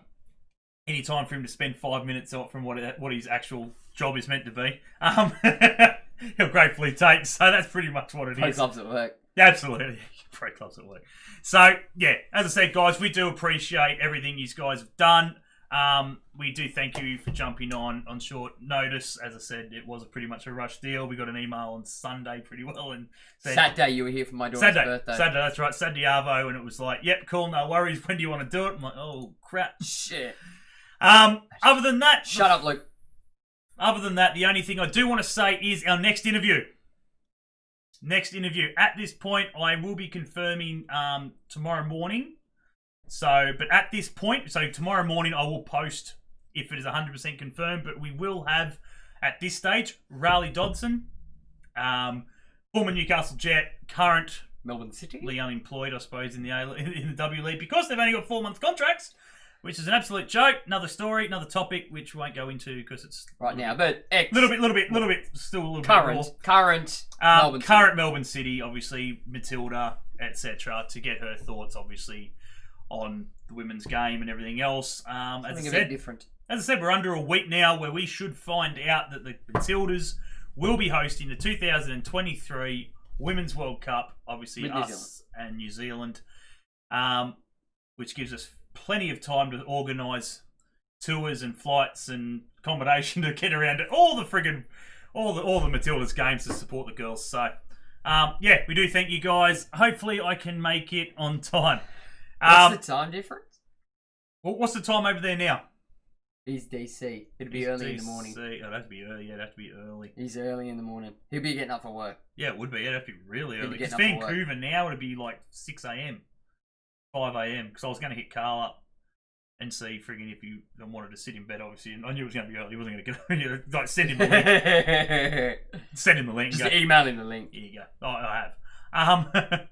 [SPEAKER 1] Any time for him to spend 5 minutes from what his actual job is meant to be, he'll gratefully take. So that's pretty much what it is.
[SPEAKER 2] He loves at work.
[SPEAKER 1] Absolutely. Pro clubs at work. So, yeah, as I said, guys, we do appreciate everything you guys have done. We do thank you for jumping on short notice. As I said, it was pretty much a rush deal. We got an email on Sunday pretty well. And said,
[SPEAKER 2] Saturday, you were here for my daughter's birthday.
[SPEAKER 1] Saturday, that's right. Saturday Arvo, and it was like, yep, cool, no worries. When do you want to do it? I'm like, oh, crap.
[SPEAKER 2] Shit.
[SPEAKER 1] Other than that...
[SPEAKER 2] Shut up, Luke.
[SPEAKER 1] Other than that, the only thing I do want to say is our next interview. At this point, I will be confirming tomorrow morning. So, but at this point, so tomorrow morning I will post if it is 100% confirmed. But we will have, at this stage, Riley Dodson, former Newcastle Jet, current
[SPEAKER 2] Melbourne City,
[SPEAKER 1] unemployed, I suppose, in the W League because they've only got 4-month contracts. which is an absolute joke. Another story, another topic, which we won't go into because it's
[SPEAKER 2] right now, but
[SPEAKER 1] little bit, still a little bit raw.
[SPEAKER 2] Current
[SPEAKER 1] Melbourne City, obviously Matilda, etc. To get her thoughts, obviously, on the women's game and everything else. As I said, we're under a week now where we should find out that the Matildas will be hosting the 2023 Women's World Cup. Obviously,
[SPEAKER 2] with
[SPEAKER 1] us and New Zealand, which gives us plenty of time to organise tours and flights and accommodation to get around to all the Matildas games to support the girls. So, yeah, we do thank you guys. Hopefully, I can make it on time.
[SPEAKER 2] What's the time difference?
[SPEAKER 1] What's the time over there now?
[SPEAKER 2] He's DC. It'd be early in the morning.
[SPEAKER 1] It'd have to be early. Yeah, it'd have to be early.
[SPEAKER 2] He's early in the morning. He'll be getting up for work.
[SPEAKER 1] Yeah, it would be. It'd have to be really early. Because
[SPEAKER 2] getting up for
[SPEAKER 1] Vancouver now, it'd be like 6 a.m., 5 a.m. Because I was going to hit Carl up and see friggin' if you wanted to sit in bed, obviously. And I knew it was going to be early. He wasn't going to get like, send him the link. Send him the link.
[SPEAKER 2] Just email him the link.
[SPEAKER 1] Here you go. I have.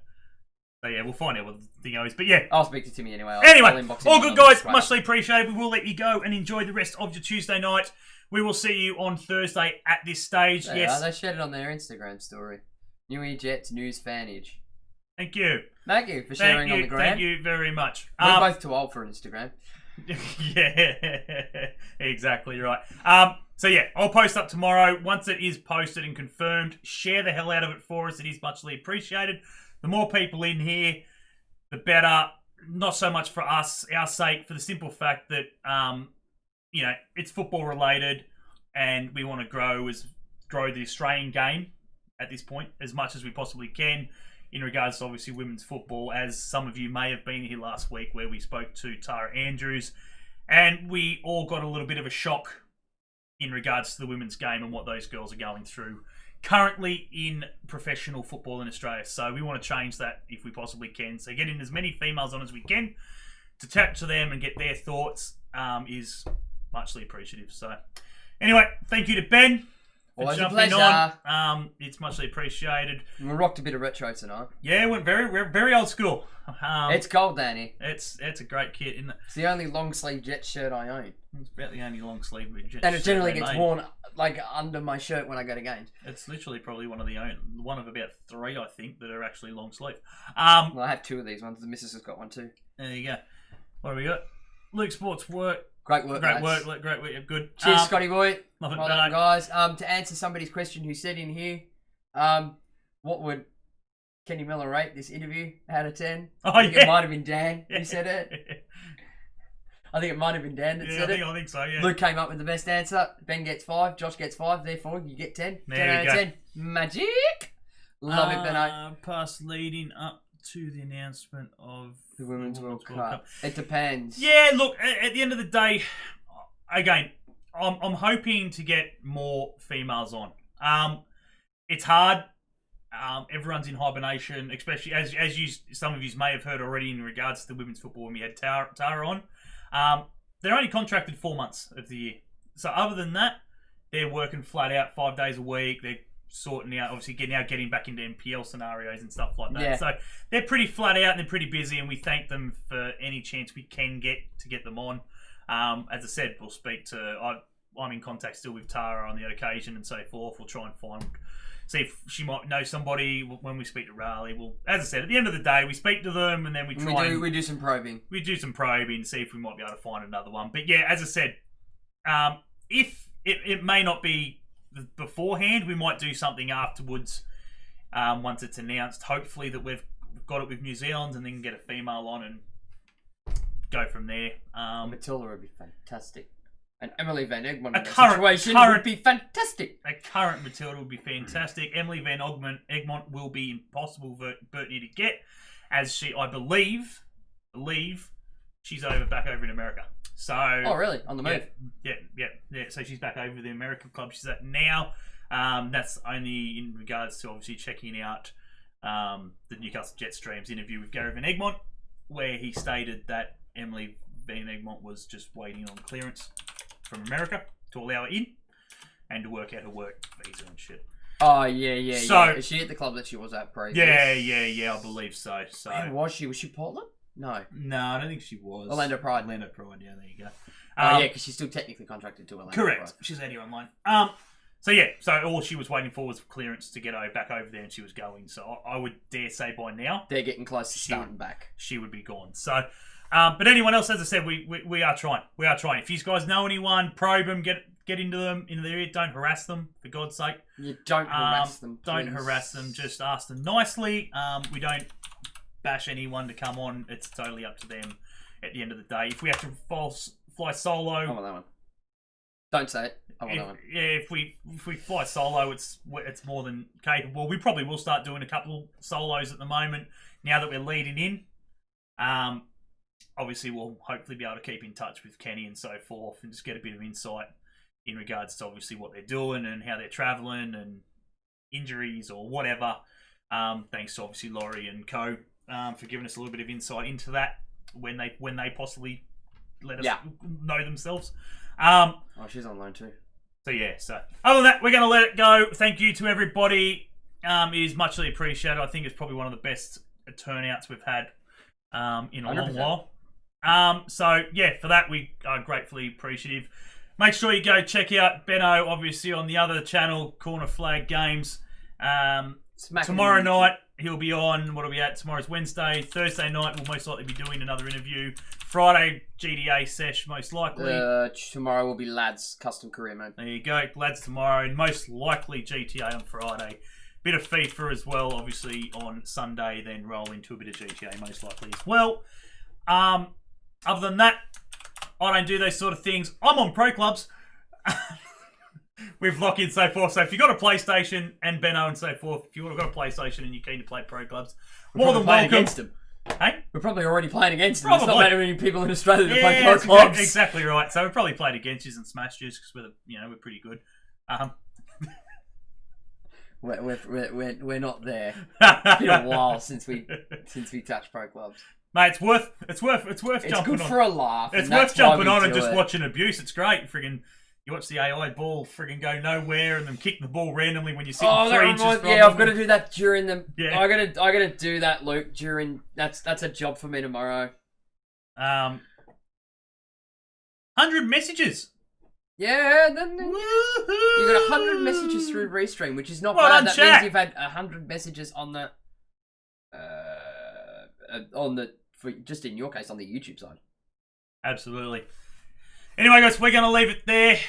[SPEAKER 1] So yeah, we'll find out what the thing is. But yeah.
[SPEAKER 2] I'll speak to Timmy anyway.
[SPEAKER 1] Anyway, all good guys. Muchly appreciated. We will let you go and enjoy the rest of your Tuesday night. We will see you on Thursday at this stage.
[SPEAKER 2] They shared it on their Instagram story. Newy Jets News Fanage.
[SPEAKER 1] Thank you.
[SPEAKER 2] Thank you for sharing on the gram.
[SPEAKER 1] Thank you very much.
[SPEAKER 2] We're both too old for Instagram.
[SPEAKER 1] Yeah, exactly right. So yeah, I'll post up tomorrow. Once it is posted and confirmed, share the hell out of it for us. It is muchly appreciated. The more people in here, the better. Not so much for us, our sake, for the simple fact that it's football related, and we want to grow the Australian game at this point as much as we possibly can in regards to obviously women's football. As some of you may have been here last week, where we spoke to Tara Andrews, and we all got a little bit of a shock in regards to the women's game and what those girls are going through currently in professional football in Australia. So we want to change that if we possibly can. So getting as many females on as we can to tap to them and get their thoughts is muchly appreciative. So anyway, thank you to Ben for
[SPEAKER 2] Always
[SPEAKER 1] jumping on. It's muchly appreciated.
[SPEAKER 2] We rocked a bit of retro tonight.
[SPEAKER 1] Yeah, we're very old school.
[SPEAKER 2] It's cold, Danny.
[SPEAKER 1] It's a great kit, isn't it?
[SPEAKER 2] It's the only long sleeve Jet shirt I own.
[SPEAKER 1] It's about the only long sleeve Jet
[SPEAKER 2] and it generally
[SPEAKER 1] shirt
[SPEAKER 2] gets worn like under my shirt when I go to games.
[SPEAKER 1] It's literally probably one of about 3, I think, that are actually long sleeve.
[SPEAKER 2] Well, I have 2 of these ones. The missus has got one too.
[SPEAKER 1] There you go. What have we got? Luke Sports work.
[SPEAKER 2] Great work,
[SPEAKER 1] Great work. Good.
[SPEAKER 2] Cheers, Scotty boy.
[SPEAKER 1] Love it,
[SPEAKER 2] well done, guys. To answer somebody's question who said in here, what would Kenny Miller rate this interview out of 10? I think it might have been Dan who said it. I think it might have been Dan that said it.
[SPEAKER 1] I think so, yeah.
[SPEAKER 2] Luke came up with the best answer. Ben gets 5. Josh gets 5. Therefore, you get 10.
[SPEAKER 1] There
[SPEAKER 2] 10
[SPEAKER 1] you
[SPEAKER 2] out
[SPEAKER 1] go.
[SPEAKER 2] of 10. Magic. Love it, Benno.
[SPEAKER 1] Pass leading up to the announcement of
[SPEAKER 2] the Women's World Cup. It depends.
[SPEAKER 1] Yeah, look, at the end of the day, again, I'm hoping to get more females on. It's hard. Everyone's in hibernation, especially as some of you may have heard already in regards to the women's football when we had Tara on. They're only contracted 4 months of the year. So other than that, they're working flat out 5 days a week. They're sorting out, obviously getting back into NPL scenarios and stuff like that.
[SPEAKER 2] Yeah.
[SPEAKER 1] So they're pretty flat out and they're pretty busy, and we thank them for any chance we can get to get them on. As I said, we'll speak to... I'm in contact still with Tara on the occasion and so forth. We'll try and see if she might know somebody when we speak to Raleigh. Well, as I said, at the end of the day, we speak to them and then we
[SPEAKER 2] do some probing.
[SPEAKER 1] We do some probing, see if we might be able to find another one. But yeah, as I said, if it may not be beforehand, we might do something afterwards once it's announced. Hopefully that we've got it with New Zealand and then get a female on and go from there.
[SPEAKER 2] Matilda would be fantastic. And Emily Van Egmond in that situation would be fantastic.
[SPEAKER 1] A current Matilda would be fantastic. Emily Van Egmond will be impossible for Bertney to get, as I believe she's back over in America. So.
[SPEAKER 2] Oh, really? On the move?
[SPEAKER 1] Yeah. So she's back over the American club she's at now. That's only in regards to obviously checking out the Newcastle Jetstream's interview with Gary Van Egmond, where he stated that Emily Van Egmond was just waiting on clearance from America to allow her in and to work out her work visa and shit.
[SPEAKER 2] Oh, yeah.
[SPEAKER 1] So,
[SPEAKER 2] is she at the club that she was at previous?
[SPEAKER 1] Yeah, I believe so.
[SPEAKER 2] Where was she? Was she Portland? No.
[SPEAKER 1] No, I don't think she was.
[SPEAKER 2] Orlando Pride.
[SPEAKER 1] Yeah, there you go.
[SPEAKER 2] Yeah, because she's still technically contracted to Orlando
[SPEAKER 1] Correct.
[SPEAKER 2] Pride.
[SPEAKER 1] She's out here online. So all she was waiting for was clearance to get back over there, and she was going. So I would dare say by now
[SPEAKER 2] they're getting close to starting back.
[SPEAKER 1] She would be gone. So, but anyone else, as I said, we are trying. We are trying. If you guys know anyone, probe them, get into them, into their ear. Don't harass them, for God's sake.
[SPEAKER 2] You don't harass them. Please.
[SPEAKER 1] Don't harass them. Just ask them nicely. We don't bash anyone to come on. It's totally up to them. At the end of the day, if we have to fly solo,
[SPEAKER 2] I want that one. Don't say it. I want that one.
[SPEAKER 1] Yeah, if we fly solo, it's more than capable. We probably will start doing a couple solos at the moment now that we're leading in. Obviously, we'll hopefully be able to keep in touch with Kenny and so forth, and just get a bit of insight in regards to obviously what they're doing and how they're travelling and injuries or whatever. Thanks to obviously Laurie and Co for giving us a little bit of insight into that when they possibly let us know themselves.
[SPEAKER 2] She's on loan too.
[SPEAKER 1] So other than that, we're going to let it go. Thank you to everybody. It is muchly appreciated. I think it's probably one of the best turnouts we've had in a
[SPEAKER 2] 100%.
[SPEAKER 1] long while. For that, we are gratefully appreciative. Make sure you go check out Benno, obviously, on the other channel, Corner Flag Games. Tomorrow night, he'll be on. What are we at? Tomorrow's Wednesday. Thursday night, we'll most likely be doing another interview. Friday, GDA sesh, most likely.
[SPEAKER 2] Tomorrow will be Lads Custom Career Mode.
[SPEAKER 1] There you go. Lads tomorrow, and most likely GTA on Friday. Bit of FIFA as well, obviously, on Sunday. Then roll into a bit of GTA, most likely as well. Other than that, I don't do those sort of things. I'm on Pro Clubs with Lockie and so forth. So if you've got a PlayStation and Benno and so forth, if you've got a PlayStation and you're keen to play Pro Clubs, more than welcome.
[SPEAKER 2] Against them.
[SPEAKER 1] Hey?
[SPEAKER 2] We're probably already playing against them.
[SPEAKER 1] Probably.
[SPEAKER 2] There's not that many people in Australia that play Pro Clubs.
[SPEAKER 1] Exactly right. So we've probably played against you and smashed you because we're pretty good.
[SPEAKER 2] We're not there. It's been a while since we touched Pro Clubs.
[SPEAKER 1] Mate, it's worth jumping on.
[SPEAKER 2] It's good for a laugh.
[SPEAKER 1] It's worth jumping on and just watching abuse. It's great. Friggin', you watch the AI ball friggin' go nowhere and them kick the ball randomly when you're sitting 3 inches from them.
[SPEAKER 2] I've got to do that during the. Yeah. I gotta do that, Luke. During that's a job for me tomorrow.
[SPEAKER 1] 100 messages.
[SPEAKER 2] Yeah, then you got 100 messages through Restream, which is not
[SPEAKER 1] well
[SPEAKER 2] bad. That
[SPEAKER 1] chat.
[SPEAKER 2] means you've had 100 messages on the just in your case on the YouTube side.
[SPEAKER 1] Absolutely. Anyway, guys, we're going to leave it there.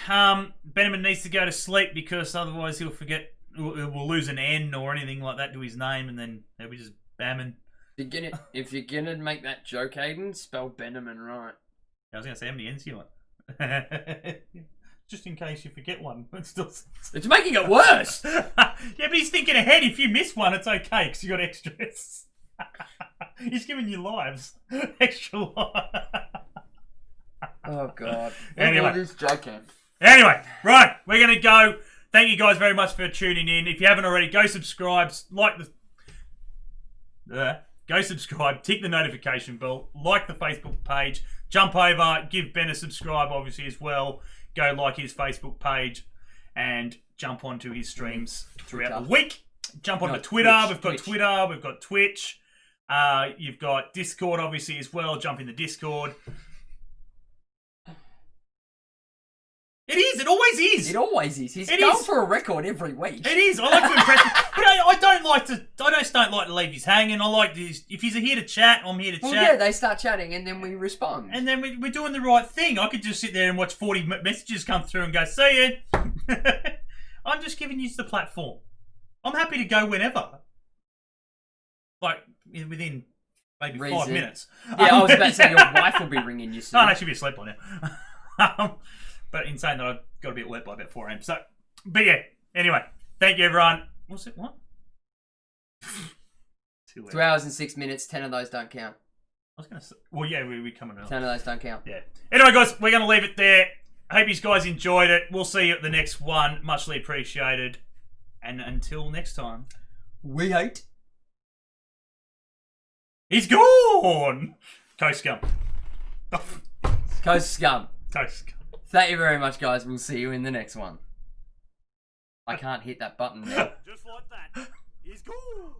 [SPEAKER 1] Benjamin needs to go to sleep because otherwise he'll forget. We'll lose an N or anything like that to his name, and then he'll be just bamming.
[SPEAKER 2] If you're gonna make that joke, Aiden, spell Benjamin right.
[SPEAKER 1] I was going to say, how many N's you want? Just in case you forget one.
[SPEAKER 2] It's making it worse.
[SPEAKER 1] Yeah, but he's thinking ahead. If you miss one, it's okay because you got extras. He's giving you lives. Extra lives.
[SPEAKER 2] Oh, God.
[SPEAKER 1] Anyway.
[SPEAKER 2] Just joking.
[SPEAKER 1] Anyway, right. We're going to go. Thank you guys very much for tuning in. If you haven't already, go subscribe. Go subscribe. Tick the notification bell. Like the Facebook page. Jump over. Give Ben a subscribe, obviously, as well. Go like his Facebook page. And jump onto his streams throughout the week. Jump onto Twitter. We've got Twitter. We've got Twitch. You've got Discord, obviously, as well. Jump in the Discord. It is. It always is.
[SPEAKER 2] It always is. He's going for a record every week.
[SPEAKER 1] It is. I like to impress him. But I don't like to. I just don't like to leave his hanging. I like to. If he's here to chat, I'm here to chat.
[SPEAKER 2] Yeah, they start chatting and then we respond.
[SPEAKER 1] And then we're doing the right thing. I could just sit there and watch 40 messages come through and go, see ya. I'm just giving you the platform. I'm happy to go whenever. Like, within maybe 5 minutes.
[SPEAKER 2] Yeah, I was about to say your wife will be ringing you soon.
[SPEAKER 1] No, she'll be asleep by now. But in saying that, I've got to be at work by about 4 a.m. So, but yeah, anyway, thank you, everyone. What's it? What?
[SPEAKER 2] 2 hours and 6 minutes, 10 of those don't count.
[SPEAKER 1] I was going to say, well, yeah, we're coming out.
[SPEAKER 2] 10 of those don't count.
[SPEAKER 1] Yeah. Anyway, guys, we're going to leave it there. I hope you guys enjoyed it. We'll see you at the next one. Muchly appreciated. And until next time,
[SPEAKER 2] we hate.
[SPEAKER 1] He's gone. Coast scum.
[SPEAKER 2] Coast scum.
[SPEAKER 1] Coast scum.
[SPEAKER 2] Thank you very much, guys. We'll see you in the next one. I can't hit that button now.
[SPEAKER 1] Just like that. He's gone.